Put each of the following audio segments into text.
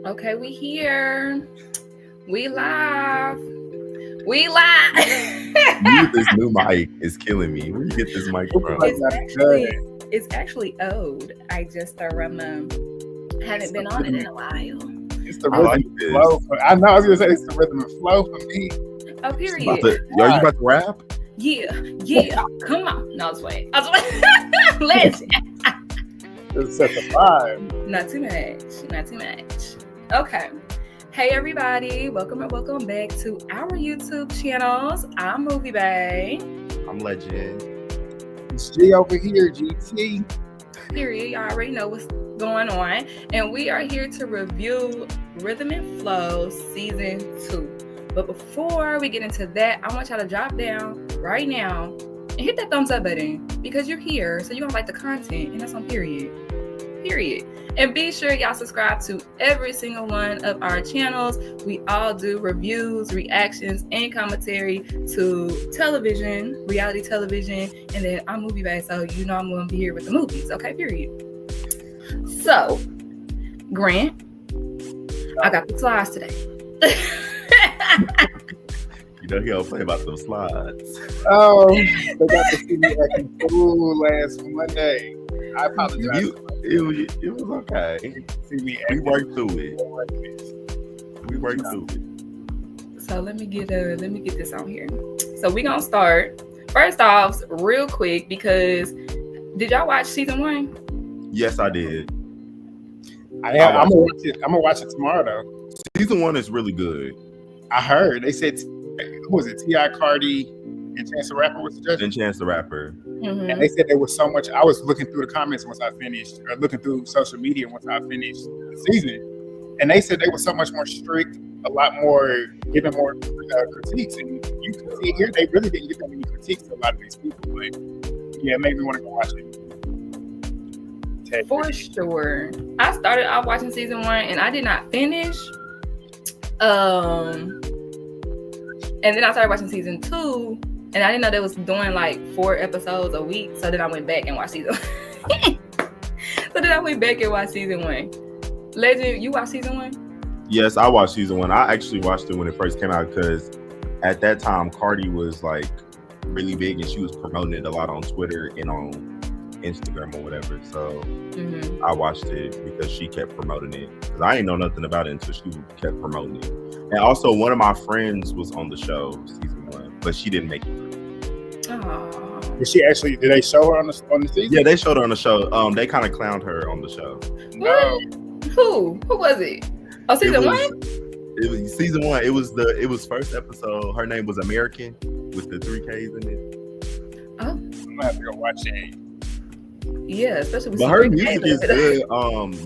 Okay, we here. We live. We live. This new mic is killing me. Where you get this mic from? It's actually old. I just haven't been on it in a while. It's the rhythm and flow. I know I was gonna say it's the rhythm and flow for me. Oh, period. Are you about to rap? Yeah. Come on. No, I was waiting. Let's. It's set the vibe. Not too much. Okay. Hey everybody, welcome back to our YouTube channels. I'm Movie Bae. I'm Legend. It's G over here, GT. Period. Y'all already know what's going on. And we are here to review Rhythm and Flow Season 2. But before we get into that, I want y'all to drop down right now and hit that thumbs up button because you're here, so you're gonna like the content, and that's on period. And be sure y'all subscribe to every single one of our channels. We all do reviews, reactions, and commentary to television, reality television, and then I'm Movie Bae, so you know I'm gonna be here with the movies, okay, period. So, Grant, I got the slides today. You know he don't play about those slides. Oh, they got to see me acting fool last Monday. I apologize. It was okay. See me We worked through it. So let me get this on here. So we're gonna start first off real quick because did y'all watch season 1? Yes, I did. I'm gonna watch it tomorrow though. Season 1 is really good. I heard they said who was it? T.I. Cardi and Chance the Rapper was the judge. And Chance the Rapper. Mm-hmm. And they said there was so much. I was looking through the comments once I finished, or looking through social media once I finished the season, and they said they were so much more strict, a lot more giving more critiques. And you can see here they really didn't give that many critiques to a lot of these people. But yeah, it made me want to go watch it. For sure. I started off watching season 1 and I did not finish. And then I started watching season 2, and I didn't know they was doing like 4 episodes a week. So then I went back and watched season 1. Legend, you watched season 1? Yes, I watched season 1. I actually watched it when it first came out because at that time Cardi was like really big and she was promoting it a lot on Twitter and on Instagram or whatever. So I watched it because she kept promoting it. Because I didn't know nothing about it until she kept promoting it. And also, one of my friends was on the show season 1, but she didn't make it. Aww. Did they show her on the season? Yeah, they showed her on the show. They kind of clowned her on the show. No. Who was it? Oh, season 1? It was season 1. It was first episode. Her name was American with the 3 Ks in it. Oh, I'm gonna have to go watch it. Yeah, especially with her music is good.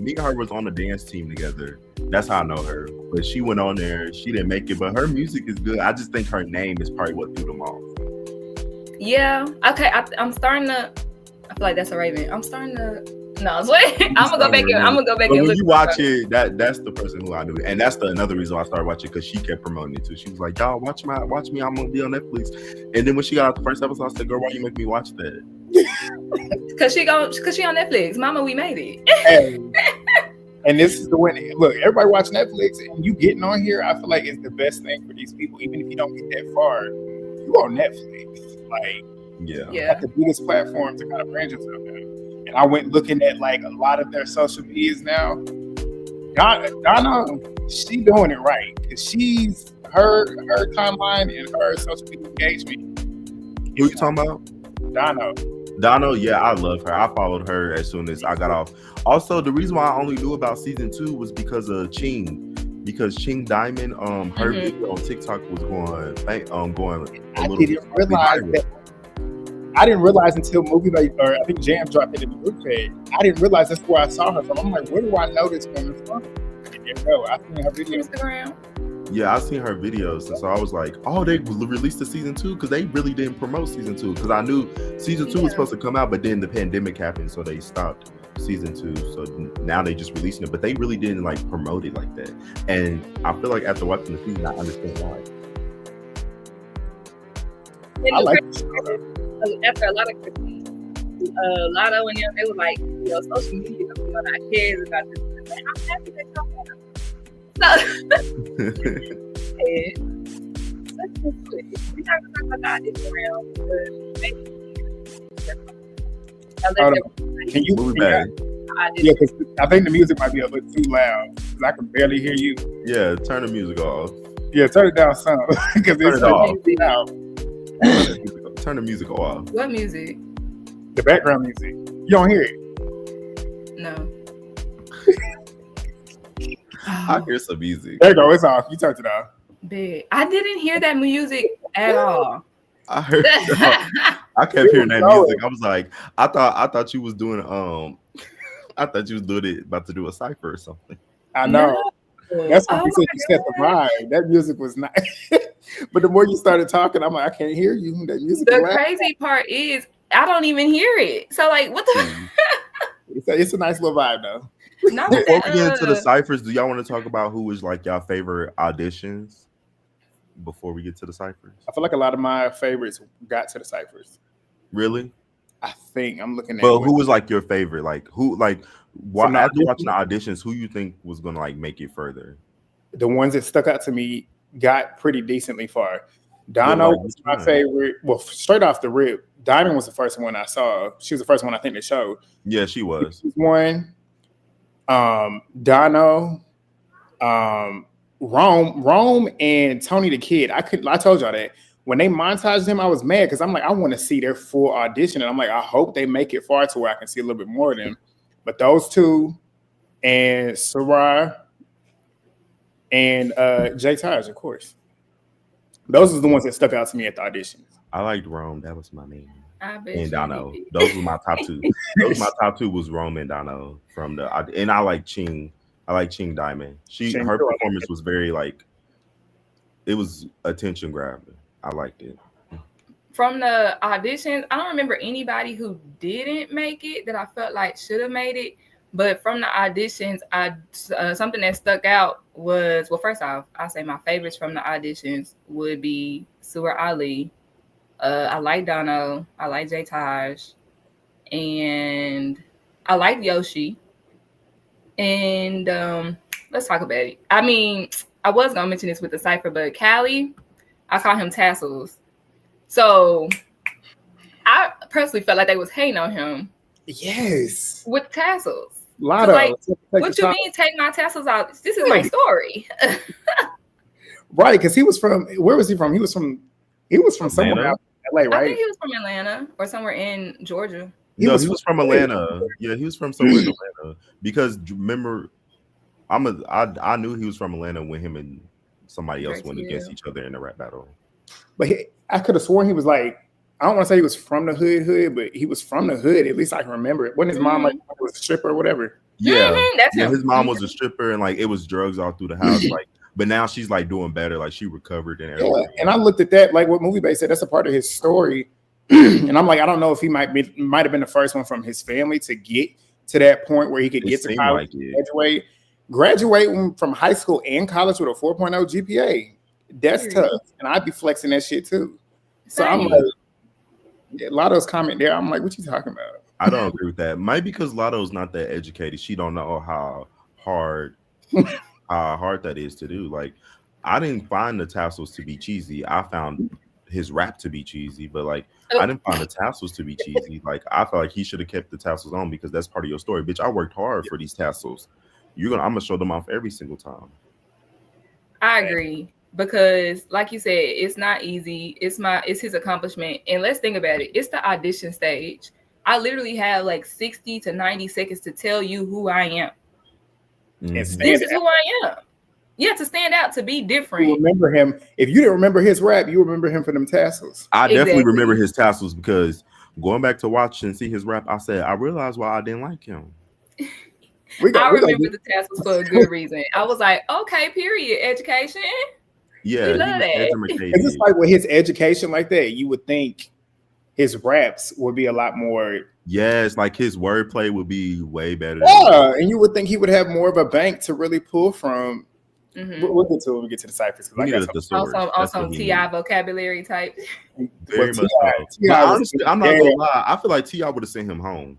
Me and her was on the dance team together. That's how I know her. But she went on there. She didn't make it, but her music is good. I just think her name is probably what threw them off. Yeah. Okay. I'm starting to. I feel like that's a Raven. I'm starting to. No, I'm gonna go back. I'm gonna go back but and when look. You watch it. That's the person who I knew, and that's another reason why I started watching because she kept promoting it too. She was like, "Y'all watch me. I'm gonna be on Netflix." And then when she got out the first episode, I said, "Girl, why you make me watch that?" Cause she on Netflix. Mama, we made it. Hey. And this is the way. Look, everybody watch Netflix, and you getting on here. I feel like it's the best thing for these people, even if you don't get that far. You on Netflix, like yeah, the biggest platform to kind of brand yourself out. And I went looking at like a lot of their social medias now. Donna, she doing it right because she's her timeline and her social media engagement. Who you talking about? Donna, yeah, I love her. I followed her as soon as I got off. Also, the reason why I only knew about season 2 was because of Ching. Because Ching Diamond, her video on TikTok was going a little bit. I didn't realize until Movie Bae, or I think Jam dropped it in the group page. I didn't realize that's where I saw her from. I'm like, where do I know this woman from? And no, I seen her video. Instagram. Yeah, I seen her videos, and so I was like, "Oh, they released the season 2 because they really didn't promote season 2." Because I knew season 2 was supposed to come out, but then the pandemic happened, so they stopped season 2. So now they just releasing it, but they really didn't like promote it like that. And I feel like after watching the season, I understand why. I like after a lot of critiques, Lotto and them, they were like, social media, I care about this. I'm happy that y'all have. We're not gonna talk about the audition round, but maybe. Can you move back? Yeah, because I think the music might be a little too loud. Because I can barely hear you. Yeah, turn the music off. Yeah, turn it down some. Because it's it off. loud. Turn the music off. What music? The background music. You don't hear it? No. I hear some music. There you go. It's off. You turned it off. Big. I didn't hear that music at all. I heard. I kept hearing that music. I was like, I thought you was doing I thought you was doing it about to do a cipher or something. I know. No. That's what you said. You set the vibe. That music was nice. But the more you started talking, I'm like, I can't hear you. That music. The crazy part is I don't even hear it. So like, what the? It's a nice little vibe though. Not Before we get into the ciphers, do y'all want to talk about who was like y'all favorite auditions? Before we get to the ciphers, I feel like a lot of my favorites got to the ciphers. Really? I think I'm looking at. But who was like your favorite? Like who? Like after watching the auditions, who you think was gonna like make it further? The ones that stuck out to me got pretty decently far. Dono was my favorite. Well, straight off the rip, Diamond was the first one I saw. She was the first one I think they showed. Yeah, she was. She was one. Dono, Rome, and Tony the Kid. I told y'all that when they montaged them, I was mad because I'm like, I want to see their full audition, and I'm like, I hope they make it far to where I can see a little bit more of them. But those two, and Sarai, and Jay Taj, of course. Those are the ones that stuck out to me at the auditions. I liked Rome. That was my name. And Dono. Those were my top two. My top two was Rome and Dono from the, and I like Ching. I like Ching Diamond. Her performance was very like, it was attention grabbing. I liked it. From the auditions, I don't remember anybody who didn't make it that I felt like should have made it. But from the auditions, something that stuck out was, well, first off, I say my favorites from the auditions would be Surah Ali. I like Dono. I like Jay Taj. And I like Yoshi. And let's talk about it. I mean, I was going to mention this with the cypher, but Callie, I call him Tassels. So I personally felt like they was hating on him. Yes. With tassels. Lotto. Like, what you mean take my tassels out? This is my story. Right, because he was from, where was he from? He was from somewhere out in LA, right? I think he was from Atlanta or somewhere in Georgia. He was from Atlanta. Yeah, he was from somewhere in Atlanta. Because remember, I knew he was from Atlanta when him and somebody else went against each other in a rap battle. But I could have sworn he was like, I don't want to say he was from the hood, but he was from the hood. At least I can remember it. Wasn't his mom like was a stripper or whatever? Yeah, that's him. His mom was a stripper, and like it was drugs all through the house. Like, but now she's like doing better. Like she recovered and everything. Yeah, and I looked at that like what Movie Bay said. That's a part of his story, and I'm like, I don't know if he might have been the first one from his family to get to that point where he could get to college, graduating from high school and college with a 4.0 GPA. That's tough, and I'd be flexing that shit too. So I'm like, Lotto's comment there. I'm like, what you talking about? I don't agree with that. Maybe because Lotto's not that educated. She don't know how hard that is to do. Like, I didn't find the tassels to be cheesy. I found his rap to be cheesy, but like, I didn't find the tassels to be cheesy. Like, I felt like he should have kept the tassels on because that's part of your story, bitch. I worked hard for these tassels. I'm gonna show them off every single time. I agree. Because like you said, it's not easy. It's his accomplishment. And let's think about it. It's the audition stage. I literally have like 60 to 90 seconds to tell you who I am. Mm-hmm. This is who I am. Yeah, to stand out, to be different. You remember him. If you didn't remember his rap, you remember him for them tassels. I definitely remember his tassels because going back to watch and see his rap, I said, I realized why I didn't like him. I remember the tassels for a good reason. I was like, okay, period, education. Yeah, it's just like with his education like that, you would think his raps would be a lot more. Yes, like his wordplay would be way better. Yeah, and you would think he would have more of a bank to really pull from. Mm-hmm. We'll get to it when we get to the ciphers. On some T.I. vocabulary type. Very much so. Honestly, I'm not gonna lie. I feel like T.I. would have sent him home.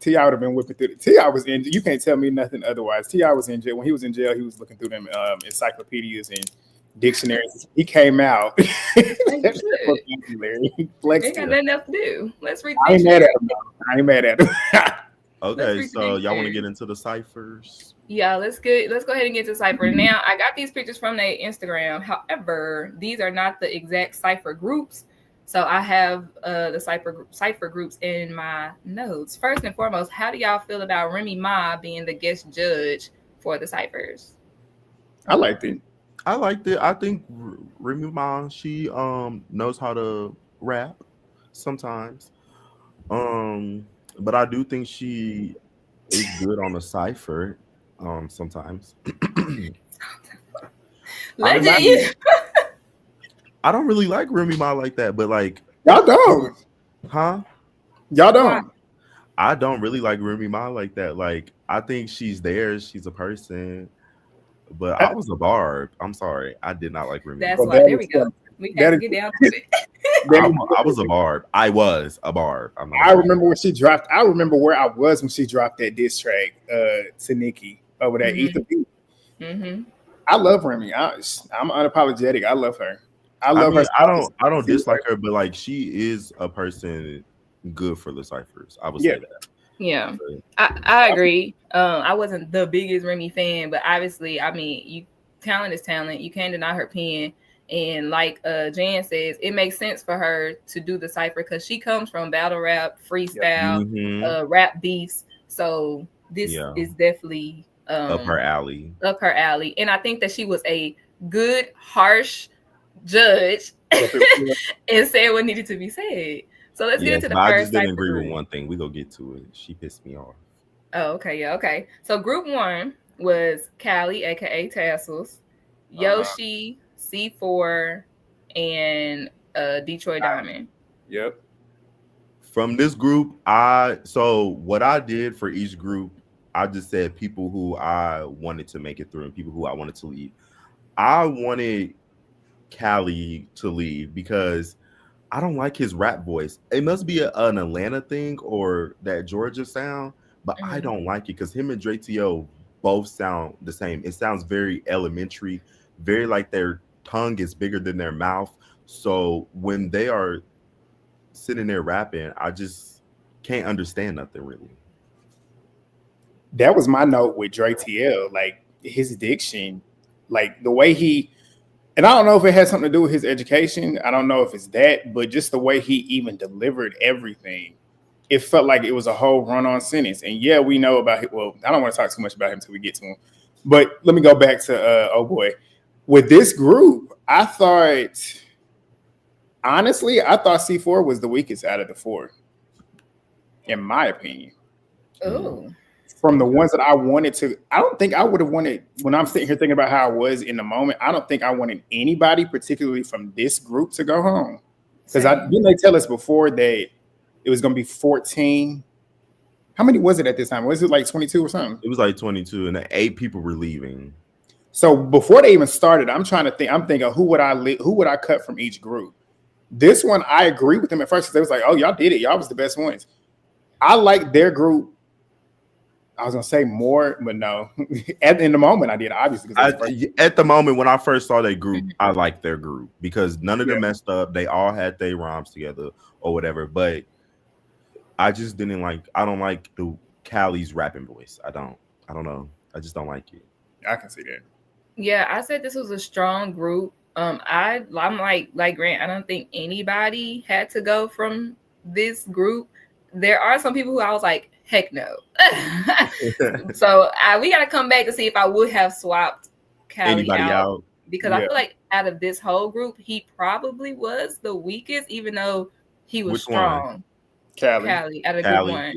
T.I. would have been whipping through. T.I. was in. You can't tell me nothing otherwise. T.I. was in jail. When he was in jail, he was looking through them encyclopedias and dictionaries. He came out. Vocabulary. Ain't got nothing else to do. Let's read. I ain't mad at him. I ain't mad at him. Okay, so y'all want to get into the ciphers? Yeah, let's go ahead and get to cipher. Now, I got these pictures from their Instagram. However, these are not the exact cipher groups. So I have the cipher groups in my notes. First and foremost, how do y'all feel about Remy Ma being the guest judge for the ciphers? I liked it. I think Remy Ma, she knows how to rap sometimes. But I do think she is good on a cipher sometimes. I don't really like Remy Ma like that, but like y'all don't, huh? Y'all don't. I don't really like Remy Ma like that. Like I think she's there, she's a person, but I was a barb. I'm sorry, I did not like Remy. That's why. There we go. We got to get down to it. I was a barb. I was a barb. I remember when she dropped. I remember where I was when she dropped that diss track to Nicki over that Ether beat. Mm-hmm. I love Remy. I'm unapologetic. I love her. I love her. I don't dislike her, but like she is a person good for the ciphers. I would say that. Yeah, I agree. I wasn't the biggest Remy fan, but obviously, I mean, talent is talent. You can't deny her pen. And like Jan says, it makes sense for her to do the cipher because she comes from battle rap, freestyle, rap beefs. So this is definitely up her alley. And I think that she was a good, harsh judge and said what needed to be said. So let's get into the first. I just didn't agree with one thing. We go get to it. She pissed me off. Oh, okay. Yeah, okay. So group one was Callie, aka Tassels, Yoshi, C4, and Detroit Diamond. Yep. From this group, so what I did for each group, I just said people who I wanted to make it through and people who I wanted to leave. I wanted Callie to leave because I don't like his rap voice. It must be an Atlanta thing or that Georgia sound, but I don't like it because him and Dre T.O. both sound the same. It sounds very elementary, very like their tongue is bigger than their mouth. So when they are sitting there rapping, I just can't understand nothing really. That was my note with Dre TL. Like his diction, like the way he, and I don't know if it has something to do with his education. I don't know if it's that, but just the way he even delivered everything, it felt like it was a whole run-on sentence. And yeah, we know about him. Well, I don't want to talk too much about him until we get to him. But let me go back to oh boy. With this group, I thought C4 was the weakest out of the four, in my opinion. Oh. From the ones that I wanted to, I don't think I would have wanted, when I'm sitting here thinking about how I was in the moment, I don't think I wanted anybody, particularly from this group, to go home. Because didn't they tell us before that it was going to be 14? How many was it at this time? Was it like 22 or something? It was like 22, and 8 people were leaving. So before they even started, I'm thinking, who would I cut from each group? This one, I agree with them at first because they was like, oh, y'all did it. Y'all was the best ones. I like their group. I was gonna say more, but no. In the moment, I did obviously. At the moment when I first saw that group, I liked their group because none of them messed up. They all had their rhymes together or whatever. But I just didn't like. I don't like the Callie's rapping voice. I don't know. I just don't like it. I can see that. Yeah, I said this was a strong group. I'm like Grant. I don't think anybody had to go from this group. There are some people who I was like, heck no. So we got to come back to see if I would have swapped Callie out because I feel like out of this whole group, he probably was the weakest, even though he was strong. Callie out of group one.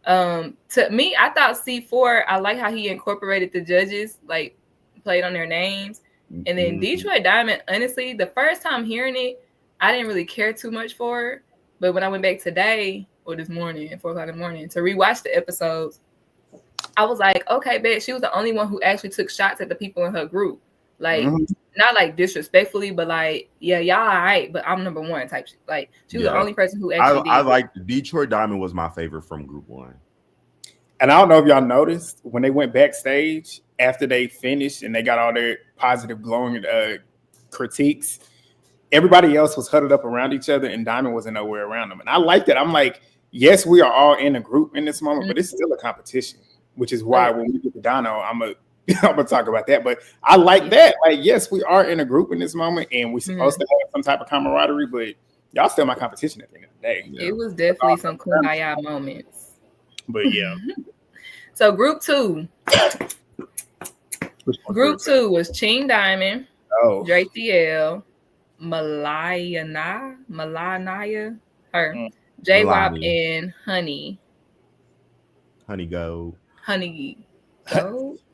Yeah. To me, I thought C4. I like how he incorporated the judges, like played on their names, and then Detroit Diamond. Honestly, the first time hearing it, I didn't really care too much for it, but when I went back today. Or this morning at 4:00 in the morning to rewatch the episodes, I was like, okay, bet she was the only one who actually took shots at the people in her group. Like, not like disrespectfully, but like, yeah, y'all all right, but I'm number one type shit. Like, she was the only person who actually did. I liked Detroit Diamond was my favorite from group one. And I don't know if y'all noticed when they went backstage after they finished and they got all their positive glowing critiques, everybody else was huddled up around each other and Diamond wasn't nowhere around them. And I like that. I'm like, yes, we are all in a group in this moment, but it's still a competition, which is why when we get to Dono, I'm gonna talk about that. But I like that. Like, yes, we are in a group in this moment and we're supposed to have some type of camaraderie, but y'all still my competition at the end of the day. Yeah. It was definitely some kumbaya moments. But yeah. So group 2. Group 2 was Ching Diamond, JCL, Malaya, her, J-Wop, and Honey. Honey Gold.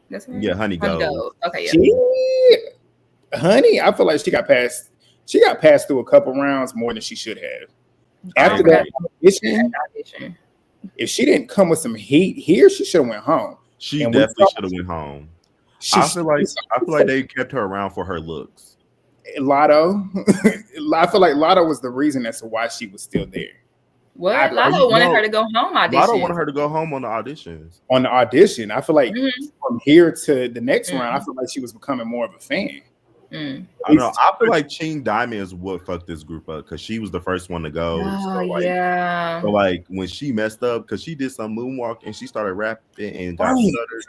That's her name? Yeah, Honey Gold. Okay, yeah. Honey, I feel like she got passed through a couple rounds more than she should have. After that audition, if she didn't come with some heat here, she should have went home. She definitely should have went home. I feel like they kept her around for her looks. Lotto, I feel like Lotto was the reason as to why she was still there. What? Lotto wanted her to go home audition. Lotto wanted her to go home on the auditions. On the audition, I feel like from here to the next round, I feel like she was becoming more of a fan. I don't know. I feel like Ching Diamond is what fucked this group up because she was the first one to go. So like when she messed up because she did some moonwalk and she started rapping and got stuttered.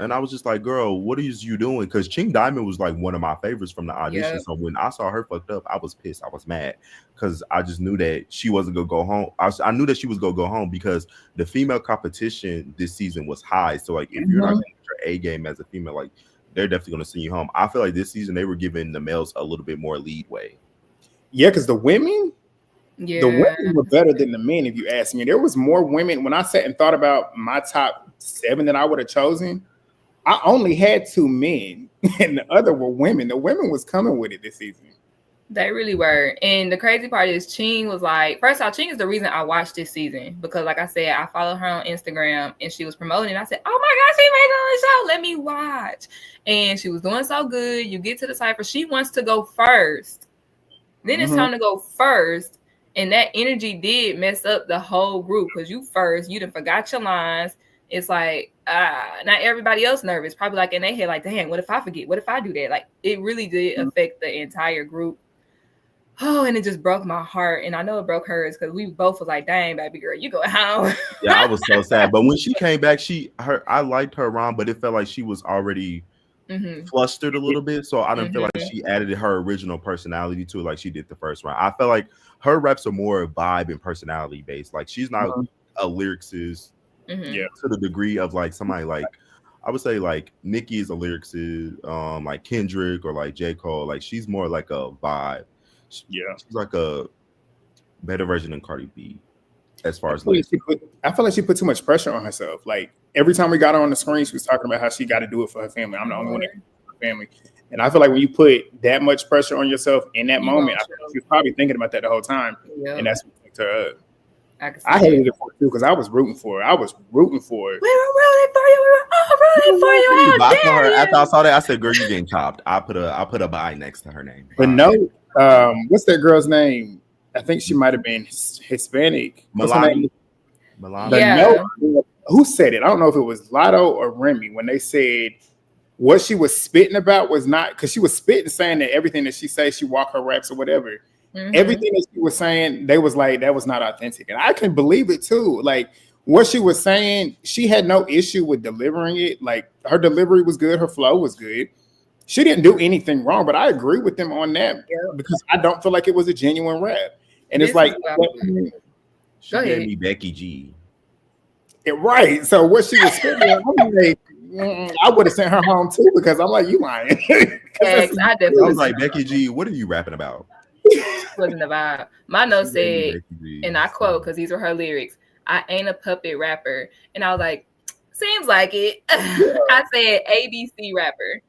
And I was just like, girl, what is you doing? Because Ching Diamond was like one of my favorites from the audition. Yep. So when I saw her fucked up, I was pissed. I was mad because I just knew that she wasn't gonna go home. I knew that she was gonna go home because the female competition this season was high. So like if you're not gonna get your A game as a female, like they're definitely gonna send you home. I feel like this season they were giving the males a little bit more leadway. Yeah, because the women were better than the men, if you ask me. There was more women. When I sat and thought about my top 7 that I would have chosen, I only had 2 men, and the other were women. The women was coming with it this season. They really were. And the crazy part is Ching was like, first off, Ching is the reason I watched this season because, like I said, I follow her on Instagram and she was promoting. I said, oh my gosh, she made it on the show. Let me watch. And she was doing so good. You get to the cypher. She wants to go first. Then it's time to go first. And that energy did mess up the whole group because you first, you done forgot your lines. It's like, not everybody else nervous. Probably like in their head, like, dang, what if I forget? What if I do that? Like, it really did affect the entire group. Oh, and it just broke my heart. And I know it broke hers because we both was like, dang, baby girl, you going home. Yeah, I was so sad. But when she came back, I liked her around, but it felt like she was already flustered a little bit. So I didn't feel like she added her original personality to it like she did the first round. I felt like her reps are more vibe and personality based. Like, she's not a lyricist. To the degree of like somebody like I would say like Nicki is a lyricist, like Kendrick or like J. Cole. Like she's more like a vibe. She's like a better version than Cardi B as far as I feel like she put too much pressure on herself. Like every time we got her on the screen, she was talking about how she got to do it for her family. I'm the only one that for her family. And I feel like when you put that much pressure on yourself in that moment, I feel like she was probably thinking about that the whole time. And that's what picked her up. I hated it for too because I was rooting for her. We were rooting for you. We were all rooting for you. After I saw that, I said, "Girl, you getting chopped." I put a bye next to her name. But no, what's that girl's name? I think she might have been Hispanic. Milani. Yeah. Who said it? I don't know if it was Lotto or Remy when they said what she was spitting about was not because she was spitting saying that everything that she says she walk her raps or whatever. Everything that she was saying, they was like, that was not authentic. And I can believe it too. Like what she was saying, she had no issue with delivering it. Like her delivery was good. Her flow was good. She didn't do anything wrong, but I agree with them on that because I don't feel like it was a genuine rap. And it's like, she gave me Becky G. Right. So what she was spitting, I'm like, I would have sent her home too because I'm like, you lying. I was like, Becky G, what are you rapping about? Wasn't the vibe. My note said, and I quote because these were her lyrics, I ain't a puppet rapper. And I was like, seems like it. I said ABC rapper.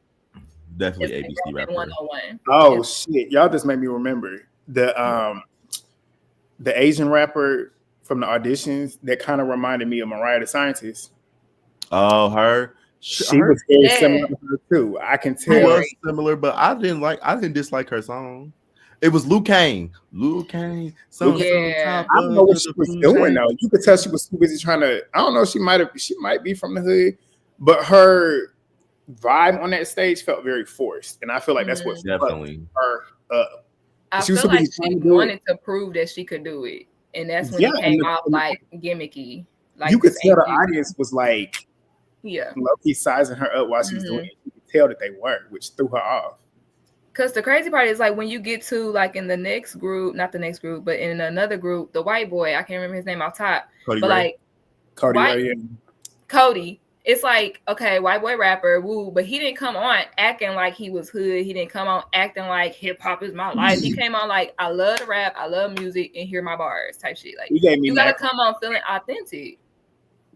Definitely ABC rapper. 101. Oh shit. Y'all just made me remember the Asian rapper from the auditions that kind of reminded me of Mariah the Scientist. Oh, her. She was very similar to her too. I can tell. She was similar, but I didn't dislike her song. It was Luke Kane. Luke Kane. Yeah. I don't know what she was doing though. You could tell she was too busy trying to. I don't know. She might be from the hood, but her vibe on that stage felt very forced, and I feel like that's what definitely her up. I feel like she wanted to prove that she could do it, and that's when it came off like gimmicky. Like you could tell the audience was like, low-key sizing her up while she's doing it. You could tell that they were, which threw her off. Because the crazy part is like when you get to like in the next group, not the next group, but in another group, the white boy, I can't remember his name off top, Cody but Ray. like Cody. It's like, okay, white boy rapper, woo, but he didn't come on acting like he was hood. He didn't come on acting like hip hop is my life. He came on like, I love to rap, I love music, and hear my bars type shit. Like you gotta come on feeling authentic.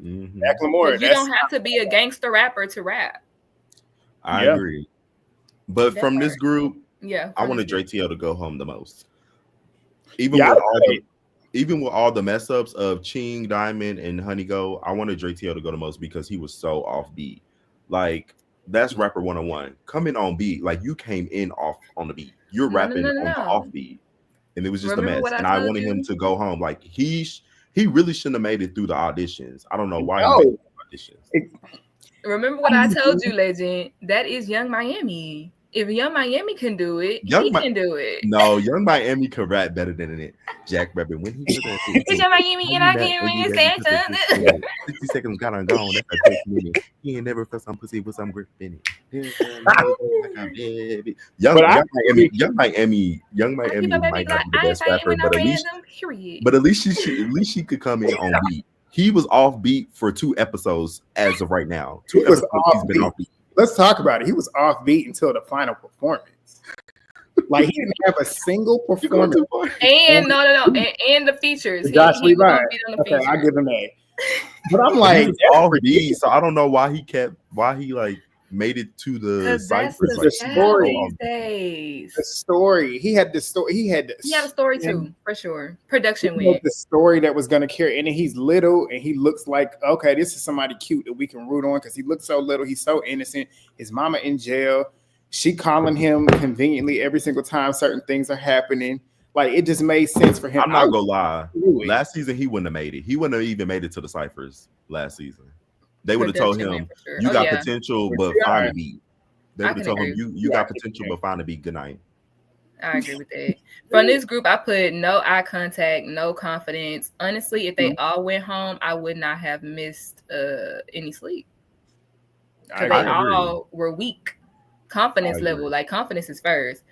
Macklemore, you don't have to be a gangster rapper to rap. I agree. But from this group, I wanted Dre TL to go home the most. Even with all the mess ups of Ching, Diamond, and Honey Go, I wanted Dre TL to go the most because he was so offbeat. Like that's rapper 101. Coming on beat, like you came in off on the beat. You're rapping on the offbeat, and it was just a mess. And I wanted him to go home. Like he really shouldn't have made it through the auditions. I don't know why he made the auditions. Remember what I told you, Legend? That is Young Miami. If Young Miami can do it, he can do it. No, Young Miami can rap better than it. Jack rapping when he put that. It's Young Miami and I can't really say something. 60 seconds got on gone. That's a 10 minute. He ain't never felt some pussy with some grip in it. Young Miami might not be the best rapper, but at least she could come in on beat. He was off beat for 2 episodes as of right now. 2 episodes he's been off beat. Let's talk about it. He was off beat until the final performance. Like he didn't have a single performance. And and the features. Josh Levi. Okay, I give him that. But I'm like off beat, so I don't know why he like made it to the cyphers. The story. He had the story. He had a story too, for sure. Production win. The story that was gonna carry, and then he's little, and he looks like okay, this is somebody cute that we can root on because he looks so little. He's so innocent. His mama in jail. She calling him conveniently every single time certain things are happening. Like it just made sense for him. I'm not gonna lie. Last season he wouldn't have made it. He wouldn't have even made it to the cyphers last season. They would have told him, you got potential, but find a beat. They would have told him, you got potential, but find a beat. Good night. I agree with that. From this group, I put no eye contact, no confidence. Honestly, if they all went home, I would not have missed any sleep. Because they all were weak. Confidence level, like confidence is first.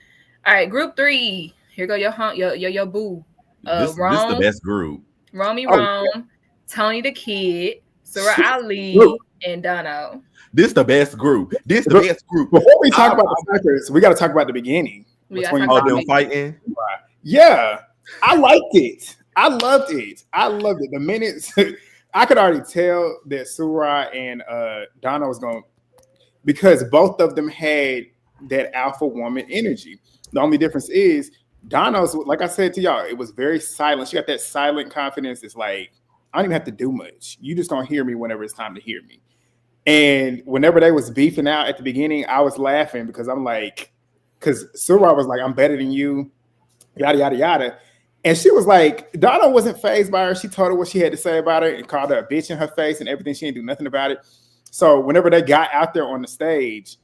All right, group 3. Here go your boo. This is the best group. Rome, Tony the Kid, Surah Ali, and Dono. This the best group. Before we talk about the cyphers, we got to talk about the beginning. Them fighting. Yeah, I liked it. I loved it. The minutes I could already tell that Surah and Dono was going because both of them had that alpha woman energy. The only difference is Dono's, like I said to y'all, it was very silent. She got that silent confidence. It's like, I don't even have to do much. You just don't hear me whenever it's time to hear me. And whenever they was beefing out at the beginning, I was laughing because I'm like, because Surah was like, I'm better than you, yada, yada, yada. And she was like, Dono wasn't fazed by her. She told her what she had to say about it and called her a bitch in her face and everything. She didn't do nothing about it. So whenever they got out there on the stage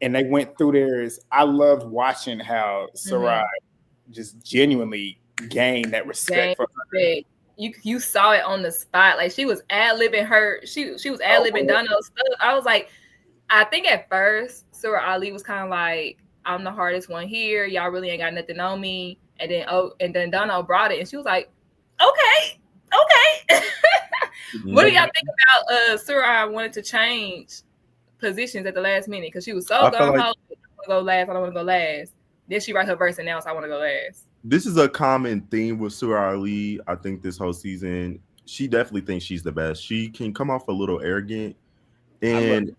and they went through theirs, I loved watching how Surah just genuinely gained that respect for her. You saw it on the spot. Like she was ad-libbing her. She was ad-libbing Dono's stuff. I was like, I think at first Surah Ali was kind of like, I'm the hardest one here. Y'all really ain't got nothing on me. And then Dono brought it and she was like, okay. What do y'all think about Surah wanted to change positions at the last minute? Because she was so gung-ho. I don't want to go last. Then she write her verse and now I want to go last. This is a common theme with Surah Ali. I think this whole season, she definitely thinks she's the best. She can come off a little arrogant. And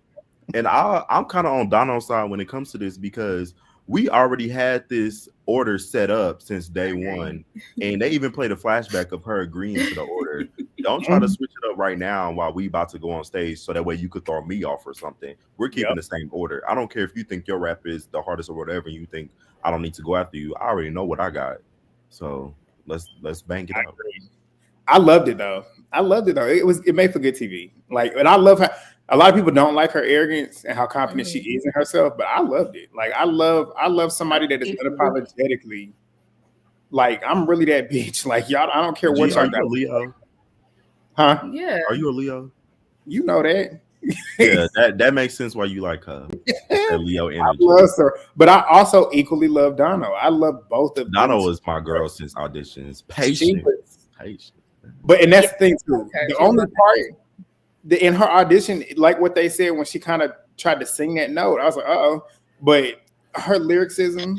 I'm kind of on Dono's side when it comes to this because we already had this order set up since day one. And they even played a flashback of her agreeing to the order. Don't try to switch it up right now while we about to go on stage, so that way you could throw me off or something. We're keeping the same order. I don't care if you think your rap is the hardest or whatever, and you think I don't need to go after you. I already know what I got. So let's bang it out. I loved it though. It made for good TV. Like, and I love how a lot of people don't like her arrogance and how confident she is in herself, but I loved it. Like, I love somebody that is unapologetically like, I'm really that bitch. Like, y'all, I don't care what y'all got. Are you a Leo? Huh? Yeah. Are you a Leo? You know that. Yeah, that makes sense why you like her. That Leo energy. I love her, but I also equally love Dono. I love both of them. Dono was my girl since auditions. Patient. But and that's the thing too. The only part in her audition, like what they said when she kind of tried to sing that note, I was like, uh-oh. But her lyricism,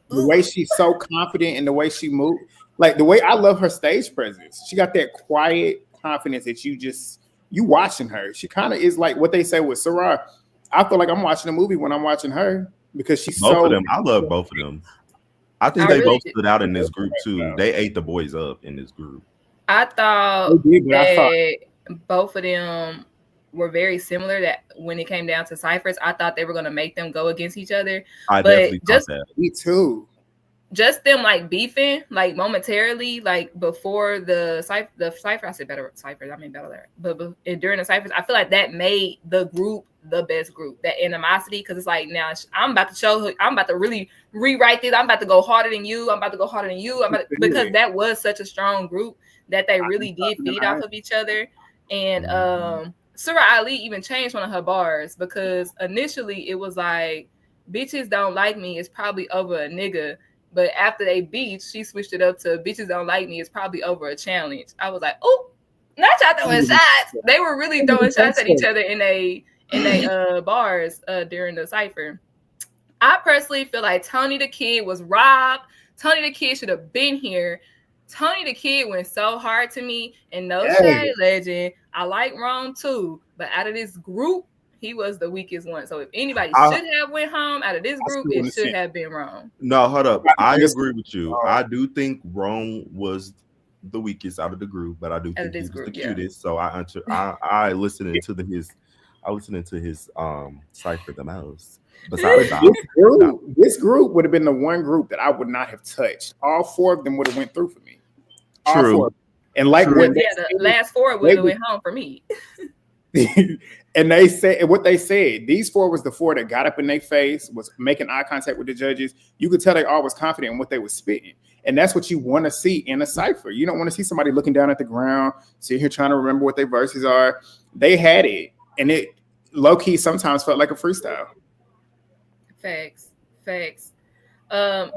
the way she's so confident and the way she moved, like the way I love her stage presence. She got that quiet confidence that you watching her. She kind of is like what they say with Sarah. I feel like I'm watching a movie when I'm watching her because she's both of them. I love both of them. I think they both stood out in this group too. They ate the boys up in this group. I thought that both of them were very similar. That when it came down to cyphers, I thought they were going to make them go against each other. I definitely thought that. Me too. Just them like beefing, like momentarily, like before the cipher. I said better ciphers. I mean better, but during the ciphers, I feel like that made the group the best group. That animosity, because it's like now I'm about to show her. I'm about to really rewrite this. I'm about to go harder than you. I'm about to go harder than you. Because that was such a strong group that they really did feed off of each other. And Sarah Ali even changed one of her bars because initially it was like, bitches don't like me, it's probably over a nigga. But after they beat, she switched it up to bitches don't like me, it's probably over a challenge. I was like, oh, not y'all throwing shots. They were really throwing shots at each other in they bars during the cipher. I personally feel like Tony the Kid was robbed. Tony the Kid should have been here. Tony the Kid went so hard to me, and no shade legend. I like Rome too, but out of this group, he was the weakest one. So if anybody should have went home out of this group, it should have been Rome. No, hold up. I agree with you. I do think Rome was the weakest out of the group, but I do think he was the cutest. So I listened to his cipher the most. Besides this group would have been the one group that I would not have touched. All four of them would have went through for me. True. And like the last four would have went home for me. And they said what they said. These four was the four that got up in their face, was making eye contact with the judges. You could tell they all was confident in what they were spitting. And that's what you want to see in a cipher. You don't want to see somebody looking down at the ground, sitting here trying to remember what their verses are. They had it. And it low-key sometimes felt like a freestyle. Facts. I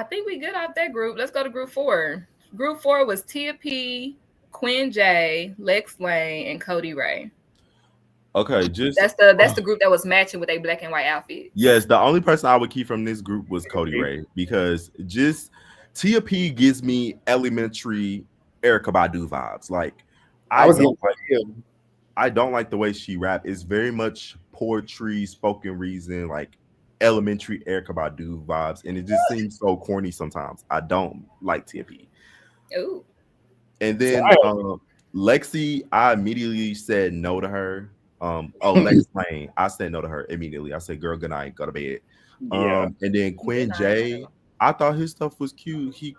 think we good off that group. Let's go to group 4. Group 4 was Tia P, Quinn J, Lex Lane, and Cody Ray. Okay, that's the group that was matching with a black and white outfit. Yes, the only person I would keep from this group was Cody Ray, because just Tia P gives me elementary Erykah Badu vibes. Like I don't like the way she rap. It's very much poetry, spoken reason, like elementary Erykah Badu vibes, and it just seems so corny sometimes. I don't like Tia P. Ooh. And then Lexi, I immediately said no to her. Lex Lane, I said no to her immediately. I said, girl, good night, go to bed. And then Quinn J, I thought his stuff was cute. He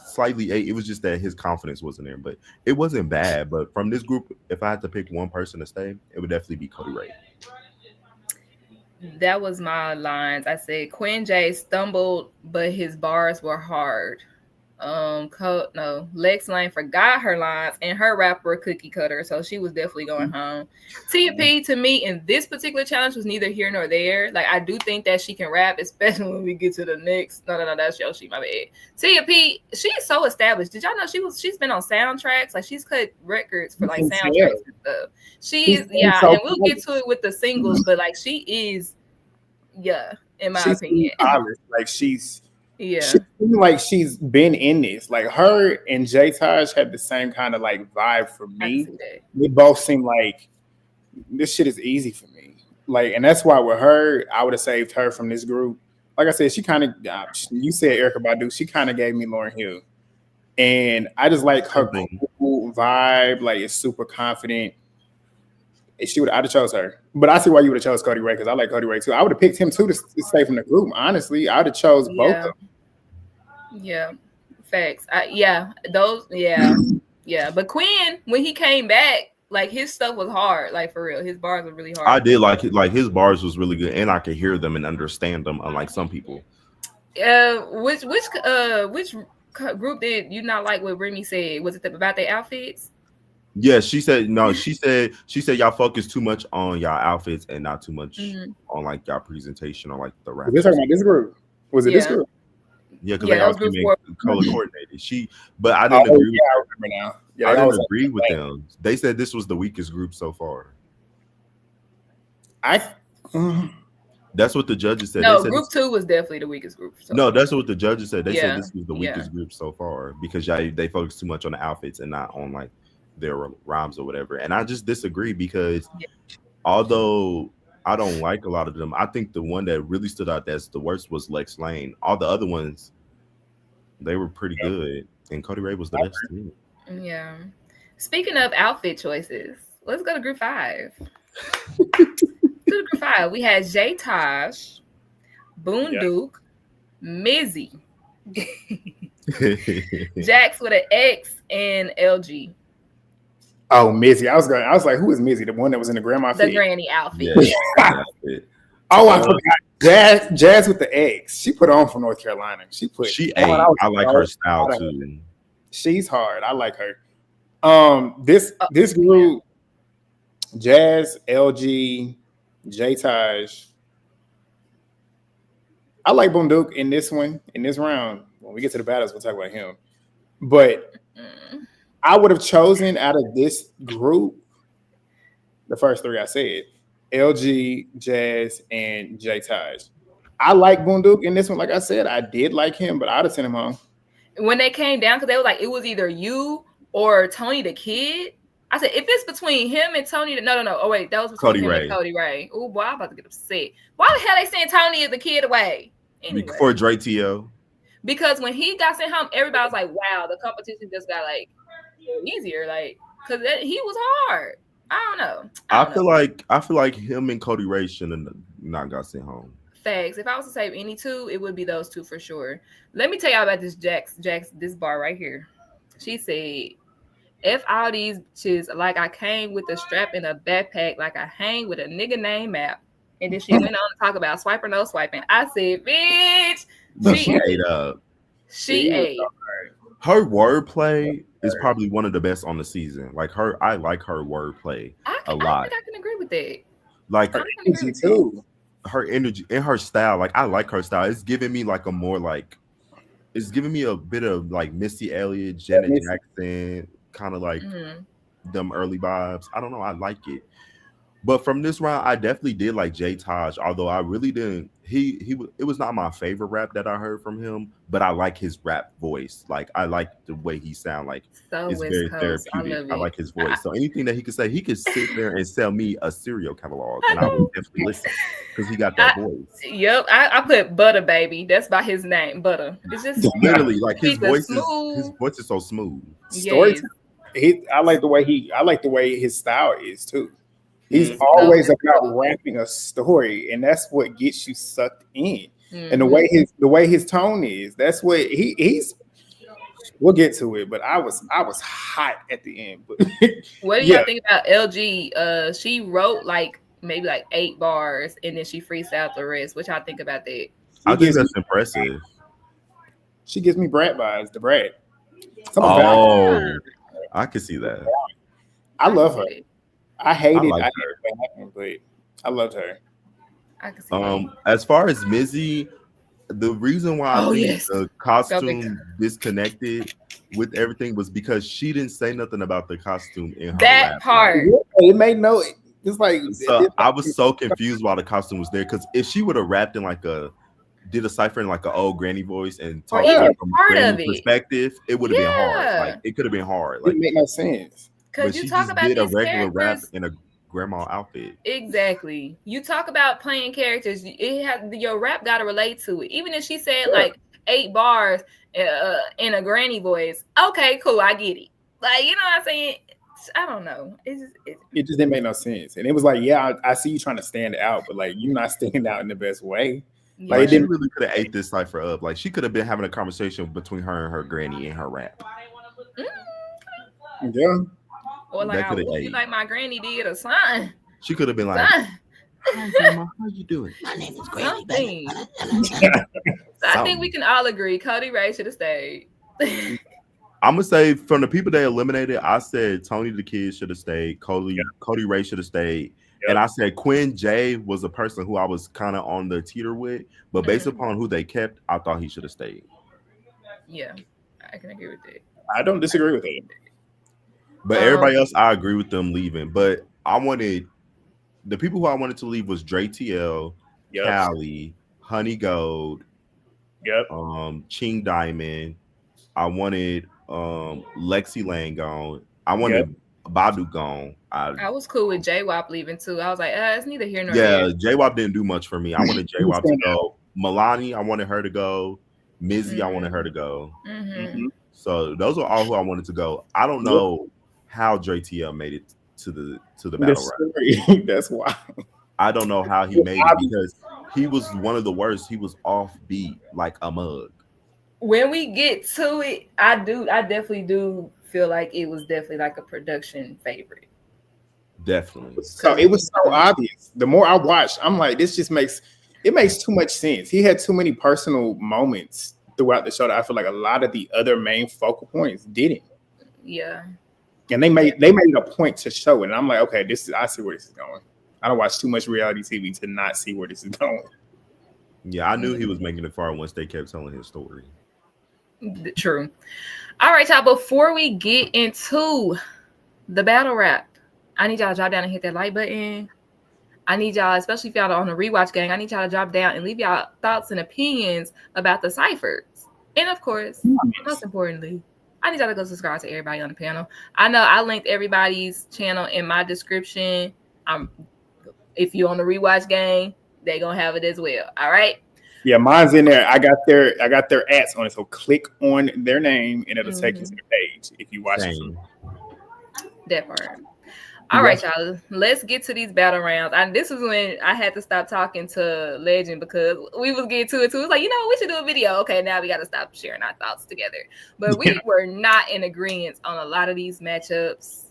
slightly ate. It was just that his confidence wasn't there, but it wasn't bad. But from this group, if I had to pick one person to stay, it would definitely be Cody Ray. That was my lines. I said Quinn J stumbled, but his bars were hard. Lex Lane forgot her lines, and her rap were cookie cutter, so she was definitely going home. Tia P, to me, in this particular challenge, was neither here nor there. Like, I do think that she can rap, especially when we get to the next. No, that's Yoshi, my bad. Tia P, she's so established. Did y'all know she's been on soundtracks? Like, she's cut records for like soundtracks and stuff. She's and we'll get to it with the singles, but like she is, in my opinion, like she's. Yeah, she seems like she's been in this. Like her and J Taj had the same kind of like vibe for me. They both seem like this shit is easy for me. Like, and that's why with her, I would have saved her from this group. Like I said, she kind of you said Erykah Badu. She kind of gave me Lauryn Hill, and I just like her cool vibe, like it's super confident. I'd have chose her, but I see why you would have chose Cody Ray because I like Cody Ray too. I would have picked him too to stay from the group. Honestly, I would have chose both of them. Yeah, facts. Yeah. But Quinn, when he came back, like his stuff was hard. Like for real, his bars were really hard. I did like it. Like his bars was really good, and I could hear them and understand them, unlike some people. Which group did you not like? What Remy said, was it about their outfits? Yeah, she said no. She said y'all focus too much on y'all outfits and not too much on like y'all presentation or like the rap. Was talking about this group? Was it this group? Yeah, because they all came in color coordinated. But I didn't agree with I remember now. Yeah, I didn't agree with them. They said this was the weakest group so far. That's what the judges said. No, they said group 2 was definitely the weakest group. No, that's what the judges said. They said this was the weakest group so far because they focused too much on the outfits and not on like their rhymes or whatever. And I just disagree because although I don't like a lot of them, I think the one that really stood out that's the worst was Lex Lane. All the other ones, they were pretty good. And Cody Ray was the best to me. Yeah. Speaking of outfit choices, let's go to group 5. Group 5, we had J Taj, Boondook, Mizzy, Jax with an X, and LG. Oh, Mizzy. I was like, who is Mizzy? The one that was in the grandma outfit? The granny outfit. Yeah. Oh, I forgot. Jazz with the X. She put on from North Carolina. I like her style too. She's hard. I like her. This group, Jazz, LG, J Taj. I like Boondook in this round. When we get to the battles, we'll talk about him. But I would have chosen out of this group the first 3 I said: LG, Jazz, and J Taj. I like Boondook in this one. Like I said, I did like him, but I'd have sent him home. When they came down, because they were like, it was either you or Tony the Kid. I said, if it's between him and Tony, no. Oh wait, that was between him and Cody Ray. Oh boy, I'm about to get upset. Why the hell they sent Tony as the kid away? Anyway. For Dre T.O. Because when he got sent home, everybody was like, wow, the competition just got like easier, like because he was hard. I don't know. I feel like him and Cody Ray shouldn't have not got sent home. Facts. If I was to save any two, it would be those two for sure. Let me tell y'all about this Jax, this bar right here. She said, F all these bitches like I came with a strap and a backpack, like I hang with a nigga named Map. And then she went on to talk about swipe or no swiping. I said, bitch. She ate up. She ate. Her wordplay is probably one of the best on the season. Like I like her wordplay a lot. I think I can agree with that. Like her energy too. Her energy and her style. Like I like her style. It's giving me like it's giving me a bit of like Missy Elliott, Janet Jackson, kind of like them early vibes. I don't know. I like it. But from this round, I definitely did like J Taj, although I really didn't. It was not my favorite rap that I heard from him, but I like his rap voice. Like I like the way he sound. Like it's very therapeutic. I like his voice. So anything that he could say, he could sit there and sell me a cereal catalog, and I would definitely listen because he got that voice. Yep, I put Butter Baby. That's by his name, Butter. It's just literally like his voice is so smooth. Yes. I like the way his style is too. He's always about rapping a story, and that's what gets you sucked in. And the way his tone is, that's what he's. We'll get to it, but I was hot at the end. But what do y'all think about LG? She wrote maybe 8 bars, and then she freestyled the rest. What y'all think about that? I think that's impressive. She gives me Brat vibes. The Brat. I can see that. I love her. I hated her, but I loved her. I can see as far as Mizzy, the reason why I think the costume disconnected with everything was because she didn't say nothing about the costume in her rap. Part. It made no. It's like I was so confused while the costume was there because if she would have rapped in did a cipher in like an old granny voice and talked from a granny perspective, it would have been hard. Like it could have been hard. Like it made no sense. Because you talk about did these a regular characters, rap in a grandma outfit. Exactly. You talk about playing characters. Your rap got to relate to it. Even if she said 8 bars in a granny voice, okay, cool, I get it. Like, you know what I'm saying? I don't know. It just didn't make no sense. And it was like, yeah, I see you trying to stand out, but like you're not standing out in the best way. Like, Like it she didn't. really could have ate this cipher up. Like she could have been having a conversation between her and her granny in her rap. Yeah. Or like That I could have whoop you ate. like my granny did, or son. She could have been like, Son. "Hi, grandma, how you doing? My name is Granny." Something. So I think we Something. can all agree Cody Ray should have stayed. I'm gonna say from the people they eliminated, I said Tony the Kid should have stayed. Yeah. Cody Ray should have stayed. Yep. And I said Quinn J was a person who I was kind of on the teeter with, but based upon who they kept, I thought he should have stayed. Yeah, I can agree with that. I don't disagree with it. But everybody else, I agree with them leaving. But I wanted the people who I wanted to leave was Dre TL, Yep. Callie, Honey Gold, Yep. Ching Diamond. I wanted Lexi Lang gone. I wanted Badu gone. I was cool with J-Wop leaving too. I was like, it's neither here nor Yeah, there. J-Wop didn't do much for me. I wanted J-Wop to go. Milani, I wanted her to go. Mizzy, I wanted her to go. So those are all who I wanted to go. I don't know how Dre TL made it to the battle rap. That's why. I don't know how he made it because he was one of the worst. He was offbeat like a mug. When we get to it, I definitely do feel like it was definitely like a production favorite. Definitely. So it was so obvious. The more I watched, I'm like, this just makes too much sense. He had too many personal moments throughout the show that I feel like a lot of the other main focal points didn't. Yeah. And they made a point to show it. And I'm like, okay, I see where this is going. I don't watch too much reality TV to not see where this is going. Yeah, I knew he was making it far once they kept telling his story. True. All right, y'all. Before we get into the battle rap, I need y'all to drop down and hit that like button. I need y'all, especially if y'all are on the rewatch gang, I need y'all to drop down and leave y'all thoughts and opinions about the cyphers. And of course, most importantly, I need y'all to go subscribe to everybody on the panel. I know I linked everybody's channel in my description. If you're on the rewatch gang, they're gonna have it as well. All right. Yeah, mine's in there. I got their ads on it. So click on their name and it'll take you to the page if you watch it. That part. All right, y'all. Let's get to these battle rounds. And this is when I had to stop talking to Legend because we was getting to it too. It's like, we should do a video. Okay, now we got to stop sharing our thoughts together. But we were not in agreement on a lot of these matchups.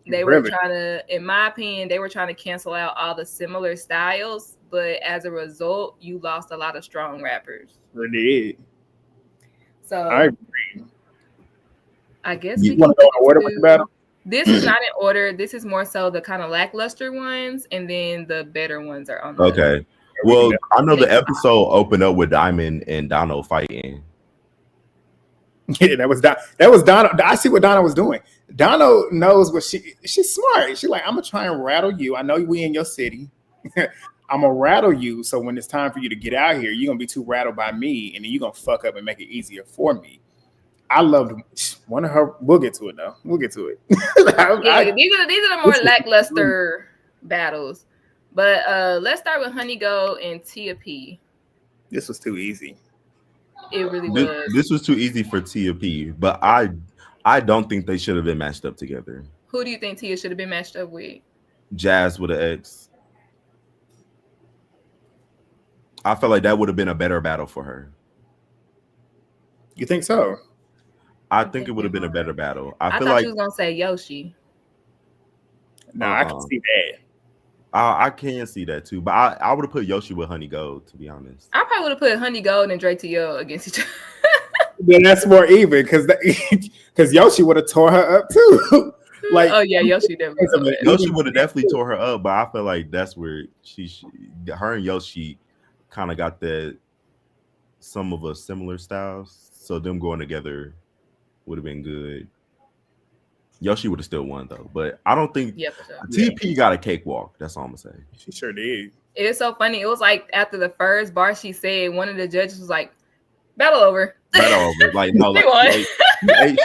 They were trying to, in my opinion, they were trying to cancel out all the similar styles. But as a result, you lost a lot of strong rappers. They did. So I agree. I guess you want to go in order with the battle? This is not in order. This is more so the kind of lackluster ones, and then the better ones are on. Okay. Well, I know the episode opened up with Diamond and Dono fighting. Yeah, that was Dono. I see what Dono was doing. Dono knows what she's smart. She's like, I'm gonna try and rattle you. I know we in your city. I'm gonna rattle you. So when it's time for you to get out here, you're gonna be too rattled by me, and then you're gonna fuck up and make it easier for me. I loved one of her. We'll get to it though. We'll get to it. These are the more lackluster battles. But let's start with Honey Gold and Tia P. This was too easy. It really was. This was too easy for Tia P, but I don't think they should have been matched up together. Who do you think Tia should have been matched up with? Jazz with an X. I felt like that would have been a better battle for her. You think so? I think it would have been a better battle. I feel thought like you was gonna say Yoshi. No, I can see that. I can see that too, but I would have put Yoshi with Honey Gold, to be honest. I probably would have put Honey Gold and Dre TL against each other. Then that's more even because Yoshi would have tore her up too. Like, oh yeah, Yoshi definitely. Yoshi would have definitely tore her up, but I feel like that's where her and Yoshi kind of got some of us similar styles, so them going together would have been good. Yoshi would have still won though, but I don't think TP got a cakewalk. That's all I'm gonna say. She sure did. It's so funny. It was like after the first bar she said, one of the judges was like, "Battle over." Battle over. Like no, like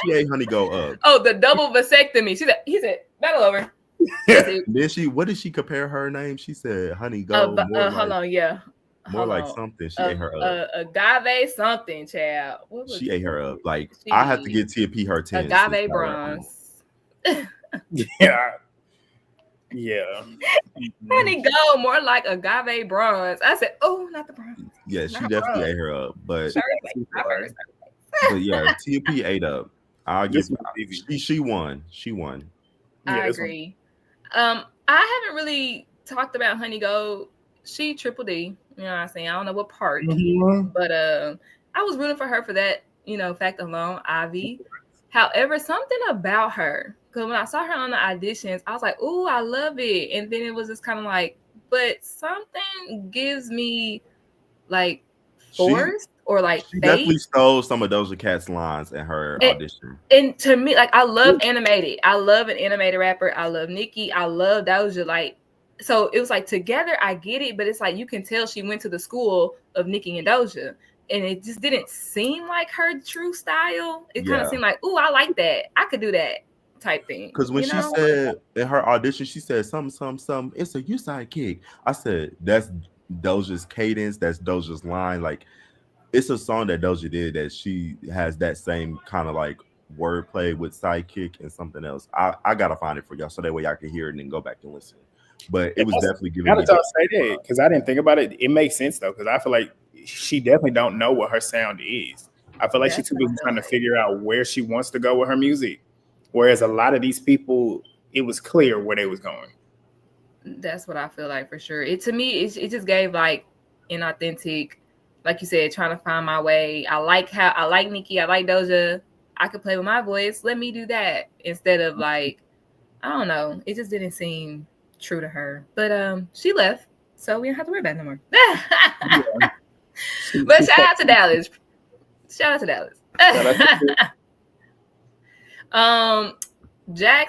she ate Honey Go up. Oh, the double vasectomy. He said, "Battle over." Then what did she compare her name? She said Honey Go. Hold on, yeah. More like something. She ate her up. Agave something, child. She ate her up. Like I have to get TP her 10. Agave bronze. Yeah. Yeah. Honey Gold, more like agave bronze. I said, oh, not the bronze. Yeah, she Not definitely bronze. ate her up. But Sure, like my first. but yeah, TP ate up. I'll This give was easy. she won. She won. Yeah, I this one. agree. I haven't really talked about Honey Gold. She triple D. You know what I'm saying? I don't know what part, but I was rooting for her for that, fact alone, Ivy. However, something about her, because when I saw her on the auditions, I was like, ooh, I love it. And then it was just kind of like, but something gives me like forced or like She definitely fake. stole some of Doja Cat's lines in her audition. And to me, like, I love animated. I love an animated rapper. I love Nicki. I love Doja. Like, so it was like together, I get it, but it's like you can tell she went to the school of Nicki and Doja. And it just didn't seem like her true style. It kind of seemed like, ooh, I like that. I could do that type thing. Because when she said in her audition, she said some, it's a you side kick. I said, that's Doja's cadence, that's Doja's line. Like, it's a song that Doja did that she has that same kind of like wordplay with sidekick and something else. I gotta find it for y'all so that way y'all can hear it and then go back and listen. But it was definitely giving me. Now that y'all say that, because I didn't think about it, it makes sense though. Because I feel like she definitely don't know what her sound is. I feel like she's too busy trying to figure out where she wants to go with her music. Whereas a lot of these people, it was clear where they was going. That's what I feel like for sure. To me, it just gave like inauthentic, like you said, trying to find my way. I like Nicki, I like Doja. I could play with my voice. Let me do that instead of like, I don't know. It just didn't seem true to her. But she left, so we don't have to worry about it no more. Yeah. But shout out to Dallas. Jax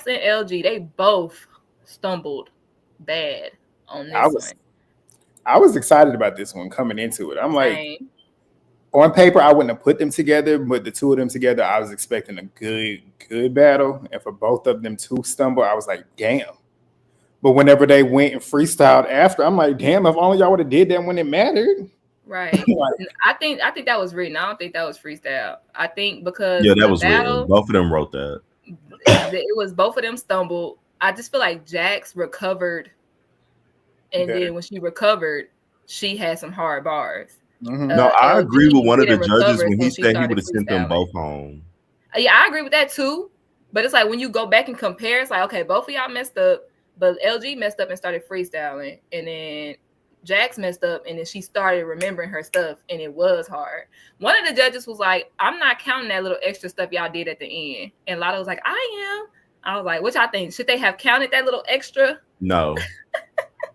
and LG, they both stumbled bad on this one. I was excited about this one coming into it. I'm like, on paper, I wouldn't have put them together, but the two of them together, I was expecting a good battle. And for both of them to stumble, I was like, damn. But whenever they went and freestyled after, I'm like, damn, if only y'all would have did that when it mattered. Right. I think that was written. I don't think that was freestyle. I think because that was written. Both of them wrote that. It was both of them stumbled. I just feel like Jax recovered, and then when she recovered, she had some hard bars. No, I agree with one of the judges when he said he would have sent them both home. Yeah, I agree with that too. But it's like when you go back and compare, it's like, okay, both of y'all messed up, but LG messed up and started freestyling, and then Jax messed up, and then she started remembering her stuff, and it was hard. One of the judges was like, I'm not counting that little extra stuff y'all did at the end. And Lotto was like, I am. I was like, what y'all think? Should they have counted that little extra? No.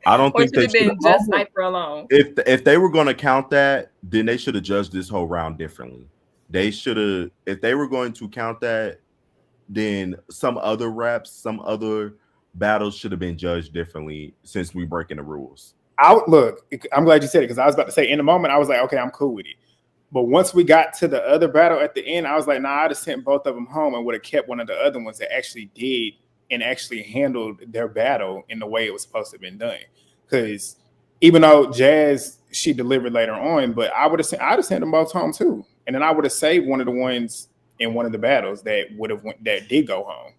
I don't think they should have been just Cypher alone. If they were going to count that, then they should have judged this whole round differently. They should have, if they were going to count that, then some other raps, some other battles should have been judged differently since we breaking the rules. Look, I'm glad you said it because I was about to say in the moment, I was like, okay, I'm cool with it. But once we got to the other battle at the end, I was like, nah, I'd have sent both of them home and would have kept one of the other ones that actually did and actually handled their battle in the way it was supposed to have been done. Because even though Jazz, she delivered later on, but I'd have sent them both home too. And then I would have saved one of the ones in one of the battles that did go home.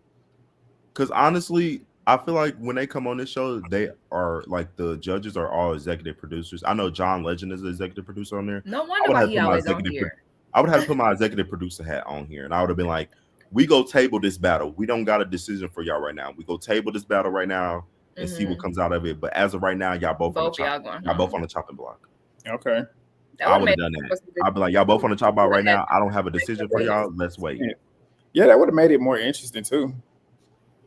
Because honestly, I feel like when they come on this show, they are like the judges are all executive producers. I know John Legend is the executive producer on there. No wonder why he always on here. I would have to put my executive producer hat on here, and I would have been like, "We go table this battle. We don't got a decision for y'all right now. We go table this battle right now and see what comes out of it. But as of right now, y'all both on the chopping block." Okay, I would have done that. I'd be like, "Y'all both on the chopping block right now. I don't have a decision for y'all. Let's wait." Yeah, that would have made it more interesting too.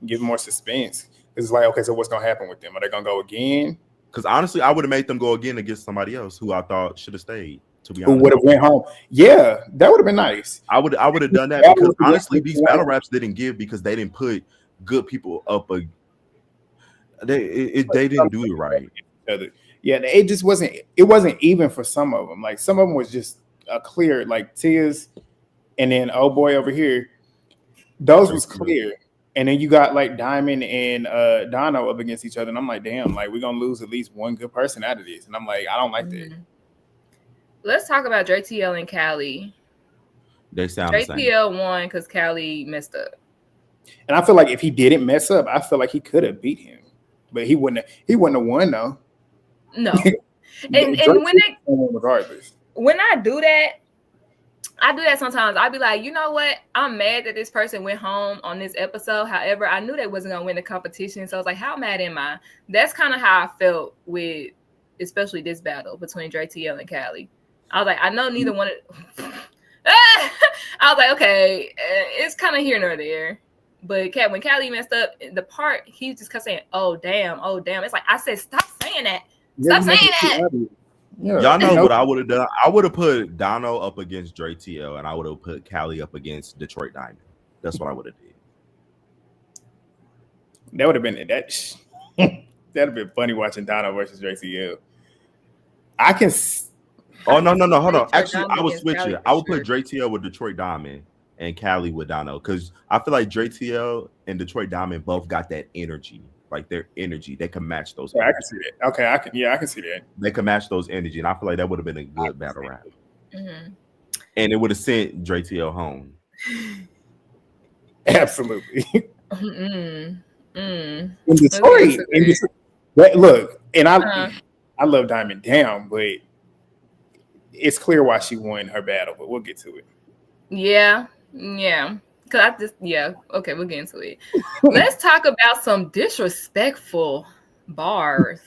Give more suspense. It's like, okay, so what's gonna happen with them? Are they gonna go again? Because honestly, I would have made them go again against somebody else who I thought should have stayed. To be honest, who would have went home? Yeah, that would have been nice. I would have done that because honestly, these battle raps didn't give because they didn't put good people up. They didn't do it right. Yeah, it just wasn't. It wasn't even for some of them. Like some of them was just a clear, like Tiz, and then oh boy over here. Those was clear. And then you got like Diamond and Dono up against each other. And I'm like, damn, like we're going to lose at least one good person out of this. And I'm like, I don't like that. Let's talk about JTL and Callie. They sound the same. JTL won because Callie messed up. And I feel like if he didn't mess up, I feel like he could have beat him, but he wouldn't have won though. No. and regardless. When I do that sometimes. I'd be like, you know what? I'm mad that this person went home on this episode. However, I knew they wasn't gonna win the competition. So I was like, how mad am I? That's kind of how I felt with especially this battle between JTL and Callie. I was like, I know neither one of I was like, okay, it's kind of here nor there. But when Callie messed up the part, he just kept saying, oh damn. It's like, I said, stop saying that. Stop saying that. Yeah. Y'all know what I would have done? I would have put Dono up against Dre TL, and I would have put Callie up against Detroit Diamond. That's what I would have did. That would have been that. That'd have been funny watching Dono versus Dre TL. I can. Oh no! Hold on. Actually, I would switch it. I would put Dre TL with Detroit Diamond and Callie with Dono, because I feel like Dre TL and Detroit Diamond both got that energy. Like their energy, they can match those. Yeah, I can see that. Okay, I can see that. They can match those energy, and I feel like that would have been a good battle rap. Mm-hmm. And it would have sent Dre TL home. Absolutely. In Detroit, look, and I love Diamond down, but it's clear why she won her battle. But we'll get to it. Yeah. Cause okay, we'll get into it. Let's talk about some disrespectful bars.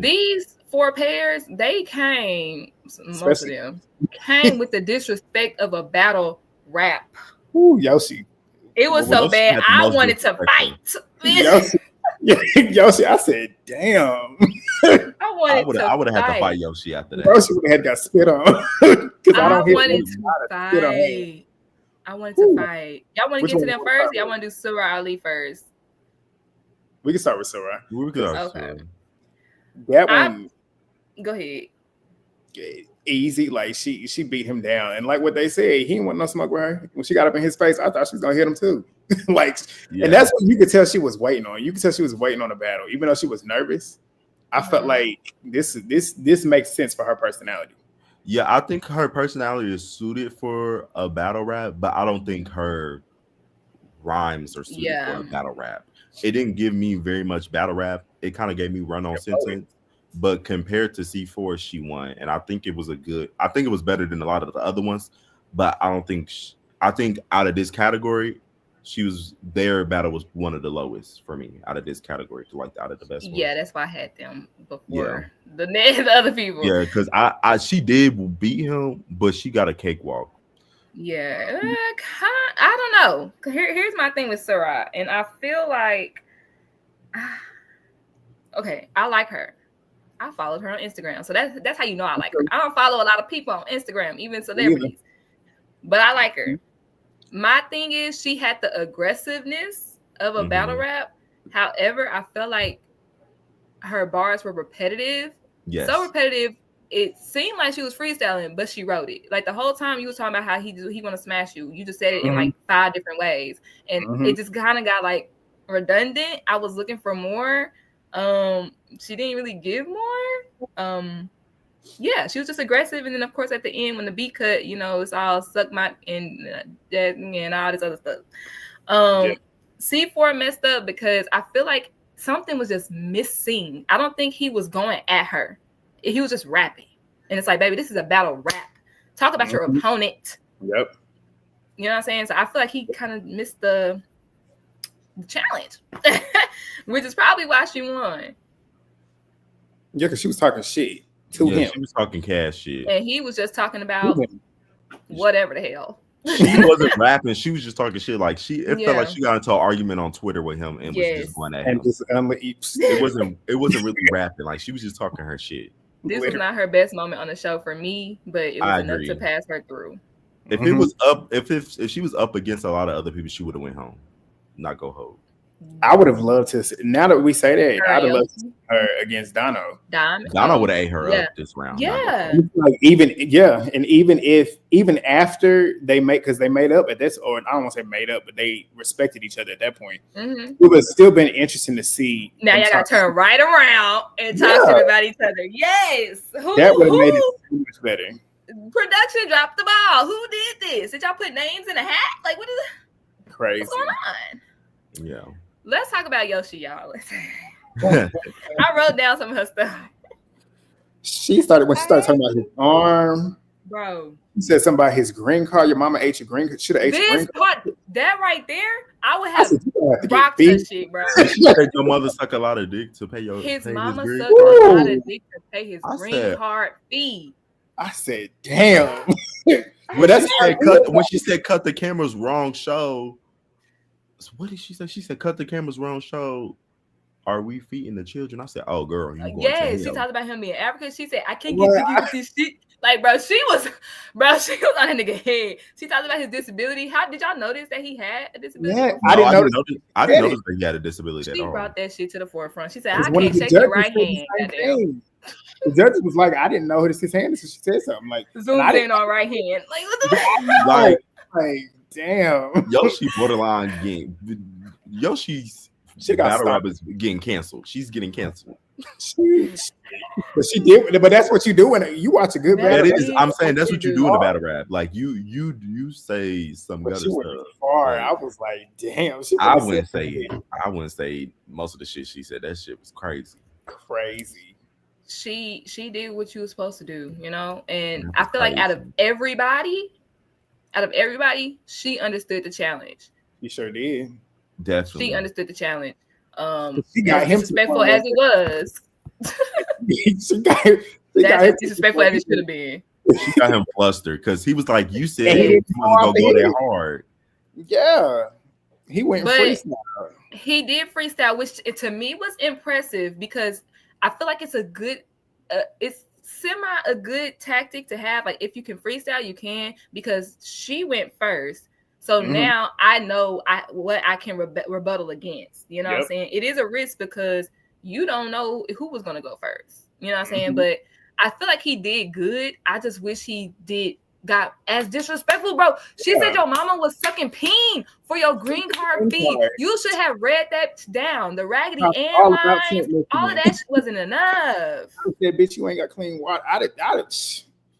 These 4 pairs, they came, most of them came with the disrespect of a battle rap. Ooh, Yoshi. It was so bad. I wanted to fight. Yoshi, I said, damn. I would have had to fight Yoshi after that. Yoshi would have got spit on. I wanted to fight. I wanted to fight. Y'all want to get to them first? Y'all want to do Surah Ali first? We can start with Surah. Okay. That one. Go ahead. Easy. Like she beat him down, and like what they said, he didn't want no smoke with her. When she got up in his face, I thought she was gonna hit him too. And that's what you could tell she was waiting on. You could tell she was waiting on a battle, even though she was nervous. I felt like this makes sense for her personality. Yeah, I think her personality is suited for a battle rap, but I don't think her rhymes are suited for a battle rap. It didn't give me very much battle rap. It kind of gave me run-on sentence, but compared to C4, she won, and I think it was better than a lot of the other ones, but I think out of this category, their battle was one of the lowest for me out of this category, like out of the best ones. Yeah, that's why I had them before the other people. Yeah, because she did beat him, but she got a cakewalk. Yeah, I don't know. Here's my thing with Surah, and I feel like, okay, I like her. I followed her on Instagram, so that's how you know I like her. I don't follow a lot of people on Instagram, even celebrities, but I like her. My thing is, she had the aggressiveness of a battle rap. However, I felt like her bars were repetitive. Yes. So repetitive, it seemed like she was freestyling, but she wrote it. Like the whole time you was talking about how he want to smash you. You just said it in like 5 different ways. And it just kind of got like redundant. I was looking for more. She didn't really give more. Yeah, she was just aggressive, and then of course at the end when the beat cut, it's all suck my and all this other stuff. C4 messed up because I feel like something was just missing. I don't think he was going at her. He was just rapping, and it's like, baby, this is a battle rap. Talk about your opponent. Yep. You know what I'm saying? So I feel like he kind of missed the challenge, which is probably why she won. Yeah, because she was talking shit. To him. She was talking cash shit. And he was just talking about whatever the hell. She wasn't rapping. She was just talking shit. Like it felt like she got into an argument on Twitter with him and was just going at him. It wasn't really rapping. Like she was just talking her shit. This was not her best moment on the show for me, but it was enough to pass her through. If it was up, if she was up against a lot of other people, she would have went home, not go home. I would have loved to see, now that we say that, I'd have loved to see her against Dono. Dono would have ate her up this round. Yeah. Like and even after they made up at this, or I don't want to say made up, but they respected each other at that point. It would have still been interesting to see. Now y'all gotta turn right around and talk about each other. Yes. That would have made it so much better. Production dropped the ball. Who did this? Did y'all put names in a hat? Like what is Crazy. What's going on? Yeah. Let's talk about Yoshi, y'all. I wrote down some of her stuff. She started talking about his arm. Bro. He said something about his green card. Your mama ate your green card. Should have ate your green card. That right there, I would have to rocked her shit, bro. Your mother suck a lot of dick to pay your his mama his sucked a lot of dick to pay his green card fee. I said, damn. But that's when she said cut the cameras wrong show. What did she say? She said cut the cameras wrong show. Are we feeding the children? I said, oh girl, you going to hell. She talked about him being African. She said, I can't get jiggy with this shit. Like, bro, she was on a nigga head. She talked about his disability. How did y'all notice that he had a disability? Yeah, I didn't notice that he had a disability at all. She brought that shit to the forefront. She said, I can't shake your right hand. The judge was like, I didn't know his hand, so she said something like zoomed in on right hand. Like, what the like, damn. Yoshi borderline game. Yoshi's battle rap is getting canceled. She's getting canceled. But she did. But that's what you do when you watch a good battle. That is, I'm saying that's what you do in a battle rap. Like you say some good stuff. Far. I was like, damn. I wouldn't say most of the shit she said. That shit was crazy. Crazy. She did what you were supposed to do, you know. And I feel like out of everybody, she understood the challenge. She sure did. Definitely. She understood the challenge. She got him disrespectful as it was. she got as disrespectful as it should have been. She got him flustered because he was like, "You said he wasn't gonna go that hard." Yeah, he went freestyle. He did freestyle, which to me was impressive because I feel like it's a good, it's a good tactic to have. Like if you can freestyle, you can, because she went first. So now I know what I can rebuttal against. You know what I'm saying? It is a risk because you don't know who was going to go first. You know what I'm saying? But I feel like he did good. I just wish he got as disrespectful, bro. She said your mama was sucking peen for your green card fee. You should have read that down. The Raggedy Ann lines, all of that shit wasn't enough. I said, bitch, you ain't got clean water.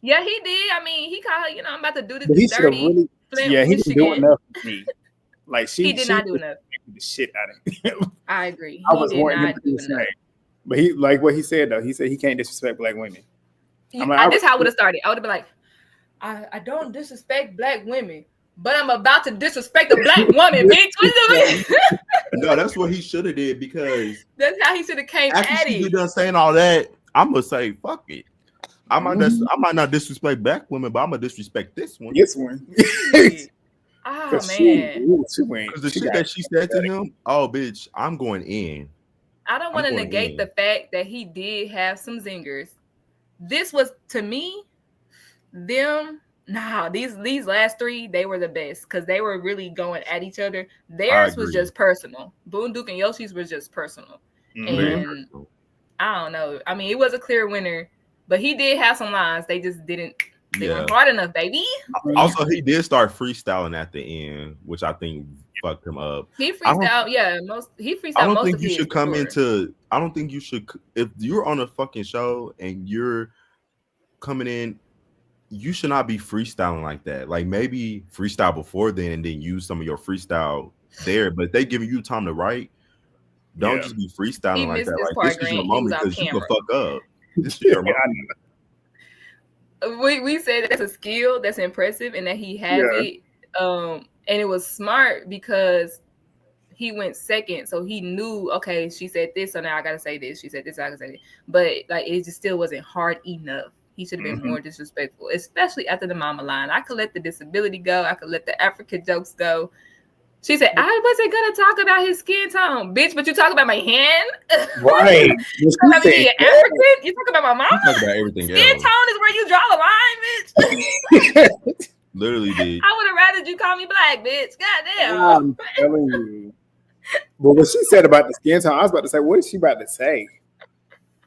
Yeah, he did. I mean, he called her, I'm about to do this dirty. He didn't do enough for me. Like he did not do enough. The shit out of him. I agree. I was wanting him to do the same. But he, like what he said though, he said he can't disrespect black women. This how I would have started. I would have been like, I don't disrespect black women, but I'm about to disrespect a black woman, bitch. What No, that's what he should have did, because that's how he should have came after at she it. done saying all that, I'm gonna say fuck it. I might not disrespect black women, but I'm gonna disrespect this one. Oh man, because the shit that she said to him, oh bitch, I'm going in. I don't want to negate the fact that he did have some zingers. This was, to me, these last three, they were the best because they were really going at each other. Theirs was just personal. Boone Duke and Yoshi's was just personal. And I don't know. I mean, it was a clear winner, but he did have some lines. They just didn't. They weren't hard enough, baby. Also, he did start freestyling at the end, which I think fucked him up. He freestyled, he freestyled. I don't think you should come into. I don't think you should. If you're on a fucking show and you're coming in, you should not be freestyling like that. Like maybe freestyle before then and then use some of your freestyle there. But they giving you time to write. Don't just be freestyling like that. Like this is your moment because you can fuck up. This is your moment. We say that that's a skill that's impressive and that he has it. And it was smart because he went second, so he knew, okay, she said this, so now I gotta say this. She said this, I gotta say this. But like it just still wasn't hard enough. He should have been more disrespectful, especially after the mama line. I could let the disability go. I could let the African jokes go. She said, I wasn't gonna talk about his skin tone, bitch, but you talk about my hand. Right. You talk about me African. You talk about my mama. You talk about everything else. Skin tone is where you draw the line, bitch. Literally, bitch. I would have rather you call me black, bitch. Goddamn. I'm telling you. But what she said about the skin tone, I was about to say, what is she about to say?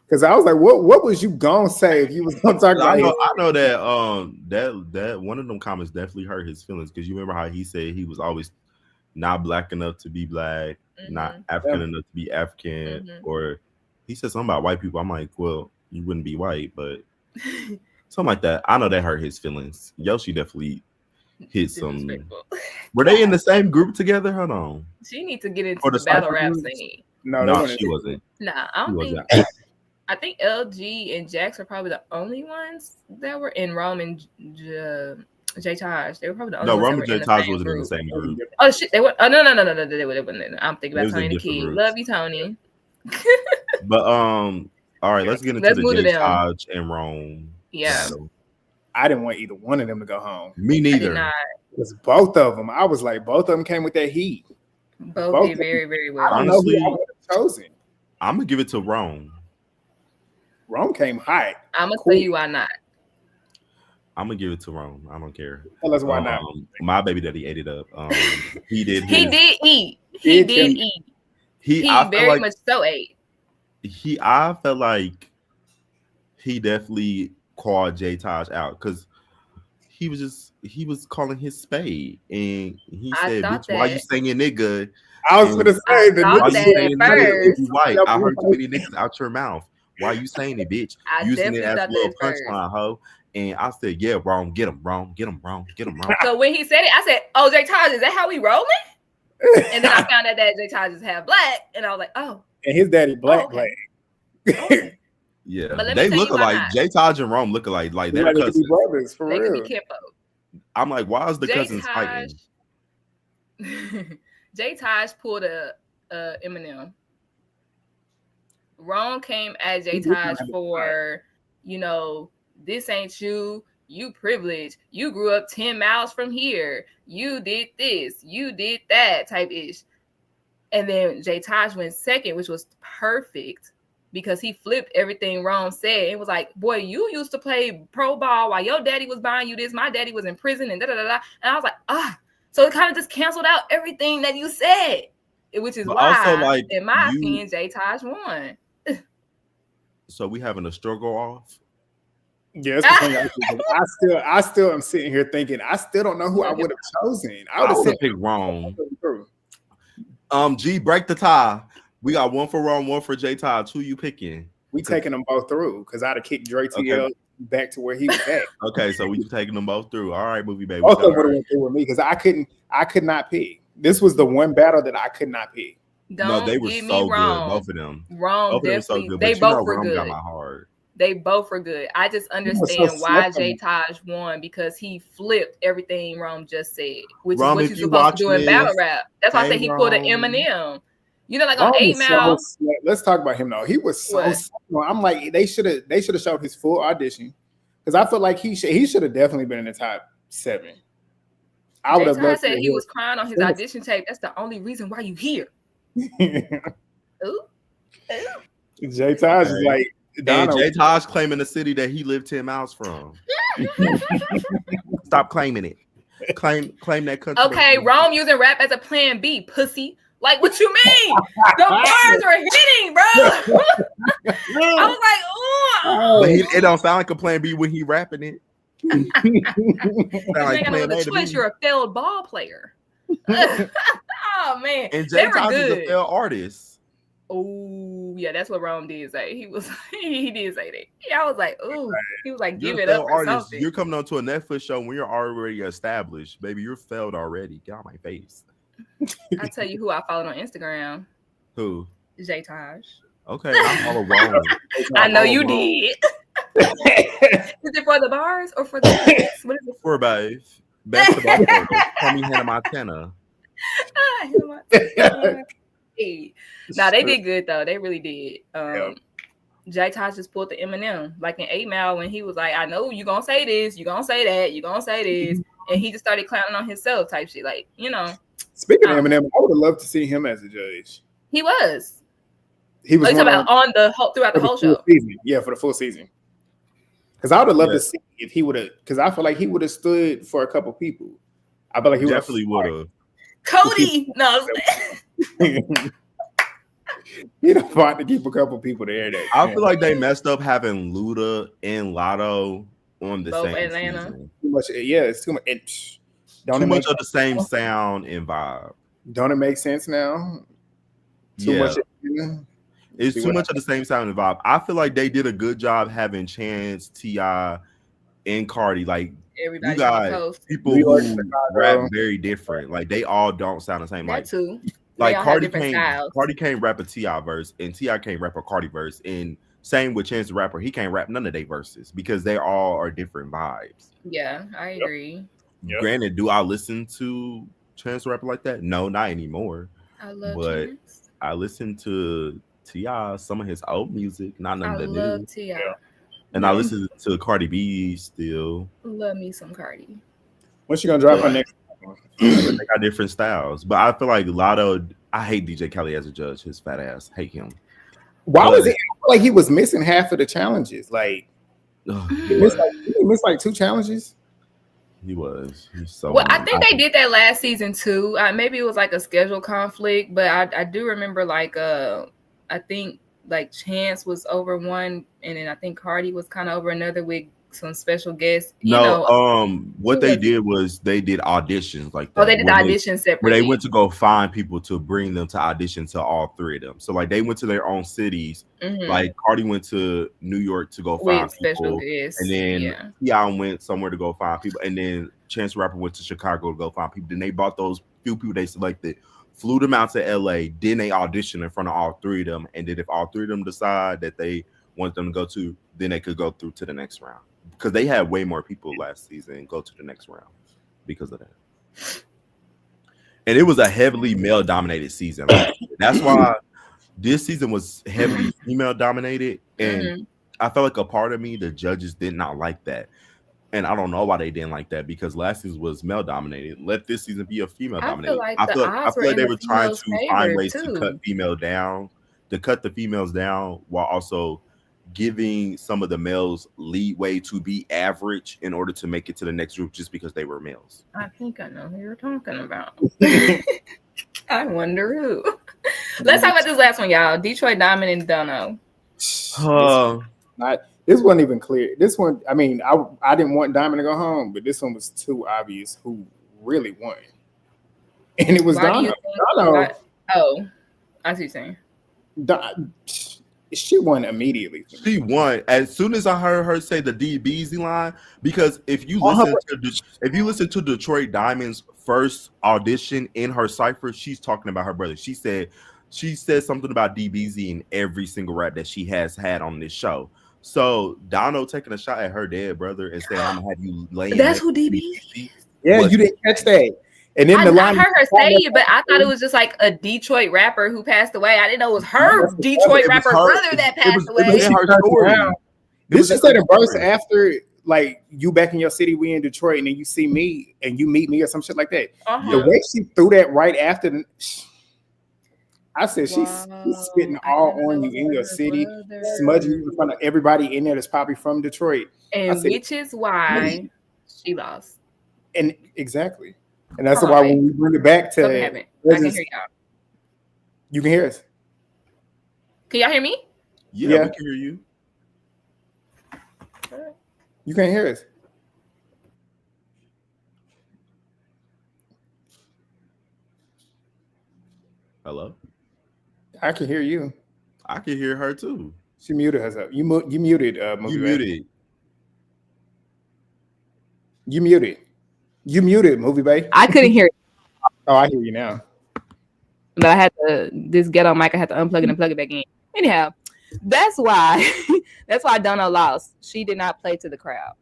Because I was like, what was you gonna say if you was gonna talk about it? I know that one of them comments definitely hurt his feelings, because you remember how he said he was always not black enough to be black, not African enough to be African, or he said something about white people. I'm like, well, you wouldn't be white, but something like that. I know that hurt his feelings. Yoshi definitely hit some. Were they in the same group together? Hold on. She needs to get into the battle rap scene. No, she wasn't. Nah, I don't think. I think LG and Jax are probably the only ones that were in Rome and J Taj. They were probably the only ones. No, Rome and J Taj wasn't in the same group. Oh shit, they were. Oh no, they wouldn't. I'm thinking about Tony the Kid. Groups. Love you, Tony. But all right, let's get into the J Taj and Rome. Yeah. Battle. I didn't want either one of them to go home. Me neither. It was both of them. I was like, both of them came with that heat. Both did very, very well. I don't know who I would have chosen. I'm gonna give it to Rome. Rome came hot. I'm gonna tell you why not. I'm gonna give it to Rome. I don't care. Tell us why not. My baby daddy ate it up. He did. He did eat. He very much so ate. I felt like he definitely called J Taj out because he was calling his spade and he said, "Bitch, why you singing nigga?" I was gonna say the nigga white. I heard too many niggas out your mouth. Why you saying it, bitch? Using it as a little punchline, ho. And I said, yeah, wrong. Get him wrong. Get him wrong. Get him wrong. So when he said it, I said, oh, J Taj, is that how we rolling? And then I found out that J Taj is half black, and I was like, oh. And his daddy black. Okay. Yeah, they look alike. J Taj and Rome look alike. Like they're cousins. Brothers, for they real. Could be I'm like, why is the cousins fighting? J Taj pulled a Eminem. Rome came at J Taj for, this ain't you. You privileged. You grew up 10 miles from here. You did this. You did that type ish. And then J Taj went second, which was perfect because he flipped everything Rome said. It was like, boy, you used to play pro ball while your daddy was buying you this. My daddy was in prison and da-da-da-da. And I was like, So it kind of just canceled out everything that you said, which is why, also, in my opinion, J Taj won. So we having a struggle off? Yeah, that's the thing. I still am sitting here thinking I still don't know who I would have chosen. I would have picked Rome. G, break the tie. We got one for Rome, one for J Taj. Who you picking? We taking them both through because I'd have kicked Dre TL back to where he was at. Okay, so we taking them both through. All right, movie baby. Both of them would have went through with me because I could not pick. This was the one battle that I could not pick. They were so good, both of them. Rome definitely. So good, they both were good. Got my heart. They both were good. I just understand why J Taj won because he flipped everything Rome just said, which Rome, is what you're supposed to do in battle rap. That's why I say he pulled an Eminem. Like on 8 Mile. Let's talk about him though. He was so. I'm like they should have showed his full audition because I feel like he should have definitely been in the top 7. I would have. J Taj said he was crying on his audition tape. That's the only reason why you here. Ooh. J Taj is like. And J Taj claiming the city that he lived 10 miles from. Stop claiming it. Claim that country. Okay, Rome using rap as a plan B, pussy. Like, what you mean? The bars are hitting, bro. I was like, oh. But it don't sound like a plan B when he rapping it. Like with a twist, you're a failed ball player. Oh man, and J Taj is a failed artist. Oh yeah, that's what Rome did say. He did say that. Yeah, I was like, oh, he was like, give it up or something. You're coming on to a Netflix show when you're already established, baby. You're failed already. Get out my face. I'll tell you who I followed on Instagram. Who? J Taj. Okay, I follow Rome. I know you did. Is it for the bars or for the what is it? For both. Basketball. Call me Hannah Montana. Nah, they did good though. They really did. J Taj just pulled the Eminem like in 8 Mile when he was like, I know you gonna say this, you gonna say that, you gonna say this, and he just started clowning on himself type shit. Like, Speaking of Eminem, I would have loved to see him as a judge. He was. He was throughout the whole show. Season. Yeah, for the full season. Because I would have loved to see if he would have. Because I feel like he would have stood for a couple people. I feel like he definitely would have. Cody, no. He'd have fought to keep a couple people there. I feel like they messed up having Luda and Lotto on the same Atlanta. Season. Too much, it's too much. Too much of the same sound and vibe. Don't it make sense now? Too much. It's too much of the same sound and vibe. I feel like they did a good job having Chance, T.I., and Cardi. Like Everybody you got coast. people New York, who Chicago. rap very different. Like they all don't sound the same. That Like too. like They all have Cardi different styles. can't rap a T.I. verse, and T.I. can't rap a Cardi verse. And same with Chance the Rapper, he can't rap none of their verses because they all are different vibes. Yeah, I agree. Yep. Granted, do I listen to Chance the Rapper like that? No, not anymore. I love But Chance. I listen to T.I. some of his old music, not none I of the love new. T.I. Yeah. And I listen to Cardi B still. Love me some Cardi. When's she gonna drop her next album? They got different styles. But I feel like Lotto, I hate DJ Khaled as a judge, his fat ass. Hate him. Why was it? I feel like he was missing half of the challenges. Like he missed like 2 challenges. He was. He's so. Well, I think they did that last season too. Maybe it was like a schedule conflict, but I do remember like I think like Chance was over one, and then I think Cardi was kind of over another with some special guests. What they did was they did auditions like that. Oh, they did auditions separately. Where they went to go find people to bring them to audition to all 3 of them. So like they went to their own cities. Mm-hmm. Like Cardi went to New York to go find people, guests. And then T.I. went somewhere to go find people, and then Chance the Rapper went to Chicago to go find people. Then they brought those few people they selected, flew them out to LA. Then they auditioned in front of all 3 of them, and then if all 3 of them decide that they want them to go to, then they could go through to the next round. Because they had way more people last season go to the next round because of that. And it was a heavily male-dominated season. Like, that's why this season was heavily female-dominated. And I felt like a part of me, the judges did not like that. And I don't know why they didn't like that, because last season was male-dominated. Let this season be a female-dominated. I feel like they were trying to find ways to cut the females down while also giving some of the males leeway to be average in order to make it to the next group just because they were males. I think I know who you're talking about. I wonder who. Let's talk about this last one, y'all. Detroit Diamond and Dono. This wasn't even clear. This one, I mean, I didn't want Diamond to go home, but this one was too obvious who really won. And it was Dono. Oh, I see what you're saying. She won immediately. She won as soon as I heard her say the DBZ line. Because if you listen to Detroit Diamond's first audition in her cipher, she's talking about her brother. She said something about DBZ in every single rap that she has had on this show. So Dono taking a shot at her dead brother and saying, "I'm gonna have you laying." That's who DBZ. Yeah, you didn't catch that. And then I heard her say it, but I thought it was just like a Detroit rapper who passed away. I didn't know it was her Detroit rapper brother that passed away. This is like a verse after, like, you back in your city, we in Detroit, and then you see me and you meet me or some shit like that. The way she threw that right after, I said she's spitting all on you in your city, smudging you in front of everybody in there that's probably from Detroit. And which is why she lost. And exactly. And that's why when we bring it back to, I can hear y'all. You can hear us. Can y'all hear me? Yeah, we can hear you. You can't hear us. Hello? I can hear you. I can hear her too. She muted herself. You muted. You muted. You muted, Movie Bay. I couldn't hear it. Oh, I hear you now. But I had to, this ghetto mic, I had to unplug it and plug it back in. Anyhow, that's why Dono lost. She did not play to the crowd.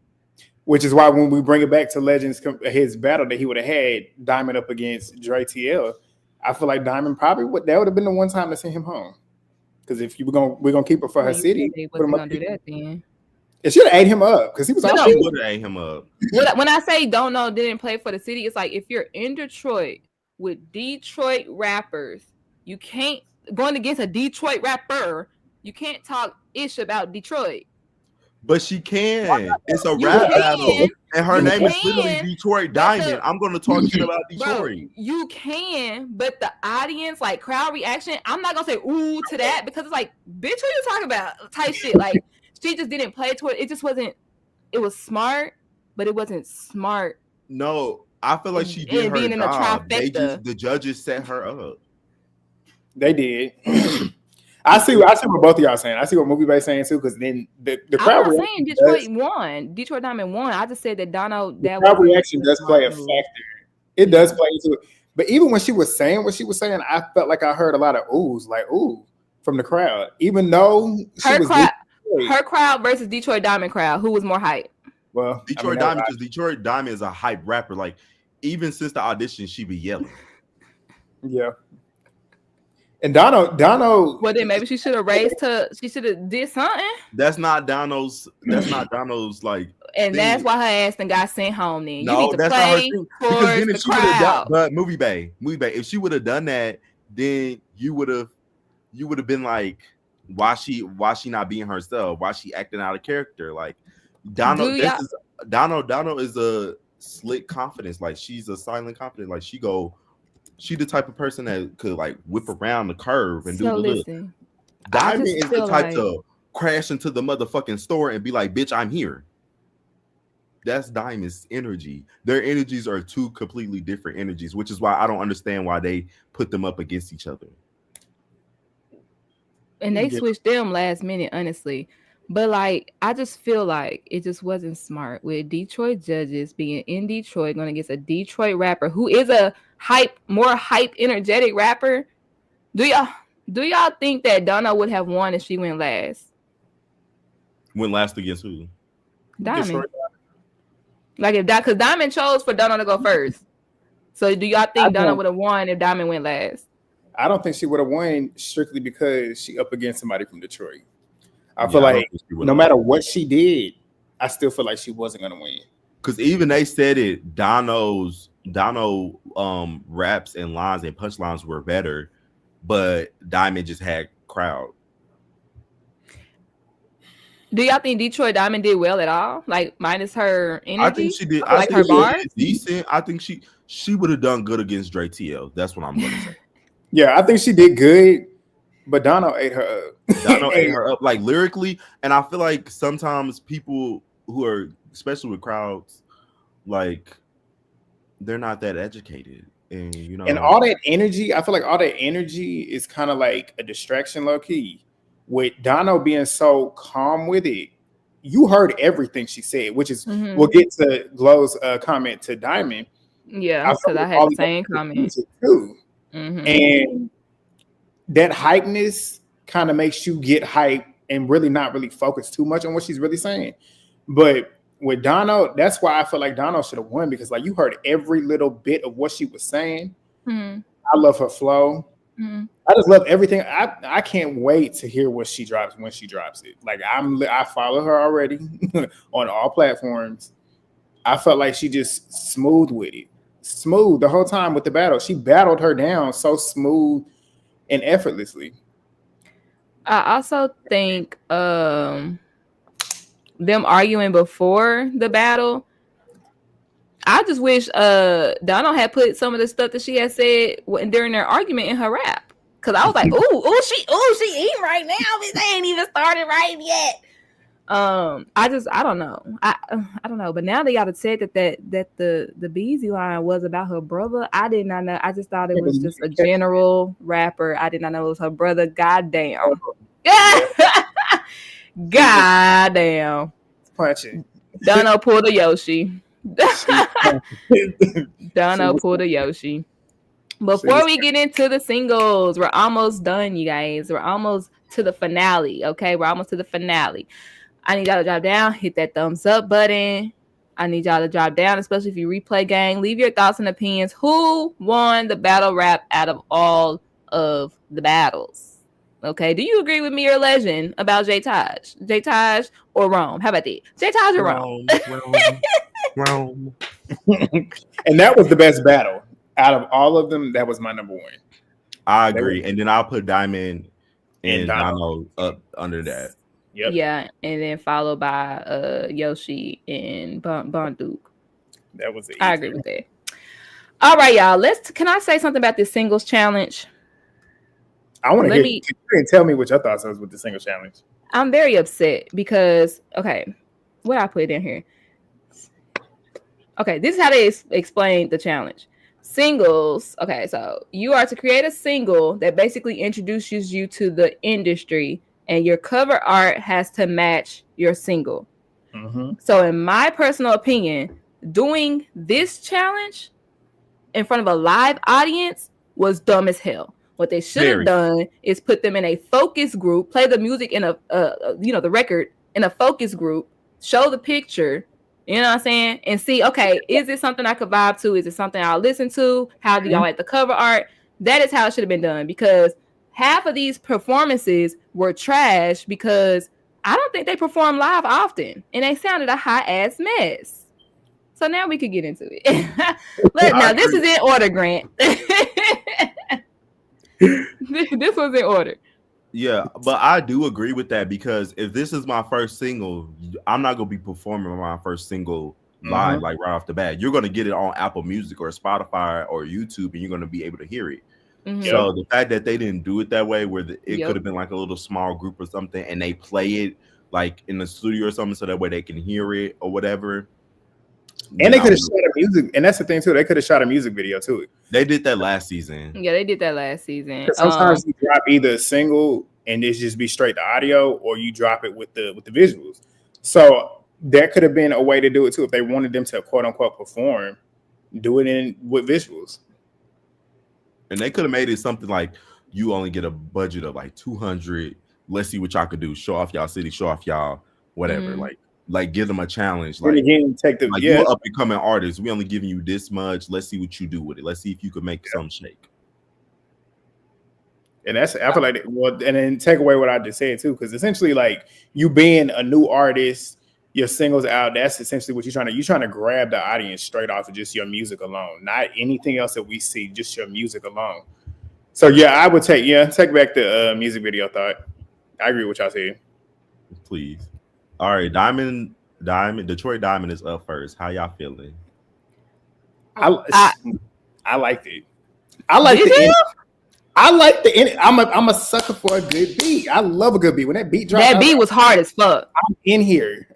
Which is why when we bring it back to Legends, his battle that he would have had, Diamond up against Dre TL, I feel like Diamond that would have been the one time to send him home. Because if we're gonna keep her for her city, put him up. Do that then. It should have ate him up because he was all she would have ate him up. When I say Dono didn't play for the city, it's like if you're in Detroit with Detroit rappers, you can't going against a Detroit rapper, you can't talk ish about Detroit. But she can. It's a rap battle. And her name is literally Detroit Diamond. I'm going to talk shit about Detroit. Bro, you can, but the audience, like crowd reaction, I'm not going to say ooh to that because it's like, bitch, what are you talking about? Type shit. Like, she just didn't play to it. It just wasn't, it was smart, but it wasn't smart. No, I feel like she did her job. The judges set her up. They did. I see what both of y'all saying. I see what Movie Bay saying too, because then the crowd I'm not saying Detroit does, won. Detroit Diamond won. I just said that Dono, the that crowd was reaction does play a factor. It does play into it. But even when she was saying what she was saying, I felt like I heard a lot of oohs, like ooh, from the crowd. Even though her crowd versus Detroit Diamond crowd, who was more hype? Well, Detroit Diamond, because Detroit Diamond is a hype rapper. Like, even since the audition, she be yelling. Yeah. And Dono. Well, then maybe she should have she should have did something. That's not Dono's like. And thing. That's why her ass then got sent home. Then no, you need to that's play not her thing. Because then if the crowd. But Movie Bay, if she would have done that, then you would have been like, why she not being herself? Why she acting out of character? Like Dono is a slick confidence. Like she's a silent confidence. Like she the type of person that could like whip around the curve and do the look. Diamond is the type to crash into the motherfucking store and be like, bitch, I'm here. That's Diamond's energy. Their energies are two completely different energies, which is why I don't understand why they put them up against each other. And they switched them last minute, honestly. But like, I just feel like it just wasn't smart with Detroit judges being in Detroit going against a Detroit rapper who is a more hype, energetic rapper. Do y'all think that Donna would have won if she went last? Went last against who? Diamond. Detroit. Like because Diamond chose for Donna to go first. So do y'all think Donna would have won if Diamond went last? I don't think she would have won strictly because she up against somebody from Detroit. I feel like no matter what she did, I still feel like she wasn't gonna win. Because even they said it, Dono raps and lines and punchlines were better, but Diamond just had crowd. Do y'all think Detroit Diamond did well at all? Like minus her energy? I think she did. Like her bars? Decent. I think she would have done good against Dre TL. That's what I'm gonna say. Yeah, I think she did good, but Dono ate her up. Dono ate her up like lyrically, and I feel like sometimes people who are, especially with crowds, like they're not that educated, and and all that energy. I feel like all that energy is kind of like a distraction, low key. With Dono being so calm with it, you heard everything she said, which is we'll get to Glow's comment to Diamond. Yeah, because I had the same comment too. And that hypeness kind of makes you get hype and really not really focus too much on what she's really saying. But with Dono, that's why I feel like Dono should have won, because like you heard every little bit of what she was saying. I love her flow. I just love everything. I can't wait to hear what she drops when she drops it. Like I follow her already on all platforms. I felt like she just smooth with it. Smooth the whole time with the battle. She battled her down so smooth and effortlessly. I also think them arguing before the battle, I just wish Dono had put some of the stuff that she had said during their argument in her rap. Cause I was like, she eating right now. It ain't even started right yet. I don't know. I don't know. But now they gotta say that the Beezy line was about her brother. I did not know. I just thought it was just a general rapper. I did not know it was her brother. Goddamn. Goddamn. Punching. Dono pulled a Yoshi. Dono pulled a Yoshi. Before we get into the singles, we're almost done, you guys. We're almost to the finale. Okay, we're almost to the finale. I need y'all to drop down, hit that thumbs up button. I need y'all to drop down, especially if you replay gang. Leave your thoughts and opinions. Who won the battle rap out of all of the battles? Okay, do you agree with me or Legend about J-Taj? J-Taj or Rome? How about that? J-Taj or Rome? Rome. And that was the best battle. Out of all of them, that was my number one. I agree. And then I'll put Diamond and Dono up under that. Yep. Yeah, and then followed by Yoshi and Bonduke. That was it. I agree with that. All right, y'all. Can I say something about this singles challenge? I want to hear. Tell me what your thoughts was with the singles challenge. I'm very upset because what I put in here. Okay, this is how they explain the challenge. singles. Okay, so you are to create a single that basically introduces you to the industry, and your cover art has to match your single. Mm-hmm. So, in my personal opinion, doing this challenge in front of a live audience was dumb as hell. What they should have done is put them in a focus group, play the music in the record in a focus group, show the picture, you know what I'm saying, and see, okay, is it something I could vibe to? Is it something I'll listen to? How do y'all like the cover art? That is how it should have been done, because half of these performances were trash because I don't think they perform live often, and they sounded a hot ass mess. So now we could get into it. Now this is in order, Grant. This was in order. Yeah, but I do agree with that, because if this is my first single, I'm not gonna be performing my first single live like right off the bat. You're gonna get it on Apple Music or Spotify or YouTube, and you're gonna be able to hear it. Mm-hmm. So the fact that they didn't do it that way, where it could have been like a little small group or something, and they play it like in the studio or something, so that way they can hear it or whatever. And they could have shot a music, and that's the thing too. They could have shot a music video too. They did that last season. Yeah, they did that last season. Sometimes you drop either a single and it just be straight to audio, or you drop it with the visuals. So that could have been a way to do it too if they wanted them to quote unquote perform, do it with visuals. And they could have made it something like, you only get a budget of like 200. Let's see what y'all could do. Show off y'all city. Show off y'all whatever. Mm-hmm. Like give them a challenge. Like, again, you're up and coming artists. We only giving you this much. Let's see what you do with it. Let's see if you could make some shake. And I feel like, and then take away what I just said too, because essentially, like, you being a new artist, your singles out, that's essentially what you're trying to grab the audience straight off of just your music alone, not anything else that we see, just your music alone. So yeah, I would take back the music video thought. I agree with y'all saying. Please. All right, Detroit Diamond is up first. How y'all feeling? I liked it. I like the end. I like the end. I'm a sucker for a good beat. I love a good beat. When that beat dropped, that beat was hard as fuck. I'm in here.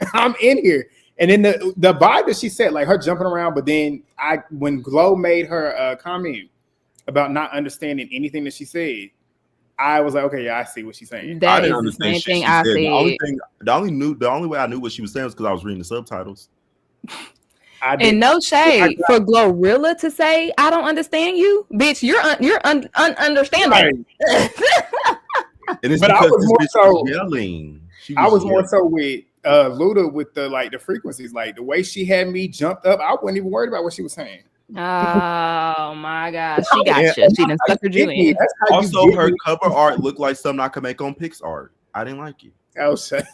And then the vibe that she said, like her jumping around, but then when Glow made her comment about not understanding anything that she said, I was like, okay, yeah, I see what she's saying. That is the same thing I said. The only way I knew what she was saying was because I was reading the subtitles. And no shade for Glorilla to say, I don't understand you, bitch. You're ununderstandable. Right. And it's because this bitch was yelling. I was more so with Luda with the frequencies, like the way she had me jumped up. I wasn't even worried about what she was saying. Oh my gosh, she got you. She done suckered you in. Also, her cover art looked like something I could make on PixArt. I didn't like it. Oh shit.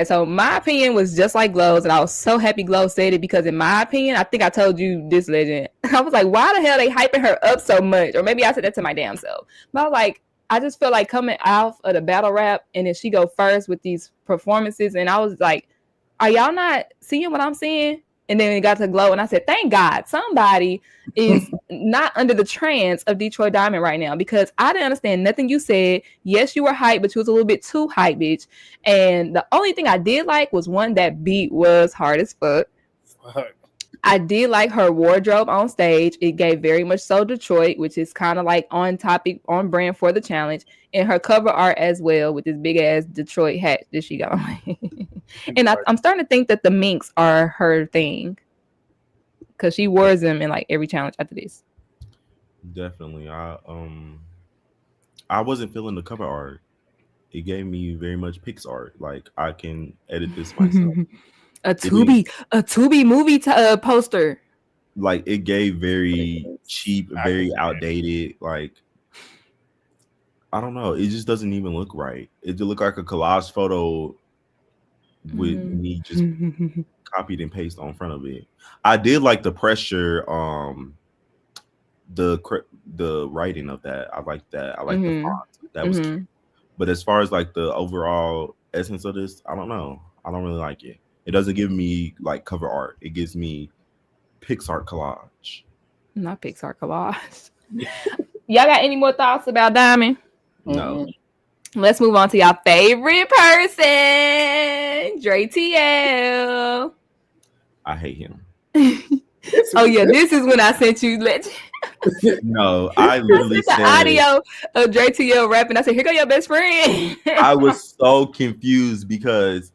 So my opinion was just like Glow's, and I was so happy Glow said it, because in my opinion, I think I told you this, Legend. I was like, why the hell they hyping her up so much? Or maybe I said that to my damn self. But I was like, I just feel like coming out of the battle rap, and then she go first with these performances, and I was like, are y'all not seeing what I'm seeing? And then it got to Glow, and I said, thank God somebody is not under the trance of Detroit Diamond right now, because I didn't understand nothing you said. Yes, you were hyped, but you was a little bit too hyped, bitch. And the only thing I did like was, one, that beat was hard as fuck. I did like her wardrobe on stage. It gave very much so Detroit, which is kind of like on topic, on brand for the challenge. And her cover art as well, with this big ass Detroit hat that she got on. And I'm starting to think that the minks are her thing, because she wears them in like every challenge after this. Definitely. I wasn't feeling the cover art. It gave me very much PixArt. Like, I can edit this myself. A Tubi movie poster. Like, it gave very cheap, very outdated. Like, I don't know. It just doesn't even look right. It looked like a collage photo with me just copied and pasted on front of it. I did like the pressure, the writing of that. I like that. I like the font. That was cute. But as far as like the overall essence of this, I don't know. I don't really like it. It doesn't give me like cover art. It gives me PixArt collage. Not PixArt collage. Y'all got any more thoughts about Diamond? No. Let's move on to y'all favorite person, Dre TL. I hate him. Oh yeah, this is when I sent you. No, I literally the said audio of Dre TL rapping. I said, "Here go your best friend." I was so confused because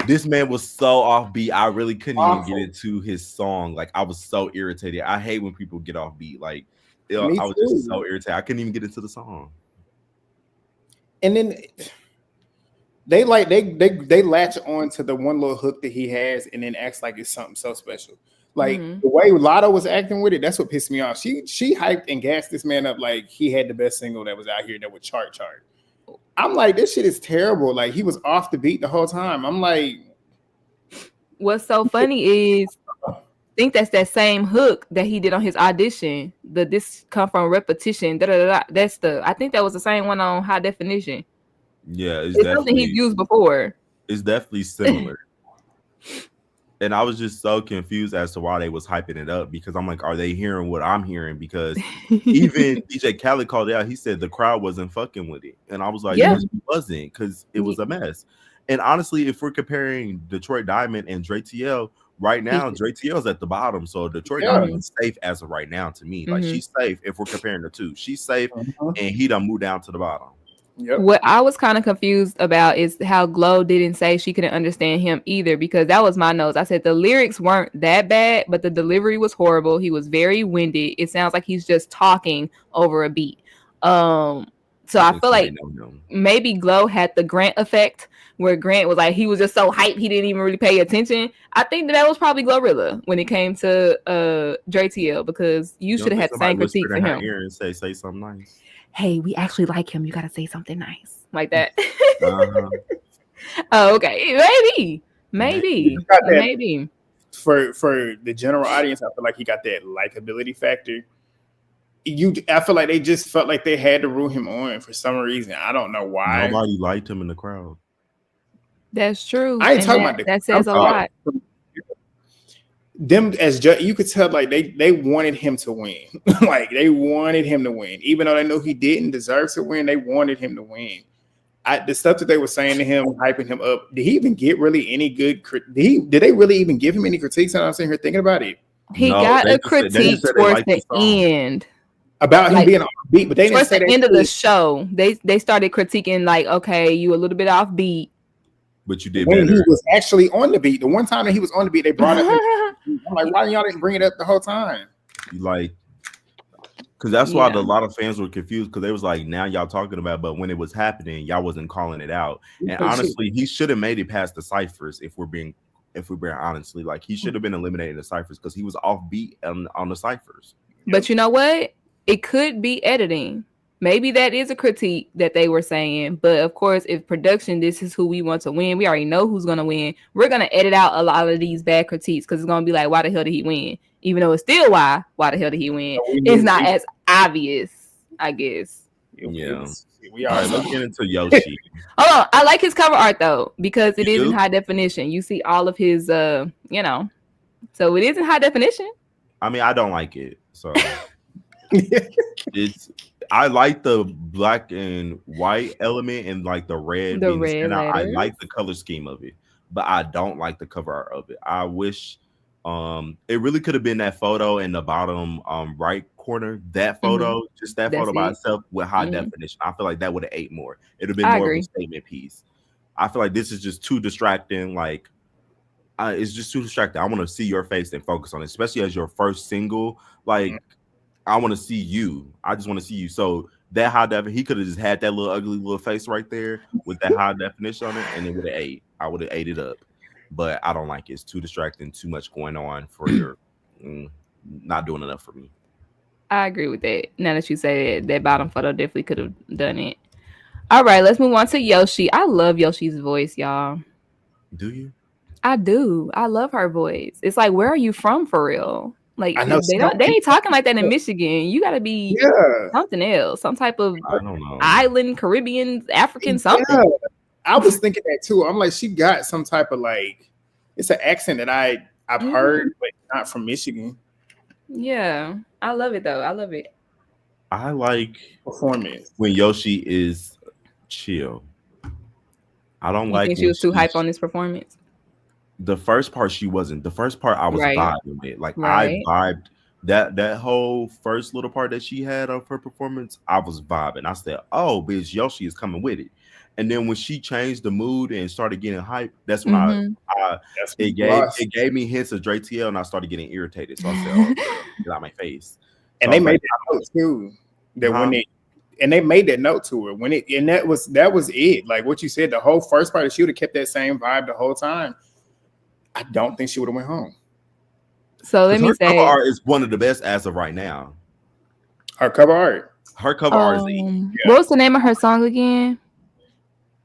this man was so offbeat. I really couldn't even get into his song. Like I was so irritated. I hate when people get offbeat. Like Me I was too. just so irritated. I couldn't even get into the song. And then they latch on to the one little hook that he has, and then acts like it's something so special. Like the way Lotto was acting with it, that's what pissed me off. She hyped and gassed this man up like he had the best single that was out here that would chart. I'm like, this shit is terrible. Like he was off the beat the whole time. I'm like, what's so funny is I think that's that same hook that he did on his audition. This come from repetition. That's I think that was the same one on High Definition. Yeah, it's something he's used before. It's definitely similar. And I was just so confused as to why they was hyping it up, because I'm like, are they hearing what I'm hearing? Because even DJ Khaled called it out. He said the crowd wasn't fucking with it. And I was like, yes, it wasn't, because it was a mess. And honestly, if we're comparing Detroit Diamond and Dre TL, right now, Dre TL's at the bottom. So Detroit Diamond is safe as of right now to me. Like she's safe if we're comparing the two. She's safe and he done moved down to the bottom. Yep. What I was kind of confused about is how Glow didn't say she couldn't understand him either, because that was my notes. I said the lyrics weren't that bad, but the delivery was horrible. He was very winded. It sounds like he's just talking over a beat. So I feel like maybe Glow had the Grant effect, where Grant was like, he was just so hyped he didn't even really pay attention. I think that was probably Glorilla when it came to Dre TL, because you should have had the same critique for him. And say something nice. Hey, we actually like him. You got to say something nice like that. Oh, okay. Maybe. For the general audience, I feel like he got that likability factor. I feel like they just felt like they had to root him on for some reason. I don't know why. Nobody liked him in the crowd. That's true. I ain't talking about that says a lot. Them as you could tell, like they wanted him to win. Like they wanted him to win, even though they knew he didn't deserve to win. They wanted him to win. The stuff that they were saying to him, hyping him up. Did he even get really any good? Did they really even give him any critiques? And I'm sitting here thinking about it. He got a critique towards the end about him being offbeat, but they didn't say towards the end of the show. They started critiquing like, okay, you a little bit offbeat. But you did when better. He was actually on the beat. The one time that he was on the beat, they brought it up. I'm like, why y'all didn't bring it up the whole time? Like, because that's why a lot of fans were confused, because they was like, now y'all talking about, but when it was happening, y'all wasn't calling it out. And honestly, he should have made it past the cyphers. If we're being honestly, like he should have been eliminated the cyphers because he was off beat on the cyphers. But you know what? It could be editing. Maybe that is a critique that they were saying. But of course, if production, this is who we want to win, we already know who's going to win. We're going to edit out a lot of these bad critiques, because it's going to be like, why the hell did he win? Even though it's still why the hell did he win? It's not as obvious, I guess. Yeah. All right, let's get into Yoshi. Hold on. I like his cover art, though, because it is in high definition. You see all of his, so it is in high definition. I mean, I don't like it. So I like the black and white element and like the red. I like the color scheme of it, but I don't like the cover art of it. I wish it really could have been that photo in the bottom right corner. That photo, just that photo by itself with high definition. I feel like that would have ate more. It would have been more of a statement piece. I feel like this is just too distracting. Like it's just too distracting. I want to see your face and focus on it, especially as your first single. Like I want to see you. I just want to see you. So that high definition, he could have just had that little ugly little face right there with that high definition on it, and it would have ate. I would have ate it up. But I don't like it. It's too distracting, too much going on for your not doing enough for me. I agree with that. Now that you say that bottom photo definitely could have done it. All right, let's move on to Yoshi. I love Yoshi's voice, y'all. Do you? I do. I love her voice. It's like, where are you from for real? Like they ain't talking like that in Michigan. You got to be something else, some type of island, Caribbean, African something. Yeah. I was thinking that too. I'm like, she got some type of like, it's an accent that I've heard, but not from Michigan. Yeah, I love it though. I love it. I like performance when Yoshi is chill. I don't like. Think she was too hype on this performance? The first part she wasn't. The first part I was Right. vibing with. Like I Right. vibed that whole first little part that she had of her performance. I was vibing. I said, "Oh, bitch, Yoshi is coming with it." And then when she changed the mood and started getting hype, that's when Mm-hmm. That's when it you gave lost. it gave me hints of Dre TL, and I started getting irritated. So I said, "Oh, girl, get out my face." So And I they was like, made that note too. That "Huh?" when it and they made that note to her when it and that was it. Like what you said, the whole first part, if she would have kept that same vibe the whole time, I don't think she would have went home. So let Because me her cover say, art is one of the best as of right now. Her cover art. Her cover art is Yeah. what was the name of her song again?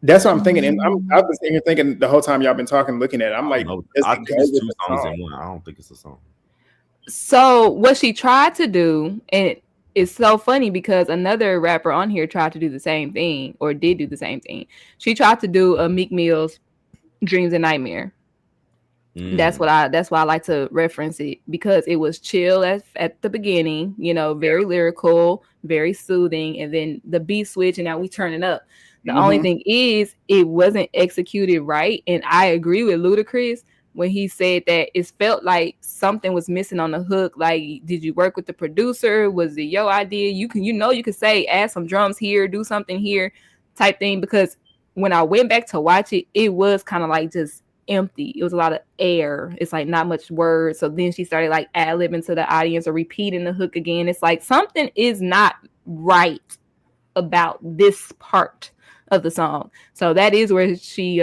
That's what I'm thinking. And I've been sitting here thinking the whole time y'all been talking, looking at it. I'm I like, don't know. does I it think go it's with two the songs song? in one. I don't think it's a song. So what she tried to do, and it's so funny because another rapper on here tried to do the same thing, or did do the same thing. She tried to do a Meek Mill's Dreams and Nightmare. That's why I like to reference it, because it was chill at the beginning, very lyrical, very soothing, and then the beat switch, and now we turn it up. The only thing is it wasn't executed right, and I agree with Ludacris when he said that it felt like something was missing on the hook. Like, did you work with the producer? Was it your idea? You could say add some drums here, do something here, type thing. Because when I went back to watch it, it was kind of like just empty. It was a lot of air. It's like not much words. So then she started like ad-libbing to the audience or repeating the hook again. It's like something is not right about this part of the song. So that is where she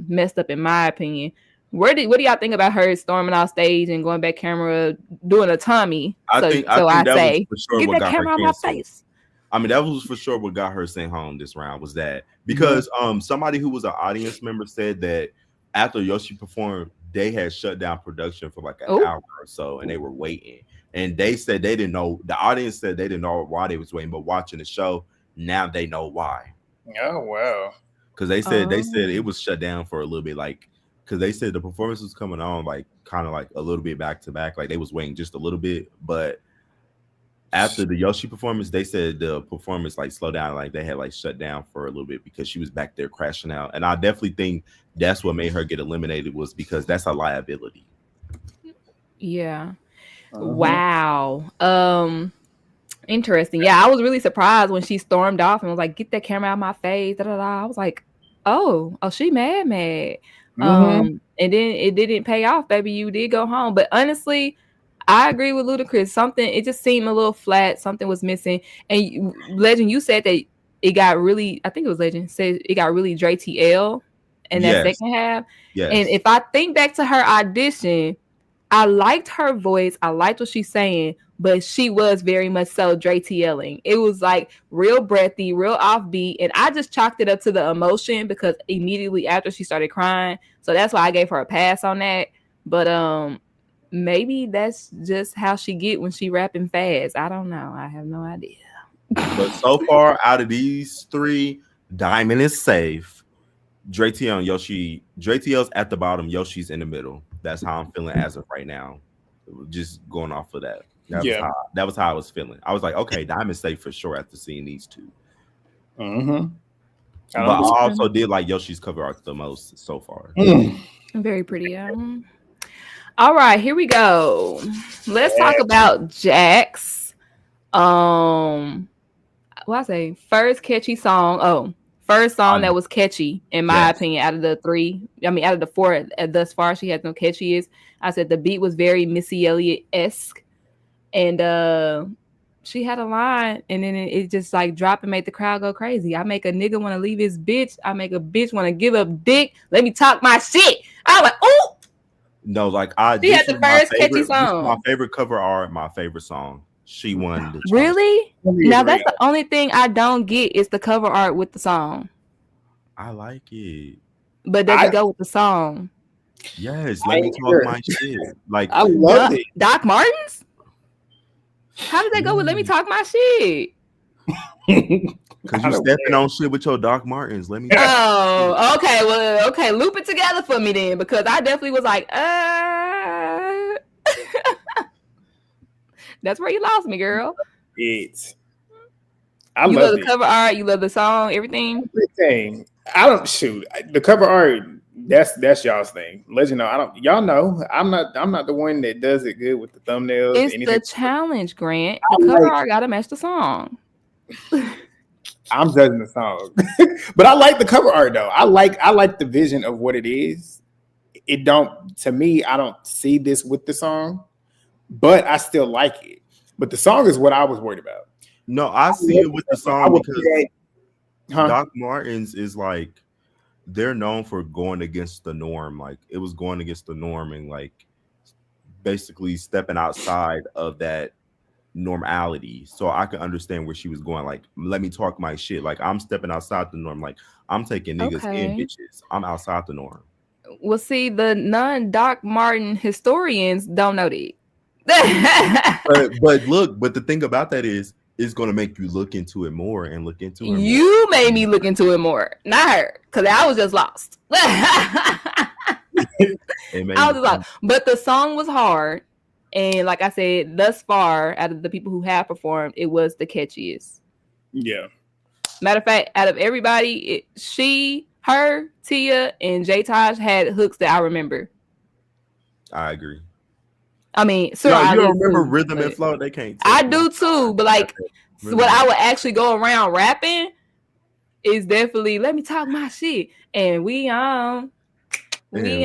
messed up, in my opinion. What do y'all think about her storming off stage and going back camera doing a Tommy? I think that was for sure get what that got her camera out my canceled. face. I mean, that was for sure what got her sent home this round, was that because somebody who was an audience member said that after Yoshi performed, they had shut down production for like an hour or so, and they were waiting. And they said they didn't know. The audience said they didn't know why they was waiting, but watching the show, now they know why. Oh wow! Because they said it was shut down for a little bit, like because they said the performance was coming on like kind of like a little bit back to back, like they was waiting just a little bit, but after the Yoshi performance, they said the performance like slowed down, like they had like shut down for a little bit because she was back there crashing out. And I definitely think that's what made her get eliminated, was because that's a liability. Yeah. Wow. Interesting. Yeah, I was really surprised when she stormed off and was like, "Get that camera out of my face." Da, da, da. I was like, "Oh, she mad." And then it didn't pay off, baby. You did go home, but honestly, I agree with Ludacris. It just seemed a little flat. Something was missing. And Legend, you said that it got really. I think it was Legend said it got really Dre TL in that second half. Yes. And if I think back to her audition, I liked her voice. I liked what she's saying, but she was very much so Dre TLing. It was like real breathy, real offbeat, and I just chalked it up to the emotion because immediately after she started crying. So that's why I gave her a pass on that. But maybe that's just how she get when she rapping fast. I don't know. I have no idea. But so far, out of these three, Diamond is safe. Dre TL and Yoshi. Dre TL's at the bottom. Yoshi's in the middle. That's how I'm feeling as of right now. Just going off of that. That was how I was feeling. I was like, okay, Diamond's safe for sure after seeing these two. But I also did like Yoshi's cover art the most so far. Very pretty. All right, here we go. Let's talk about Jax. What I say? First catchy song. First song that was catchy, in my opinion, out of the three. I mean, out of the four thus far, she has no catchiest. I said the beat was very Missy Elliott-esque. And she had a line, and then it just like dropped and made the crowd go crazy. I make a nigga want to leave his bitch. I make a bitch want to give up dick. Let me talk my shit. I was like, oh. No, like She had the first catchy song. This is my favorite cover art, my favorite song. She won the Really? Now that's the only thing I don't get is the cover art with the song. I like it. But does it go with the song? Yes, let me talk my shit. Like I love it. Doc Martens? How does that go with let me talk my shit? Because you stepping on shit with your Doc Martens. Let me. Oh, okay. Well, okay. Loop it together for me then, because I definitely was like, That's where you lost me, girl. You love the cover art. You love the song. Everything. I don't shoot the cover art. That's y'all's thing. Let you know. Y'all know I'm not the one that does it good with the thumbnails. It's the challenge, Grant. The cover art gotta match the song. I'm judging the song, but I like the cover art though. I like the vision of what it is. It don't, to me, I don't see this with the song, but I still like it. But the song is what I was worried about. No, I see it with the song because Doc Martens is like, they're known for going against the norm. Like, it was going against the norm and like basically stepping outside of that normality. So I can understand where she was going. Like, let me talk my shit. Like, I'm stepping outside the norm. Like, I'm taking niggas and bitches. I'm outside the norm. Well, see, the non-Doc Martin historians don't know that. but the thing about that is, it's going to make you look into it more and look into it more. You made me look into it more, not her, because I was just lost. I was just lost. But the song was hard. And like I said, thus far, out of the people who have performed, it was the catchiest. Yeah. Matter of fact, out of everybody, her, Tia, and J Taj had hooks that I remember. I agree. I mean, you don't remember Rhythm and Flow? They can't. I do too, but like, what I would actually go around rapping is definitely let me talk my shit, and we on, baby.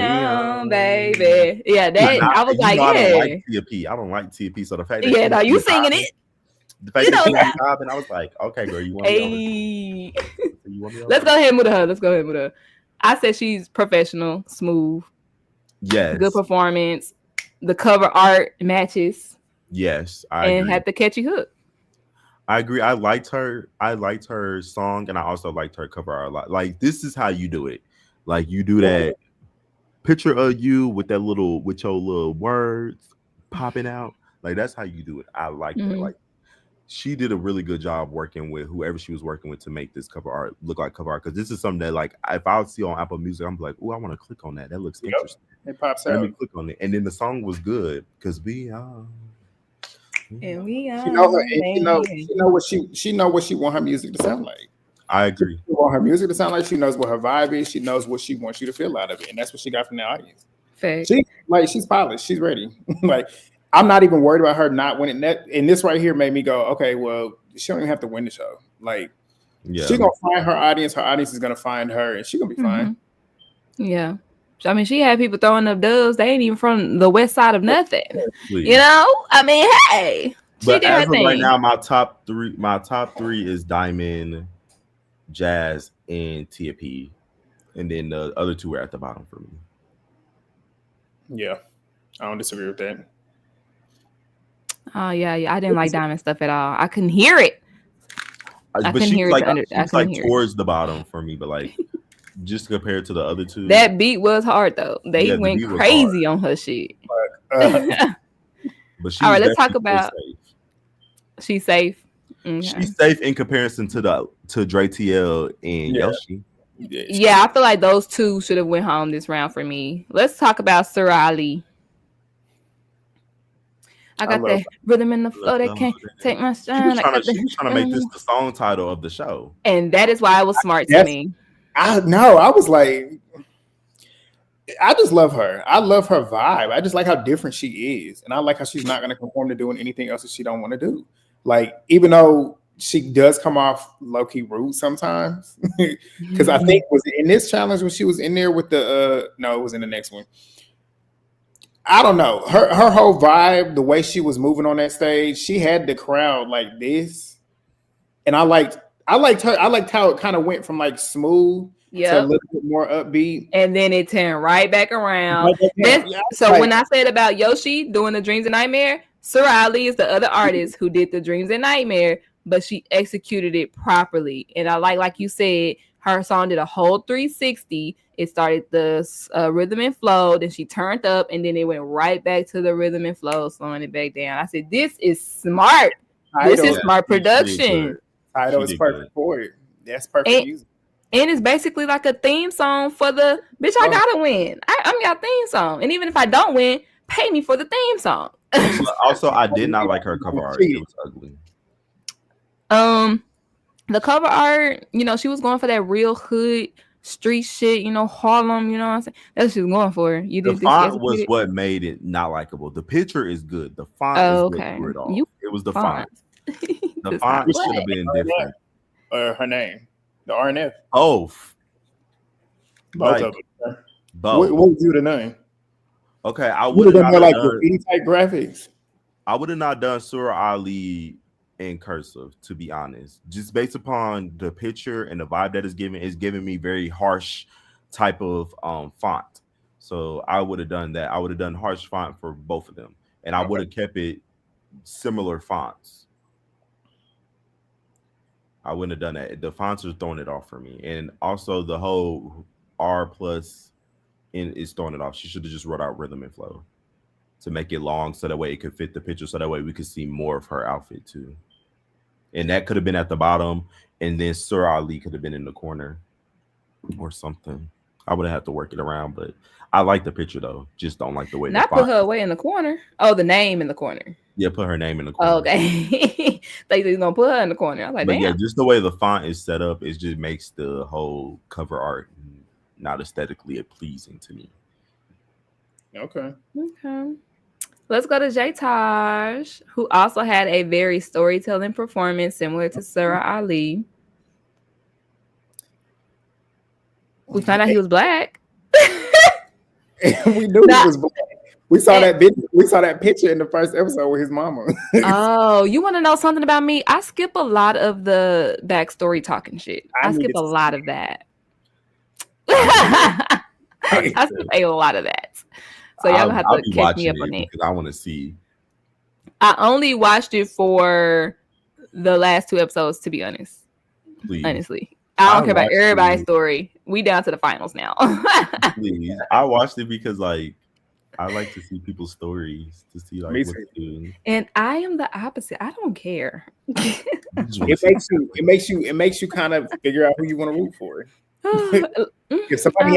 Yeah, that I was like, yeah. I don't like T.P. I don't like T.P. So the fact that no, you singing it. The fact that she was jobbing, I was like, okay, girl, you want me on? Let's go ahead and move to her. I said she's professional, smooth. Yes. Good performance. The cover art matches. Yes, I agree. Had the catchy hook. I agree. I liked her song, and I also liked her cover art a lot. Like, this is how you do it. Like, you do that picture of you with your little words popping out. Like, that's how you do it. I like that. Like, she did a really good job working with whoever she was working with to make this cover art look like cover art. Because this is something that, like, if I see on Apple Music, I'm like, oh, I want to click on that. That looks interesting. It pops out. Let me click on it, and then the song was good because we are. And we are. She know what she want her music to sound like. I agree. She want her music to sound like. She knows what her vibe is. She knows what she wants you to feel out of it, and that's what she got from the audience. Fact. She's polished. She's ready. Like, I'm not even worried about her not winning that. And this right here made me go, okay, well, she don't even have to win the show. Like, she's gonna find her audience. Her audience is gonna find her, and she's gonna be fine. Yeah. I mean, she had people throwing up dubs. They ain't even from the west side of nothing. Please. You know? I mean, hey. But as of right now, my top three is Diamond, Jazz, and T.P. And then the other two are at the bottom for me. Yeah. I don't disagree with that. Oh, yeah. I didn't like Diamond stuff at all. I couldn't hear it. I couldn't hear it. It's like towards the bottom for me, but like just compared to the other two. That beat was hard though. They went crazy on her shit. But all right, let's talk about. She's safe. Okay. She's safe in comparison to Dre TL and Yoshi. Yeah, I feel like those two should have went home this round for me. Let's talk about Sir Ali. I got that rhythm in the flow that can't take my shine. She was trying to make this the song title of the show. And that is why it was smart to me. I know. I was like, I just love her. I love her vibe. I just like how different she is. And I like how she's not going to conform to doing anything else that she don't want to do. Like, even though she does come off low-key rude sometimes. Because I think was it in this challenge when she was in there with the no, it was in the next one. I don't know. Her whole vibe, the way she was moving on that stage, she had the crowd like this. And I liked her. I liked how it kind of went from like smooth to a little bit more upbeat. And then it turned right back around. When I said about Yoshi doing the Dreams and Nightmare, Sir Ali is the other artist who did the Dreams and Nightmare, but she executed it properly. And I like you said, her song did a whole 360. It started the rhythm and flow, then she turned up, and then it went right back to the rhythm and flow, slowing it back down. I said, this is smart. This is smart production. Title is perfect for it. That's perfect music. And it's basically like a theme song for the bitch. I gotta win. I'm your theme song. And even if I don't win, pay me for the theme song. Also, I did not like her cover art. It was ugly. The cover art, she was going for that real hood street shit, you know, Harlem, you know what I'm saying? That's what she was going for. You The didn't think she font was executed? what made it not likable. The picture is good. The font is Oh, what okay. threw it You off. It was the font. font. The Does font not Which should play. have been RNF different. or her name? The RNF. Both. Both Like, of them. both. What was you the name? Okay, I You would would have have not done more have like done. graffiti type graphics. I would have not done Surah Ali in cursive, to be honest. Just based upon the picture and the vibe that is giving me very harsh type of font. So I would have done that. I would have done harsh font for both of them, and I would Okay. have kept it similar fonts. I wouldn't have done that. The fonts are throwing it off for me, and also the whole R plus in is throwing it off. She should have just wrote out rhythm and flow to make it long, so that way it could fit the picture, so that way we could see more of her outfit too. And that could have been at the bottom, and then Sir Ali could have been in the corner or something. I would have had to work it around, but I like the picture though. Just don't like the way the Not put font. her away in the corner. Oh, the name in the corner. Yeah, put her name in the corner. Oh, okay. They was gonna put her in the corner. I was like, But damn. yeah, just the way the font is set up, it just makes the whole cover art not aesthetically pleasing to me. Okay. Okay. Let's go to J Taj, who also had a very storytelling performance similar to Sarah Ali. We found out he was black. We knew he was black. We saw that picture in the first episode with his mama. Oh, you want to know something about me? I skip a lot of the backstory talking shit. I skip a lot of that. I skip a lot of that. So y'all gonna have to catch me up on it because I want to see. I only watched it for the last 2 episodes, to be honest. Please. Honestly, I don't care about everybody's story. We down to the finals now. Please, I watched it because like I like to see people's stories to see like what's doing. And I am the opposite. I don't care. It makes you kind of figure out who you want to root for. If somebody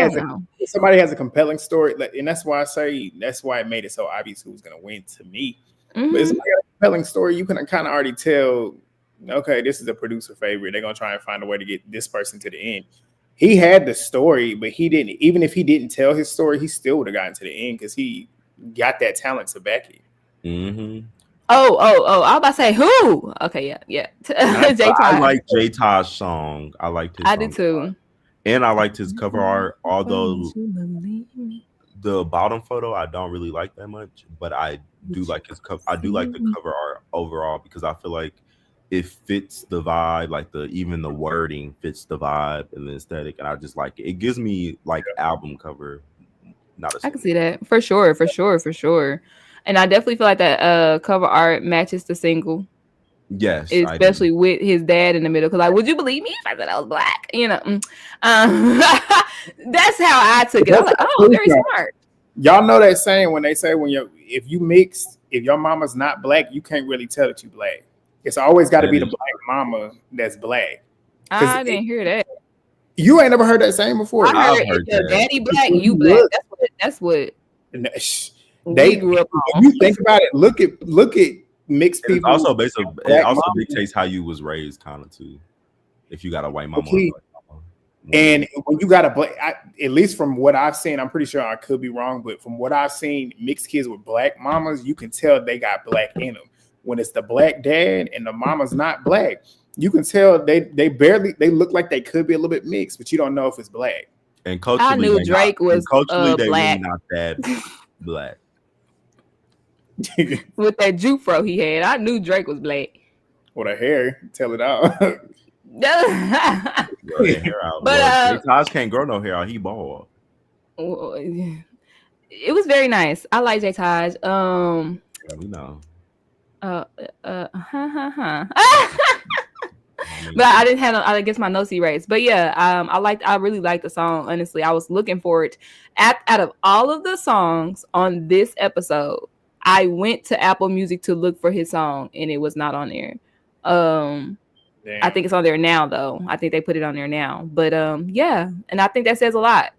has a compelling story, and that's why it made it so obvious who was going to win to me. Mm-hmm. But if somebody has a compelling story, you can kind of already tell. Okay, this is a producer favorite. They're gonna try and find a way to get this person to the end. He had the story, but he didn't. Even if he didn't tell his story, he still would have gotten to the end because he got that talent to back it. Mm-hmm. Oh! I was about to say who? Okay, yeah. I like J Taj's song. I liked his. I did too. And I liked his cover art, although the bottom photo I don't really like that much, but I do like his cover. I do like the cover art overall because I feel like it fits the vibe, like even the wording fits the vibe and the aesthetic, and I just like it. It gives me like album cover. I can see that for sure. And I definitely feel like that cover art matches the single. Yes, especially with his dad in the middle. Because like, would you believe me if I said I was black? You know, that's how I took it. I was like, oh, very smart. Y'all know that saying when they say if your mama's not black, you can't really tell that you black. It's always got to be the black mama that's black. I didn't hear that. You ain't never heard that saying before. I heard if your daddy black, you black. That's what they grew up on. When you think about it, look at mixed people. It also dictates how you was raised, kind of too. If you got a white mama, and when you got a black, at least from what I've seen, I'm pretty sure I could be wrong, but from what I've seen, mixed kids with black mamas, you can tell they got black in them. When it's the black dad and the mama's not black, you can tell they look like they could be a little bit mixed, but you don't know if it's black. And culturally, I knew Drake was culturally they black. Really not that black. With that Jufro he had, I knew Drake was black. With a hair, tell it all. But Taj can't grow no hair out. He bald. It was very nice. I like J Taj. Yeah, we know. But I didn't have. I guess my notes erased. But yeah, I really liked the song. Honestly, I was looking for it. Out of all of the songs on this episode, I went to Apple Music to look for his song, and it was not on there. I think it's on there now, though. I think they put it on there now. But yeah, and I think that says a lot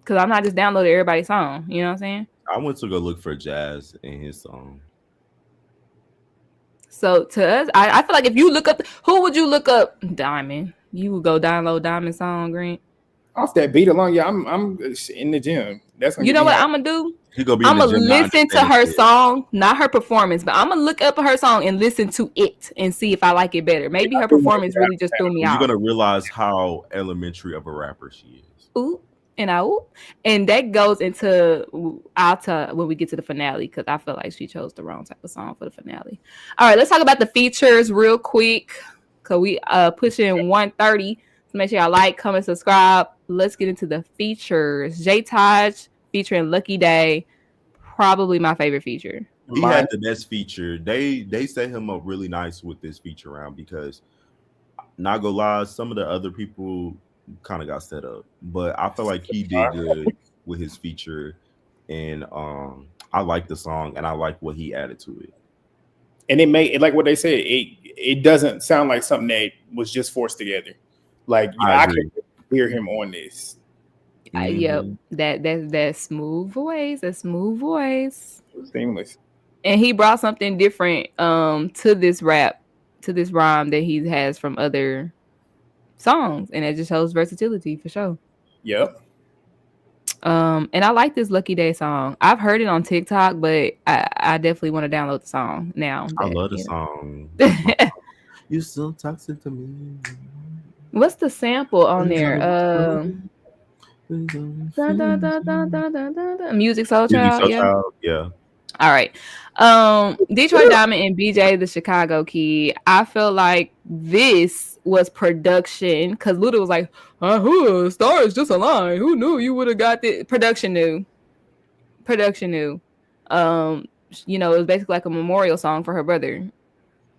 because I'm not just downloading everybody's song. You know what I'm saying? I went to go look for Jazz in his song. So to us, I feel like if you look up, who would you look up? Diamond. You would go download Diamond song, Green. Off that beat alone, yeah, I'm in the gym. That's gonna You get know me what hyped. I'm gonna do? He gonna be in I'm the gonna gym not listen to understanding her shit. song, not her performance, but I'm gonna look up her song and listen to it and see if I like it better. Maybe her performance really just threw me You're off. gonna realize how elementary of a rapper she is. Ooh, and I ooh. And that goes into I'll tell when we get to the finale because I feel like she chose the wrong type of song for the finale. All right, let's talk about the features real quick because we pushing 1:30. So make sure y'all like, comment, subscribe. Let's get into the features. J Taj featuring Lucky Day, probably my favorite feature. He had the best feature. They set him up really nice with this feature round because not gonna lie, some of the other people kind of got set up, but I feel like he did good with his feature, and I like the song and I like what he added to it. And it made it like what they said. It doesn't sound like something that was just forced together. Like I can hear him on this. Yep, that smooth voice, that smooth voice, seamless. And he brought something different to this rhyme that he has from other songs, and it just shows versatility for sure. Yep. And I like this Lucky Day song. I've heard it on TikTok, but I definitely want to download the song now. I love the song. You so toxic to me. What's the sample on there? Music Soul Child. Yeah. All right. Detroit Diamond and BJ the Chicago Kid. I feel like this was production because Luda was like, who stars just a line. Who knew you would have got this? Production knew. You know, it was basically like a memorial song for her brother.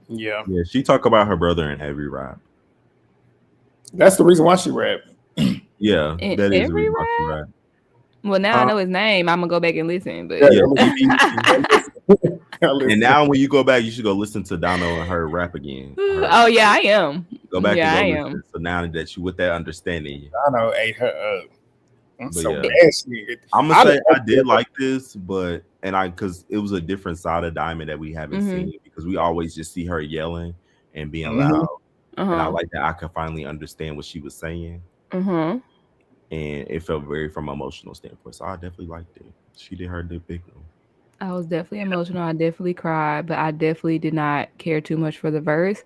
Yeah. Yeah, she talked about her brother in every rap. That's the reason why she rapped. Yeah, that is the reason why she rapped. Well, now I know his name. I'm gonna go back and listen. But and now when you go back, you should go listen to Dono and her rap again. Oh yeah, I am. Go back and go listen. So now that you with that understanding, Dono ate her up. I'm gonna say I did like this, but because it was a different side of Diamond that we haven't seen because we always just see her yelling and being loud, and I like that I could finally understand what she was saying. And it felt very from an emotional standpoint. So I definitely liked it. She did her big one. I was definitely emotional. I definitely cried, but I definitely did not care too much for the verse.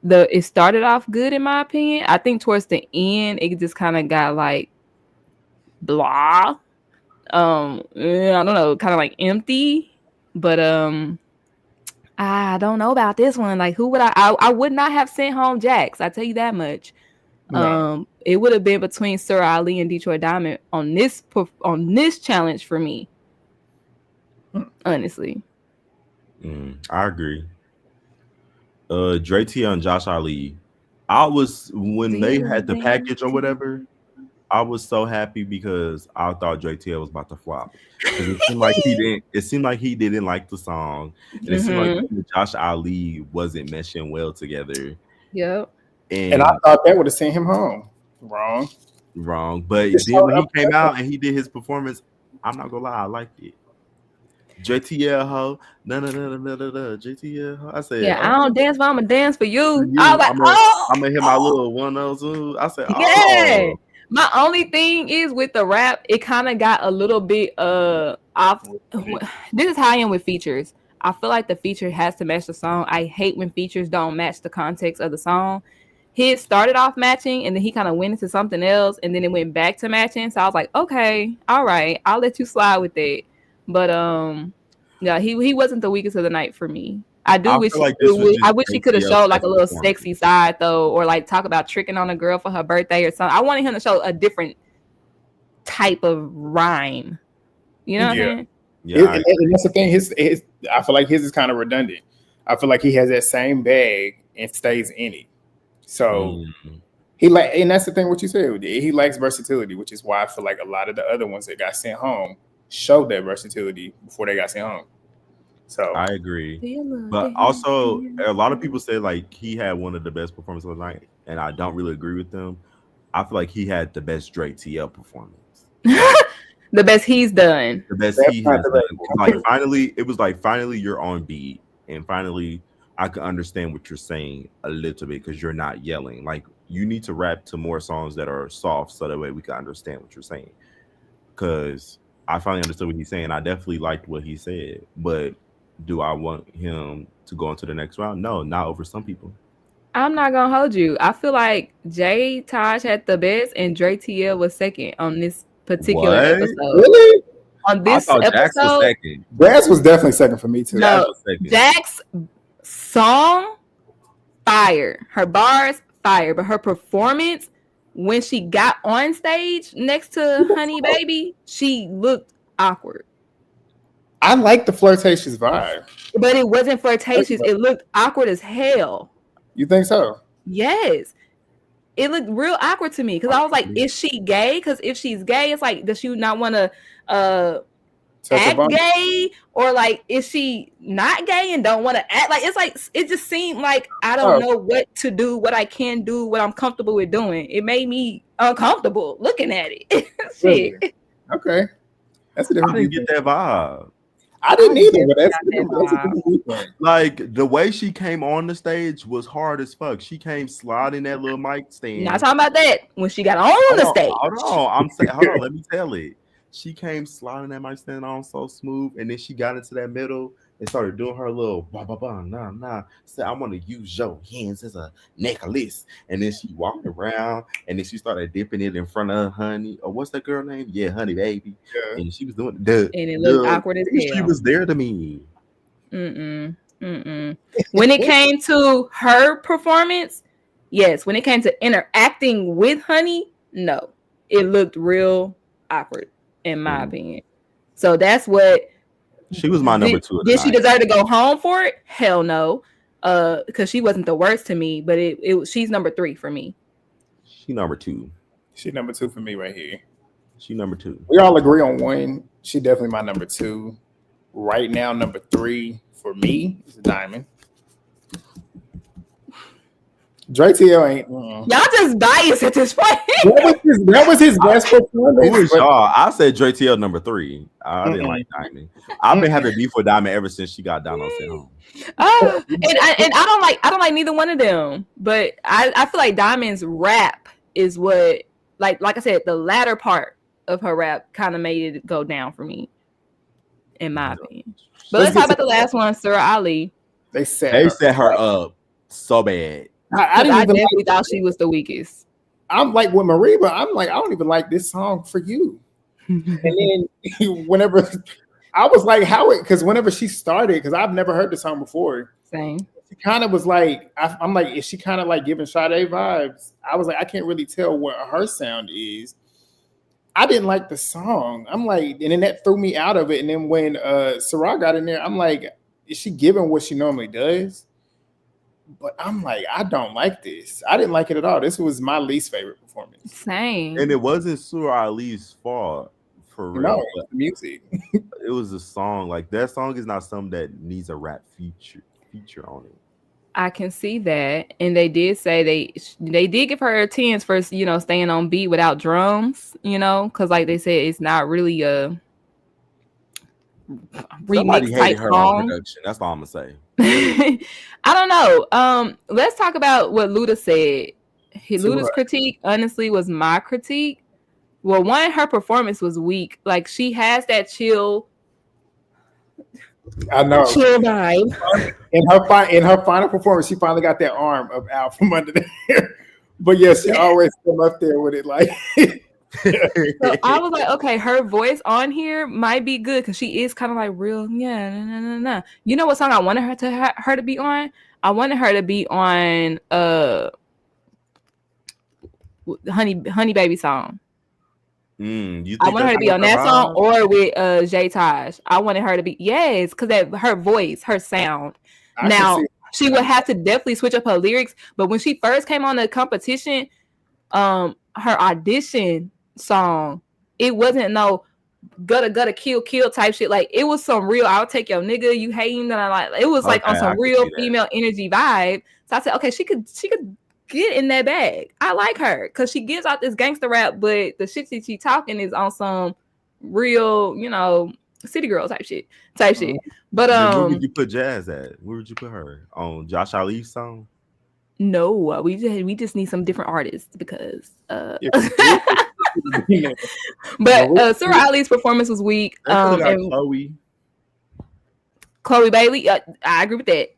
It started off good in my opinion. I think towards the end, it just kind of got like blah. I don't know, kind of like empty. But I don't know about this one. Like, who would I would not have sent home Jax. I tell you that much. No. It would have been between Sir Ali and Detroit Diamond on this challenge for me. Honestly. I agree. Dre T and Josh Ali. I was when they had the package or whatever, I was so happy because I thought Dre T was about to flop. Because it seemed like he didn't like the song. And it seemed like Josh Ali wasn't meshing well together. Yep. And I thought that would have sent him home. Wrong. But then when he came out and he did his performance, I'm not gonna lie, I liked it. JTL ho, no, JTL ho. I said, yeah, I don't dance, but I'm gonna dance for you. I was like, I'm gonna hit my little 102. I said, yeah. My only thing is with the rap, it kind of got a little bit off. This is how I am with features. I feel like the feature has to match the song. I hate when features don't match the context of the song. His started off matching and then he kind of went into something else and then it went back to matching. So I was like, okay, all right, I'll let you slide with it. But yeah, he wasn't the weakest of the night for me. I wish he could have showed like a little sexy side though, or like talk about tricking on a girl for her birthday or something. I wanted him to show a different type of rhyme. You know what I'm saying? Yeah, and that's the thing. His I feel like his is kind of redundant. I feel like he has that same bag and stays in it. So and that's the thing. What you said, he likes versatility, which is why I feel like a lot of the other ones that got sent home showed that versatility before they got sent home. So I agree, but also a lot of people say like he had one of the best performances of the night, and I don't really agree with them. I feel like he had the best Drake TL performance. The best he's done. The best he has done. Like finally you're on beat, and finally I can understand what you're saying a little bit because you're not yelling. Like you need to rap to more songs that are soft, so that way we can understand what you're saying. Because I finally understood what he's saying. I definitely liked what he said, but do I want him to go into the next round? No, not over some people. I'm not gonna hold you. I feel like Jay Taj had the best, and Dre TL was second on this particular What? episode. Really? On I this thought Jax was episode, second. Brass was definitely second for me too. Jazz no, was second. Jack's song fire, her bars fire, but her performance when she got on stage next to Honey Baby, she looked awkward. I like the flirtatious vibe. But it wasn't flirtatious. It looked awkward as hell. You think so? Yes. It looked real awkward to me because I was like, is she gay? Because if she's gay, it's like, does she not want to act gay? Or like, is she not gay and don't want to act? Like, it's like, it just seemed like I don't know what to do, what I can do, what I'm comfortable with doing. It made me uncomfortable looking at it. Shit. Really? Okay. That's a different I didn't get that vibe. I didn't either, but that's a different viewpoint. Like the way she came on the stage was hard as fuck. She came sliding that little mic stand. Not talking about that. When she got on the stage. Hold on. I'm saying, hold on, let me tell it. She came sliding that mic stand on so smooth, and then she got into that middle and started doing her little nah. Said, I want to use your hands as a necklace. And then she walked around and then she started dipping it in front of Honey. Or what's that girl name? Yeah, Honey Baby. Yeah. And she was doing and it looked awkward as hell. She was there to me. When it came to her performance, yes. When it came to interacting with Honey, no. It looked real awkward, in my opinion. So that's what she was my number two. Did she deserve to go home for it? Hell no. Because she wasn't the worst to me, but she's number 3 for me. She number 2. She number 2 for me right here. She number 2. We all agree on one. She definitely my number 2. Right now, number 3 for me is Diamond. Dre TL ain't. Y'all just biased at this point. That was his best performance. Who is y'all? I said Dre TL number 3. I didn't like Diamond. I've been having beef with Diamond ever since she got Dono sent home. And I don't like neither one of them. But I feel like Diamond's rap is what, like I said, the latter part of her rap kind of made it go down for me, in my opinion. But let's talk about the last one, Sir Ali. They set her up so bad. I definitely thought she was the weakest. I'm like with Marie, but I'm like, I don't even like this song for you. And then whenever I was like, because whenever she started, because I've never heard the song before. Same. She kind of was like, I'm like, is she kind of like giving Sade vibes? I was like, I can't really tell what her sound is. I didn't like the song. I'm like, and then that threw me out of it. And then when Sarah got in there, I'm like, is she giving what she normally does? But I'm like, I don't like this. I didn't like it at all. This was my least favorite performance. Same. And it wasn't Surah Ali's fault for real. No, it was the music. It was a song. Like that song is not something that needs a rap feature on it. I can see that. And they did say they did give her 10s for, staying on beat without drums, because like they said, it's not really a remix type song. That's all I'm gonna say. I don't know. Let's talk about what Luda said. Luda's critique, honestly, was my critique. Well, one, her performance was weak. Like she has that chill. I know. Chill vibe. In her final performance, she finally got that arm out from under there. But yes, she always come up there with it like. So I was like, okay, her voice on here might be good because she is kind of like real. Yeah, nah. You know what song I wanted her to be on? I wanted her to be on Honey Baby song. I wanted her to be on that song or with Jay Taj. I wanted her to be because that her voice, her sound. Now she would have to definitely switch up her lyrics. But when she first came on the competition, her audition song, it wasn't no gotta kill type shit. Like it was some real I'll take your nigga, you hating, and I like it was like on some real female energy vibe. So I said, okay, she could get in that bag. I like her because she gives out this gangster rap, but the shit she talking is on some real, city girl type shit. But where would you put Jazz at? Where would you put her on Josh Ali's song? No, we just need some different artists because but Sarah Ali's performance was weak. And Chloe Bailey, I agree with that.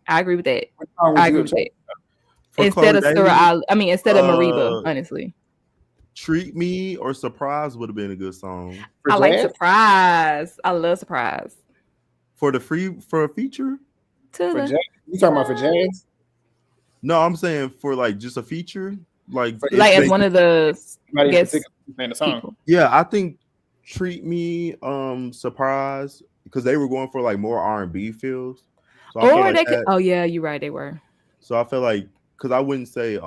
Instead of Sarah Ali, instead of Mariba, honestly. Treat Me or Surprise would have been a good song. I like Surprise. I love Surprise. For a feature? You talking about for jazz? No, I'm saying for like just a feature. Like as one of the guest song. Yeah, I think Treat Me, Surprise, because they were going for like more R&B feels. So you're right, they were. So I feel like, because I wouldn't say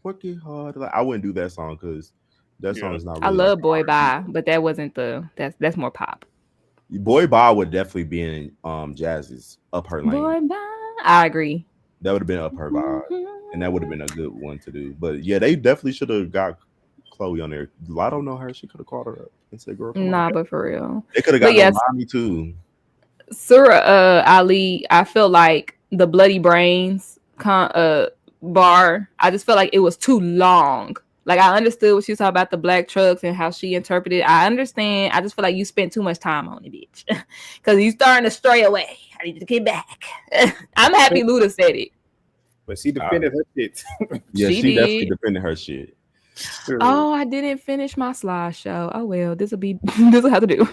Working Hard, like I wouldn't do that song because that song is not really, I love like Boy Bye, but that wasn't that's more pop. Boy Bye would definitely be in Jazz's Up Her Lane. Boy Bye, I agree. That would have been Up Her vibe, and that would have been a good one to do. But yeah, they definitely should have got Chloe on there. I don't know her. She could have called her up and said, "Girl, but for real, they could have got Normani too." Sarah Ali, I feel like the Bloody Brains bar. I just felt like it was too long. Like I understood what she was talking about the black trucks and how she interpreted it. I understand. I just feel like you spent too much time on it, bitch. Because you starting to stray away. I need to get back. I'm happy Luda said it. But she defended her shit. Yeah, she definitely defended her shit. Oh, I didn't finish my slideshow. Oh well, this will have to do.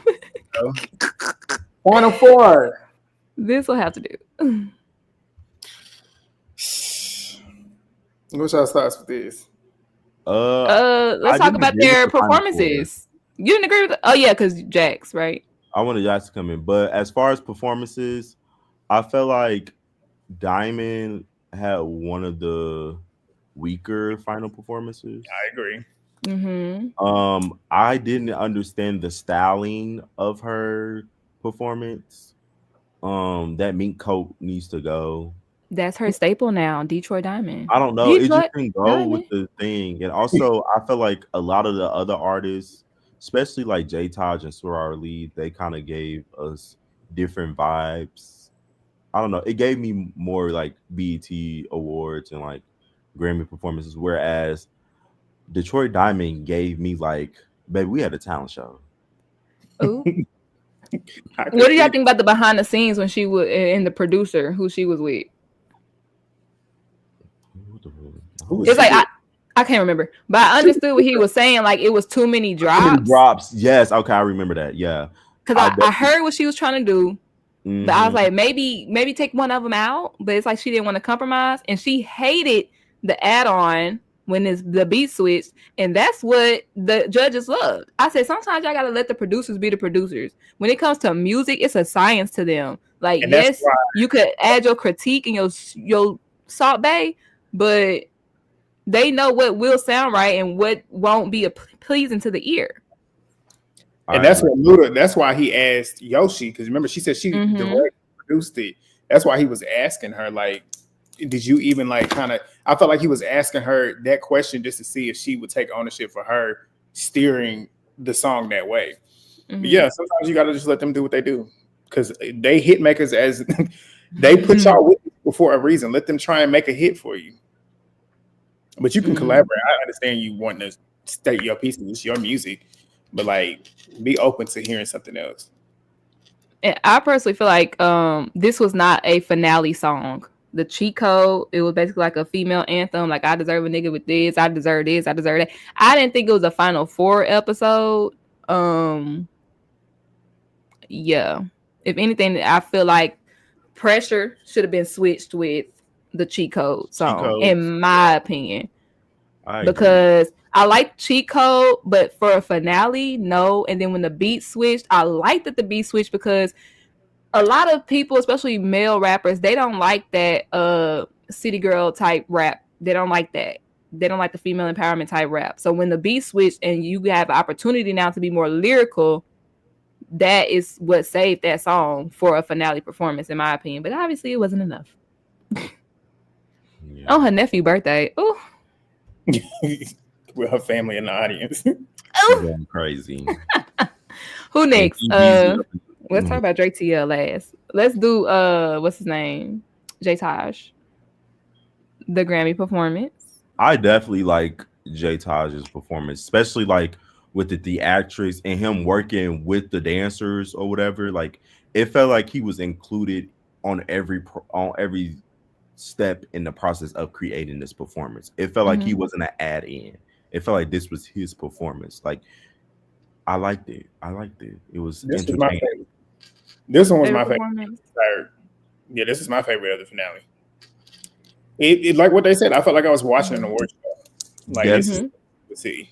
Final four. This will have to do. What's y'all's thoughts with this? Let's talk about their performances. You didn't agree with it? Oh yeah, because Jax, right? I wanted Jax to come in, but as far as performances, I felt like Diamond had one of the weaker final performances. I agree. Mm-hmm. I didn't understand the styling of her performance. That mink coat needs to go. That's her staple now, Detroit Diamond. I don't know. It just didn't go with the thing. And also, I feel like a lot of the other artists, especially like J Taj and Sarah Ali, they kind of gave us different vibes. I don't know. It gave me more like BET awards and like Grammy performances, whereas Detroit Diamond gave me like, baby, we had a talent show. Ooh. What do y'all think about the behind the scenes when she was in the producer who she was with? It's like I can't remember, but I understood what he was saying. Like it was too many drops. Yes, okay, I remember that. Yeah, because I heard what she was trying to do, but I was like, maybe take one of them out. But it's like she didn't want to compromise, and she hated the add-on when the beat switched, and that's what the judges loved. I said sometimes y'all gotta let the producers be the producers. When it comes to music, it's a science to them. Like yes, you could add your critique and your Salt Bay, but they know what will sound right and what won't be pleasing to the ear. And that's what Luda. That's why he asked Yoshi, because remember she said she directly produced it. That's why he was asking her, like, did you even like kind of? I felt like he was asking her that question just to see if she would take ownership for her steering the song that way. But yeah, sometimes you gotta just let them do what they do, because they hit makers as they put y'all with for a reason. Let them try and make a hit for you. But you can collaborate. I understand you want to state your piece, it's your music, but like be open to hearing something else. And I personally feel like this was not a finale song. The cheat code, it was basically like a female anthem, like I deserve a nigga with this, I deserve this, I deserve that. I didn't think it was a final 4 episode. Yeah. If anything, I feel like Pressure should have been switched with the cheat code song, in my opinion. Because I like cheat code, but for a finale, no. And then when the beat switched, I liked that the beat switched because a lot of people, especially male rappers, they don't like that city girl type rap. They don't like that. They don't like the female empowerment type rap. So when the beat switched and you have the opportunity now to be more lyrical, that is what saved that song for a finale performance, in my opinion. But obviously it wasn't enough. Yeah. On her nephew's birthday. Ooh. With her family in the audience. Going crazy. Who next? Let's talk about Drake TL last. Let's do what's his name? J Taj. The Grammy performance. I definitely like Jay Taj's performance, especially like with the theatrics and him working with the dancers or whatever. Like it felt like he was included on every step in the process of creating this performance. It felt like he wasn't an add in. It felt like this was his performance. Like I liked it. It was This was entertaining. my favorite. This one was Favorite my favorite. performance? Yeah, this is my favorite of the finale. It like what they said. I felt like I was watching an award show. Like Yes. this is see.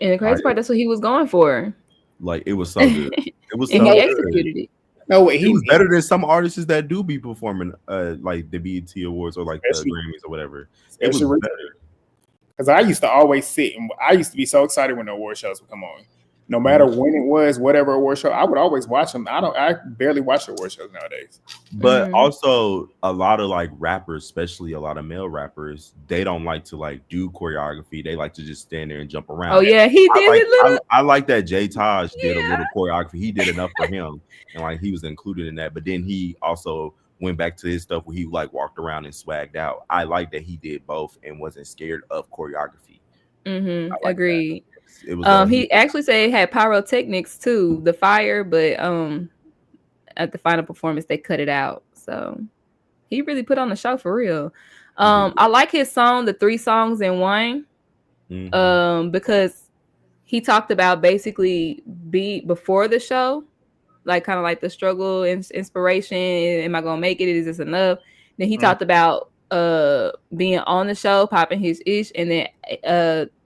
And the crazy part, that's what he was going for. Like it was so good. It was so And he good. executed it. No way, He was better than some artists that do be performing like the BET Awards or like the Grammys or whatever. It was better. Because I used to always sit and I used to be so excited when the award shows would come on. No matter when it was, whatever award show, I would always watch them. I barely watch the award shows nowadays. But also a lot of like rappers, especially a lot of male rappers, they don't like to like do choreography. They like to just stand there and jump around. Oh yeah, he did. I like that Jay Taj did a little choreography. He did enough for him, and like he was included in that. But then he also went back to his stuff where he like walked around and swagged out. I like that he did both and wasn't scared of choreography. Agreed. It was he actually said it had pyrotechnics too, the fire, but at the final performance they cut it out. So he really put on the show for real. I like his song, the 3 songs in one, because he talked about basically before the show, like kind of like the struggle and inspiration. Am I gonna make it? Is this enough? Then he talked about being on the show, popping his ish, and then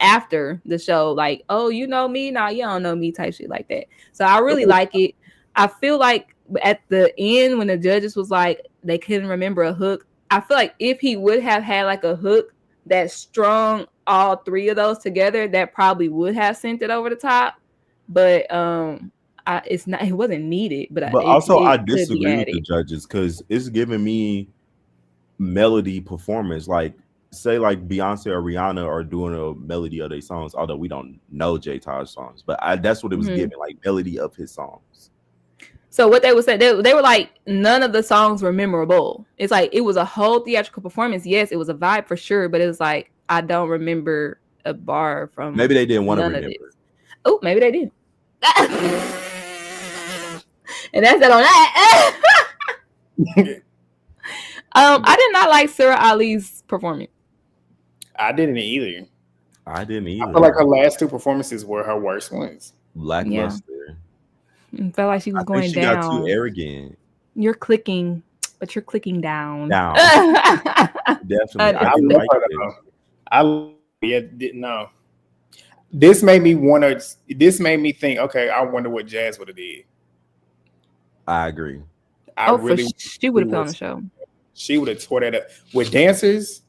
after the show, like, oh, you know me? Nah, you don't know me, type shit like that. So I really like it. I feel like at the end when the judges was like they couldn't remember a hook, I feel like if he would have had like a hook that strung all 3 of those together, that probably would have sent it over the top. But it wasn't needed. But I disagree with the judges because it's giving me melody performance. Like say like Beyonce or Rihanna are doing a melody of their songs, although we don't know Jay Taj songs, but that's what it was giving, like melody of his songs. So what they would say, they were like, none of the songs were memorable. It's like it was a whole theatrical performance. Yes, it was a vibe for sure, but it was like I don't remember a bar from. Maybe they didn't want to remember. Oh, maybe they did. And that's that on that. I did not like Sarah Ali's performance. I didn't either. I feel like her last 2 performances were her worst ones. Lackluster. It felt like she was going she down. Got too arrogant. You're clicking, but you're clicking down. Definitely. Didn't know. This made me think, okay, I wonder what Jazz would have did. I agree. She would have put on the show. She would have tore that up with dancers.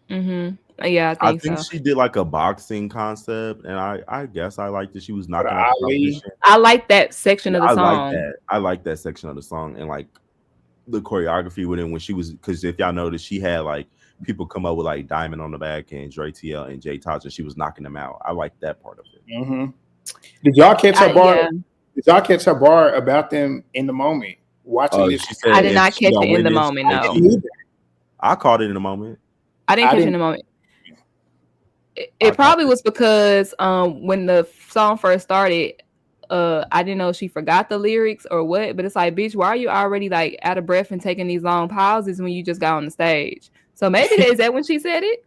Yeah, I think so. She did like a boxing concept, and I guess I liked that she was knocking out Ali. I like that section of the song. I like that section of the song, and like the choreography with it when she was, because if y'all noticed, she had like people come up with like Diamond on the back and Dre TL and Jay Taj, and she was knocking them out. I like that part of it. Did y'all catch her bar? Yeah. Did y'all catch her bar about them in the moment? Watching this, I did not catch it in the moment. No, I caught it in the moment. I didn't catch it in the moment. It probably was because when the song first started, I didn't know if she forgot the lyrics or what. But it's like, bitch, why are you already like out of breath and taking these long pauses when you just got on the stage? So maybe is that when she said it?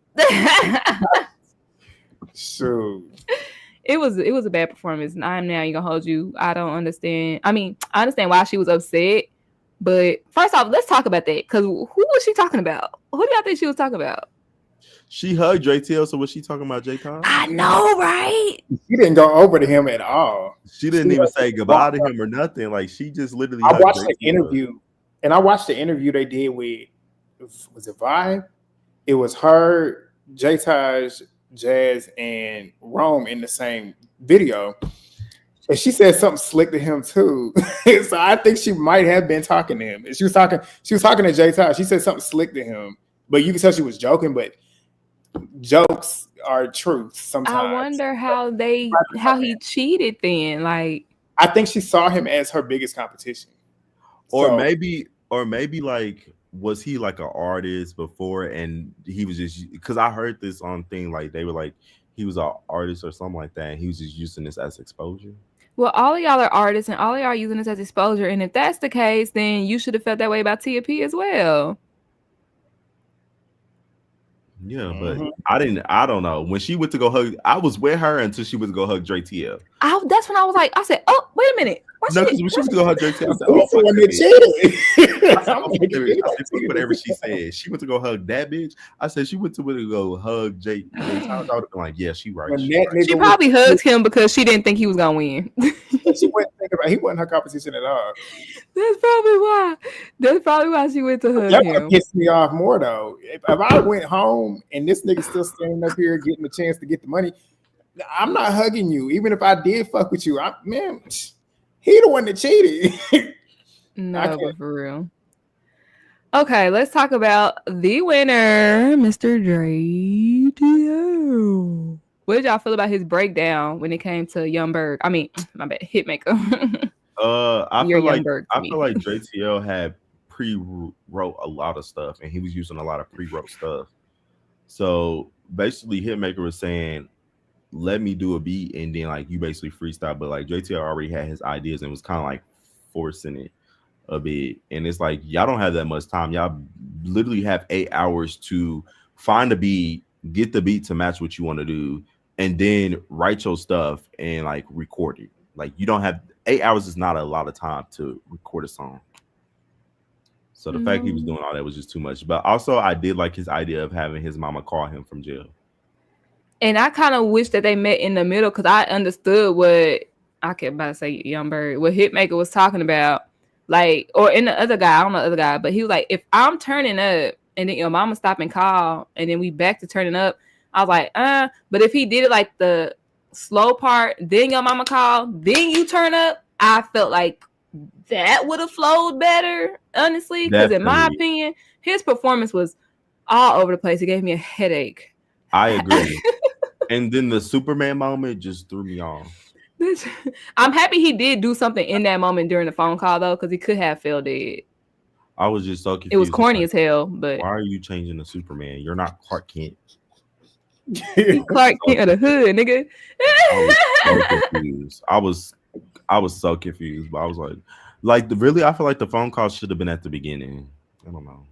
So it was a bad performance. And I'm now gonna hold you. I don't understand. I mean, I understand why she was upset, but first off, let's talk about that, because who was she talking about? Who do y'all think she was talking about? She hugged Dre TL, so was she talking about Jay Taj? I know, right? She didn't go over to him at all. She didn't even say goodbye to him or nothing. Like she just literally. I watched the interview, and I watched the interview they did with, was it Vibe? It was her, Jay Taj, Jazz, and Rome in the same video, and she said something slick to him too. So I think she might have been talking to him. She was talking to Jay Taj. She said something slick to him, but you can tell she was joking. But jokes are truth sometimes. I wonder how he cheated then. Like, I think she saw him as her biggest competition, or maybe like was he like an artist before, and he was just because I heard this on thing like they were like he was an artist or something like that, and he was just using this as exposure. Well, all of y'all are artists, and all of y'all are using this as exposure. And if that's the case, then you should have felt that way about Tia P as well. Yeah, but I don't know. When she went to go hug, I was with her until she went to go hug Dre TL. That's when I was like, I said, oh, wait a minute. No, because when she went to go hug Dre TL, I said, whatever she said. She went to go hug that bitch. I said she went to go hug Jay. I would have been like, yeah, she right. She probably hugged him because she didn't think he was gonna win. She wasn't thinking about he wasn't her competition at all. That's probably why. That's probably why she went to hug him. Pissed me off more though. If I went home and this nigga still standing up here getting the chance to get the money, I'm not hugging you. Even if I did fuck with you, man, he the one that cheated. No, but for real. Okay, let's talk about the winner, Mr. Dre. What did y'all feel about his breakdown when it came to Young Berg? I mean, my bad, Hitmaker. I feel like Dre TL had pre-wrote a lot of stuff, and he was using a lot of pre-wrote stuff. So basically, Hitmaker was saying, "Let me do a beat," and then like you basically freestyle. But like Dre TL already had his ideas and was kind of like forcing it a bit. And it's like y'all don't have that much time. Y'all literally have 8 hours to find a beat, get the beat to match what you want to do, and then write your stuff and like record it. Like you don't have 8 hours is not a lot of time to record a song. So the fact he was doing all that was just too much. But also I did like his idea of having his mama call him from jail. And I kind of wish that they met in the middle because I understood what I kept about to say Young Bird, what Hitmaker was talking about. Like, or in the other guy, I don't know the other guy, but he was like, if I'm turning up and then your mama stop and call and then we back to turning up, I was like, but if he did it like the slow part, then your mama call, then you turn up, I felt like that would have flowed better, honestly, because in my opinion, his performance was all over the place. It gave me a headache. I agree. And then the Superman moment just threw me off. I'm happy he did do something in that moment during the phone call though, because he could have fell dead. I was just so confused. It was corny as hell, but why are you changing the Superman? You're not Clark Kent. Clark Kent of the hood, nigga. I was so confused, but I was like really, I feel like the phone call should have been at the beginning. I don't know.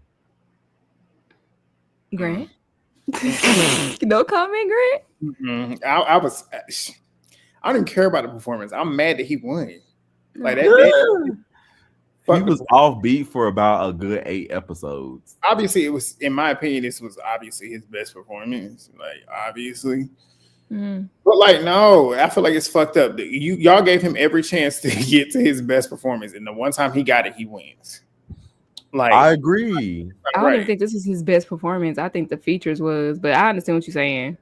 Grant? No comment, Grant? Mm-hmm. I didn't care about the performance. I'm mad that he won. Like that he was offbeat for about a good 8 episodes. Obviously, it was, in my opinion, this was obviously his best performance. Like, obviously. Mm. But like, no, I feel like it's fucked up. Y'all gave him every chance to get to his best performance, and the one time he got it, he wins. Like, I agree. I don't even think this is his best performance. I think the features was, but I understand what you're saying.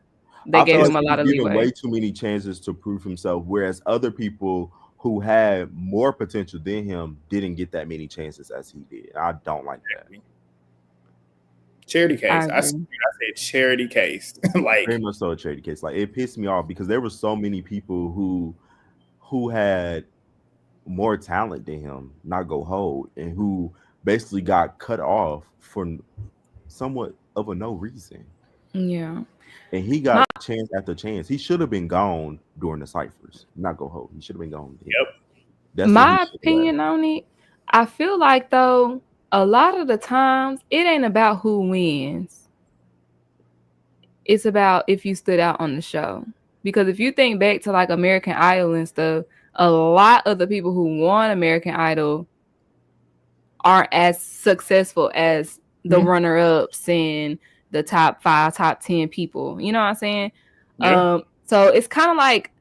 They gave him a lot of leeway. Way too many chances to prove himself, whereas other people who had more potential than him didn't get that many chances as he did. I don't like that. Charity case. I said charity case. Like very much so a charity case. Like it pissed me off because there were so many people who had more talent than him, not go hold, and who basically got cut off for somewhat of a no reason. Yeah. And he got chance after chance. He should have been gone during the ciphers, not go hold. He should have been gone. Yep. That's my opinion on it. I feel like though a lot of the times it ain't about who wins. It's about if you stood out on the show. Because if you think back to like American Idol and stuff, a lot of the people who won American Idol aren't as successful as the runner-ups and the top 5, top 10 people. You know what I'm saying? Yeah. So it's kind of like,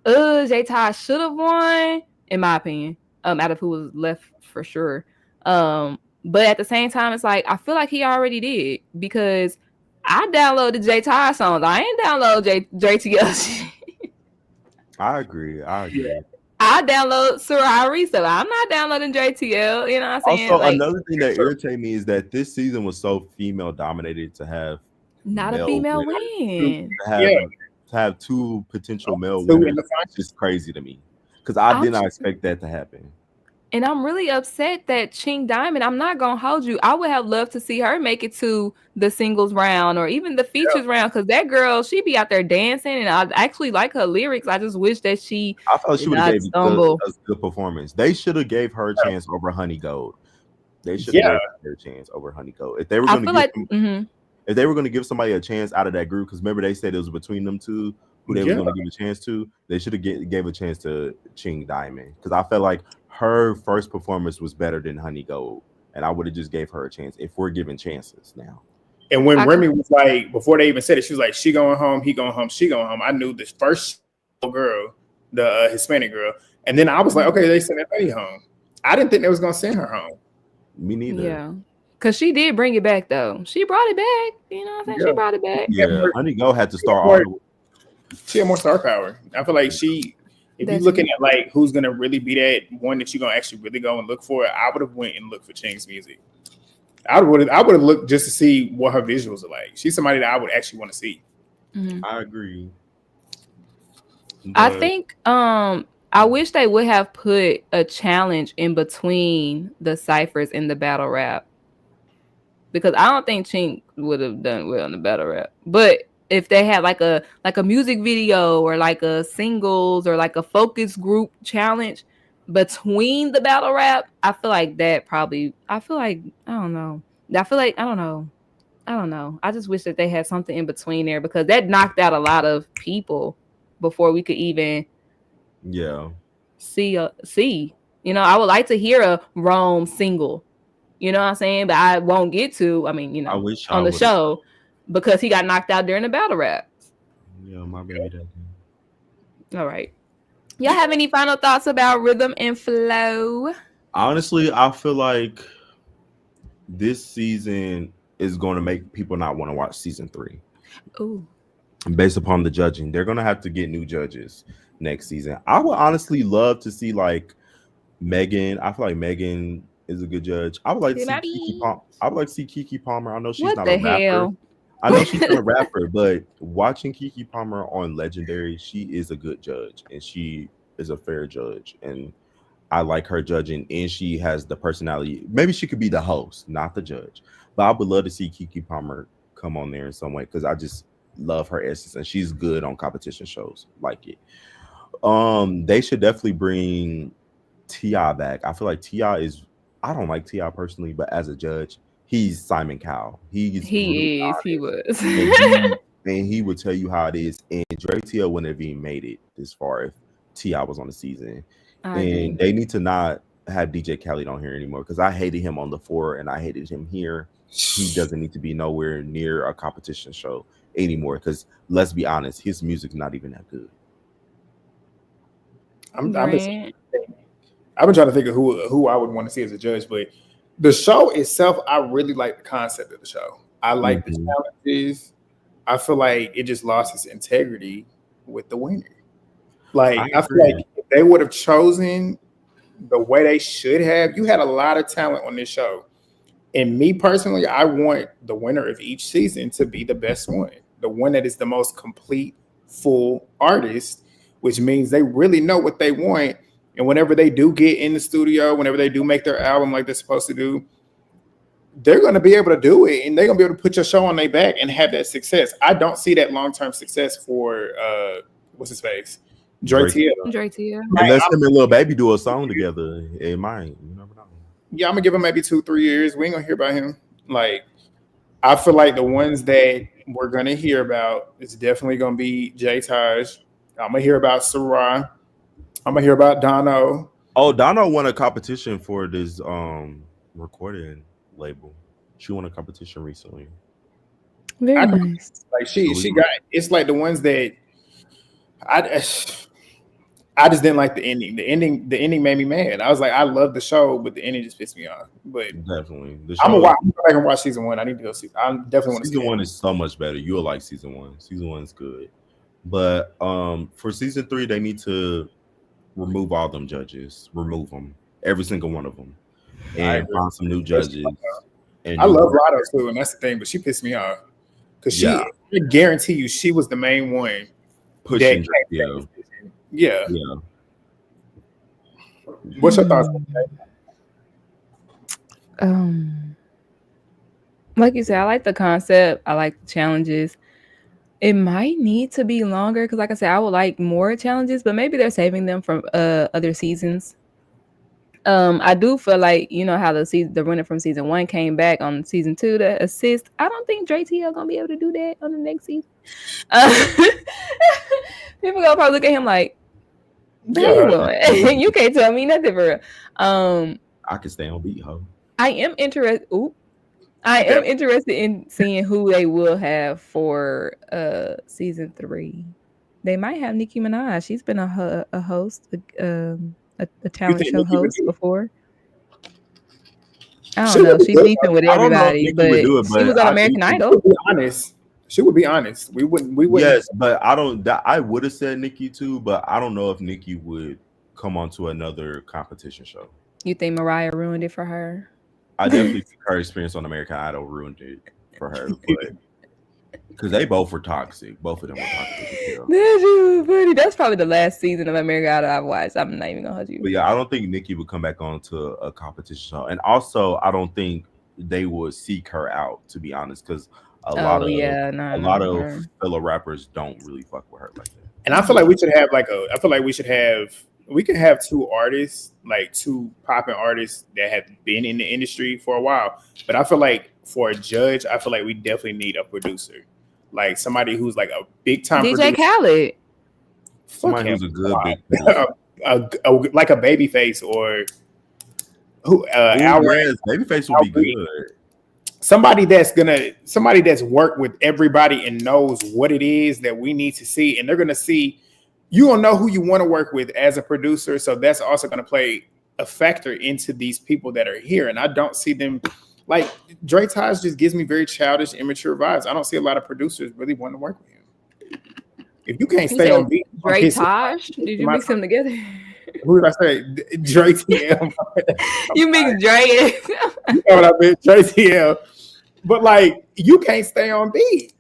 J-Ty should have won, in my opinion, out of who was left for sure. But at the same time, it's like, I feel like he already did because I downloaded J-Ty songs. I ain't download JTL. I agree. Yeah. I download Surari stuff. I'm not downloading JTL. You know what I'm saying? Also, another thing that irritated me is that this season was so female dominated to have not a female win. To have 2 potential male winners. It's just crazy to me because I did not expect that to happen. And I'm really upset that Ching Diamond, I'm not going to hold you. I would have loved to see her make it to the singles round or even the features round, because that girl, she be out there dancing, and I actually like her lyrics. I just wish that she I thought she did would have not gave stumble. a good performance. They should have gave her a chance over Honey Gold. They should have Yeah. gave her a chance over Honey Gold. If they were I going to feel give like, if they were going to give somebody a chance out of that group, because remember they said it was between them two who they was going to give a chance to, they should have gave a chance to Ching Diamond, because I felt like her first performance was better than Honey Gold, and I would have just gave her a chance if we're giving chances now. And when Remy was like, before they even said it, she was like, she going home, he going home, she going home. I knew this first girl, the Hispanic girl. And then I was like, okay, they sent that lady home. I didn't think they was going to send her home. Me neither. Yeah. Because she did bring it back, though. She brought it back. You know what I'm saying? She brought it back. Yeah, Honey Gold had to start all. She had more star power. I feel like if you're looking at like who's going to really be that one that you're going to actually really go and look for, I would have went and looked for Ching's music. I would have looked just to see what her visuals are like. She's somebody that I would actually want to see. Mm-hmm. I agree. I think I wish they would have put a challenge in between the cyphers and the battle rap, because I don't think Chink would have done well in the battle rap. But if they had like a music video or like a singles or like a focus group challenge between the battle rap, I feel like that probably. I don't know. I just wish that they had something in between there, because that knocked out a lot of people before we could even see. You know, I would like to hear a Rome single. You know what I'm saying? But I won't get to. I mean, you know, on the show, because he got knocked out during the battle raps. Yeah, my baby. All right. Y'all have any final thoughts about Rhythm and Flow? Honestly, I feel like this season is going to make people not want to watch season 3. Ooh. Based upon the judging, they're going to have to get new judges next season. I would honestly love to see like Megan. I feel like Megan is a good judge. I would like to see Keke Palmer. I would like to see Keke Palmer. I know she's not a rapper. I know she's not a rapper, but watching Keke Palmer on Legendary, she is a good judge, and she is a fair judge, and I like her judging, and she has the personality. Maybe she could be the host, not the judge, but I would love to see Keke Palmer come on there in some way, because I just love her essence, and she's good on competition shows like it. They should definitely bring T.I. back. I feel like T.I. is. I don't like T.I. personally, but as a judge, he's Simon Cowell. He was. And he would tell you how it is. And Dre T.I. wouldn't have even made it this far if T.I. was on the season. And they need to not have DJ Khaled on here anymore, because I hated him on the 4 and I hated him here. He doesn't need to be nowhere near a competition show anymore, because let's be honest, his music's not even that good. I've been trying to think of who I would want to see as a judge, but the show itself, I really like the concept of the show. I like the challenges. I feel like it just lost its integrity with the winner. Like I feel like if they would have chosen the way they should have, you had a lot of talent on this show. And me personally, I want the winner of each season to be the best one, the one that is the most complete, full artist, which means they really know what they want. And whenever they do get in the studio, whenever they do make their album like they're supposed to do, they're going to be able to do it, and they're going to be able to put your show on their back and have that success. I don't see that long-term success for what's his face? Dre T.I. Unless him and Lil Baby do a song together, it might. You never know. Yeah, I'm gonna give him maybe 2-3 years. We ain't gonna hear about him. Like, I feel like the ones that we're gonna hear about is definitely gonna be J Taj. I'm gonna hear about Sarah. I'm gonna hear about Dono. Oh, Dono won a competition for this recording label. She won a competition recently. Very nice. Like she got. It's like the ones that I just didn't like the ending. The ending made me mad. I was like, I love the show, but the ending just pissed me off. But definitely, I'm gonna go back and watch season 1. I need to go see. I definitely want to see season 1 is so much better. You'll like season 1. Season 1 is good, but for season 3, they need to remove all them judges. Remove them, every single one of them, and find some new judges. And I love Lotto too, and that's the thing. But she pissed me off because I guarantee you, she was the main one pushing. Yeah. What's your thoughts? Like you said, I like the concept. I like the challenges. It might need to be longer because, like I said, I would like more challenges, but maybe they're saving them from other seasons. I do feel like how the winner from season 1 came back on season 2 to assist. I don't think Dre TL gonna be able to do that on the next season. People gonna probably look at him like, "What are you doing? You can't tell me nothing for real." I can stay on beat, ho. I am interested in seeing who they will have for season 3. They might have Nicki Minaj. She's been a host, a talent show host before. I don't know. She's beefing with everybody, but she was on American Idol. She would be honest. We wouldn't. Yes, but I don't. I would have said Nicki too, but I don't know if Nicki would come onto another competition show. You think Mariah ruined it for her? I definitely think her experience on American Idol ruined it for her, but because they both were toxic. Both of them were toxic. That's probably the last season of American Idol I've watched. I'm not even gonna hold you. But yeah, I don't think Nicki would come back onto a competition show, and also I don't think they would seek her out, to be honest, because a lot of fellow rappers don't really fuck with her like that. And I feel like we should have we could have two artists, like two popping artists that have been in the industry for a while. But I feel like for a judge, I feel like we definitely need a producer, like somebody who's like a big time DJ Khaled. Somebody who's a good big like a Babyface or who Babyface would be good. Somebody that's worked with everybody and knows what it is that we need to see, and they're gonna see. You don't know who you want to work with as a producer, so that's also going to play a factor into these people that are here. And I don't see them like Dre Taj just gives me very childish, immature vibes. I don't see a lot of producers really wanting to work with him. If you can't stay on beat, Dre Taj, did you mix them together? Who did I say? Dre TL. You mix Dre. You know what I mean? Dre TL. But like, you can't stay on beat.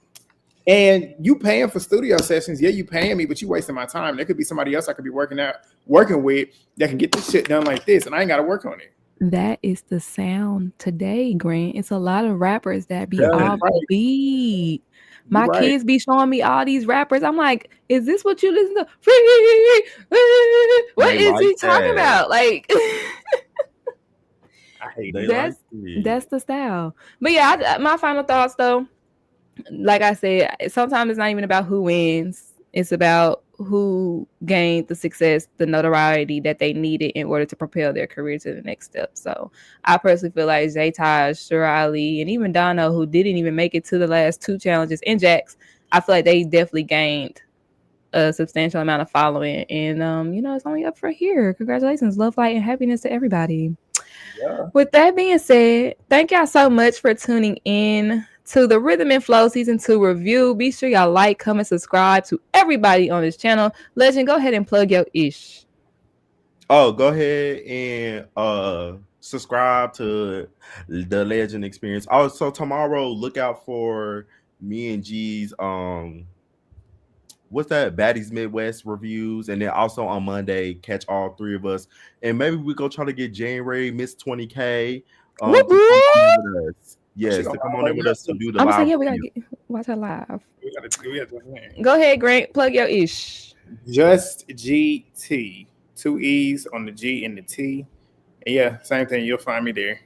And you paying for studio sessions. Yeah, you paying me, but you wasting my time. There could be somebody else I could be working with that can get this shit done like this, and I ain't got to work on it. That is the sound today, Grant. It's a lot of rappers that be off the beat. My kids be showing me all these rappers. I'm like, is this what you listen to? What is he talking about? Like, I hate that's the style. But yeah, my final thoughts though. Like I said, sometimes it's not even about who wins. It's about who gained the success, the notoriety that they needed in order to propel their career to the next step. So I personally feel like J Taj, Shura Ali, and even Dono, who didn't even make it to the last 2 challenges, and Jax, I feel like they definitely gained a substantial amount of following. And, it's only up for here. Congratulations, love, light, and happiness to everybody. Yeah. With that being said, thank y'all so much for tuning in to the Rhythm and Flow Season 2 review. Be sure y'all like, comment, subscribe to everybody on this channel. Legend, go ahead and plug your ish. Oh, go ahead and subscribe to the Legend Experience. Also, tomorrow, look out for me and G's what's that? Baddies Midwest reviews. And then also on Monday, catch all 3 of us. And maybe we go try to get January Miss 20K. Yes, to come on in with us to do the live. Yeah, we gotta watch her live. Go ahead, Grant. Plug your ish. Just GT. 2 E's on the G and the T. And yeah, same thing. You'll find me there.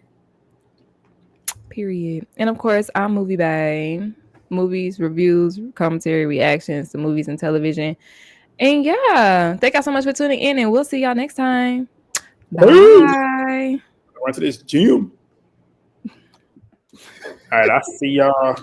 Period. And of course, I'm Movie Bae. Movies, reviews, commentary, reactions to movies and television. And yeah, thank y'all so much for tuning in, and we'll see y'all next time. Bye. Run to this gym. All right, I'll see y'all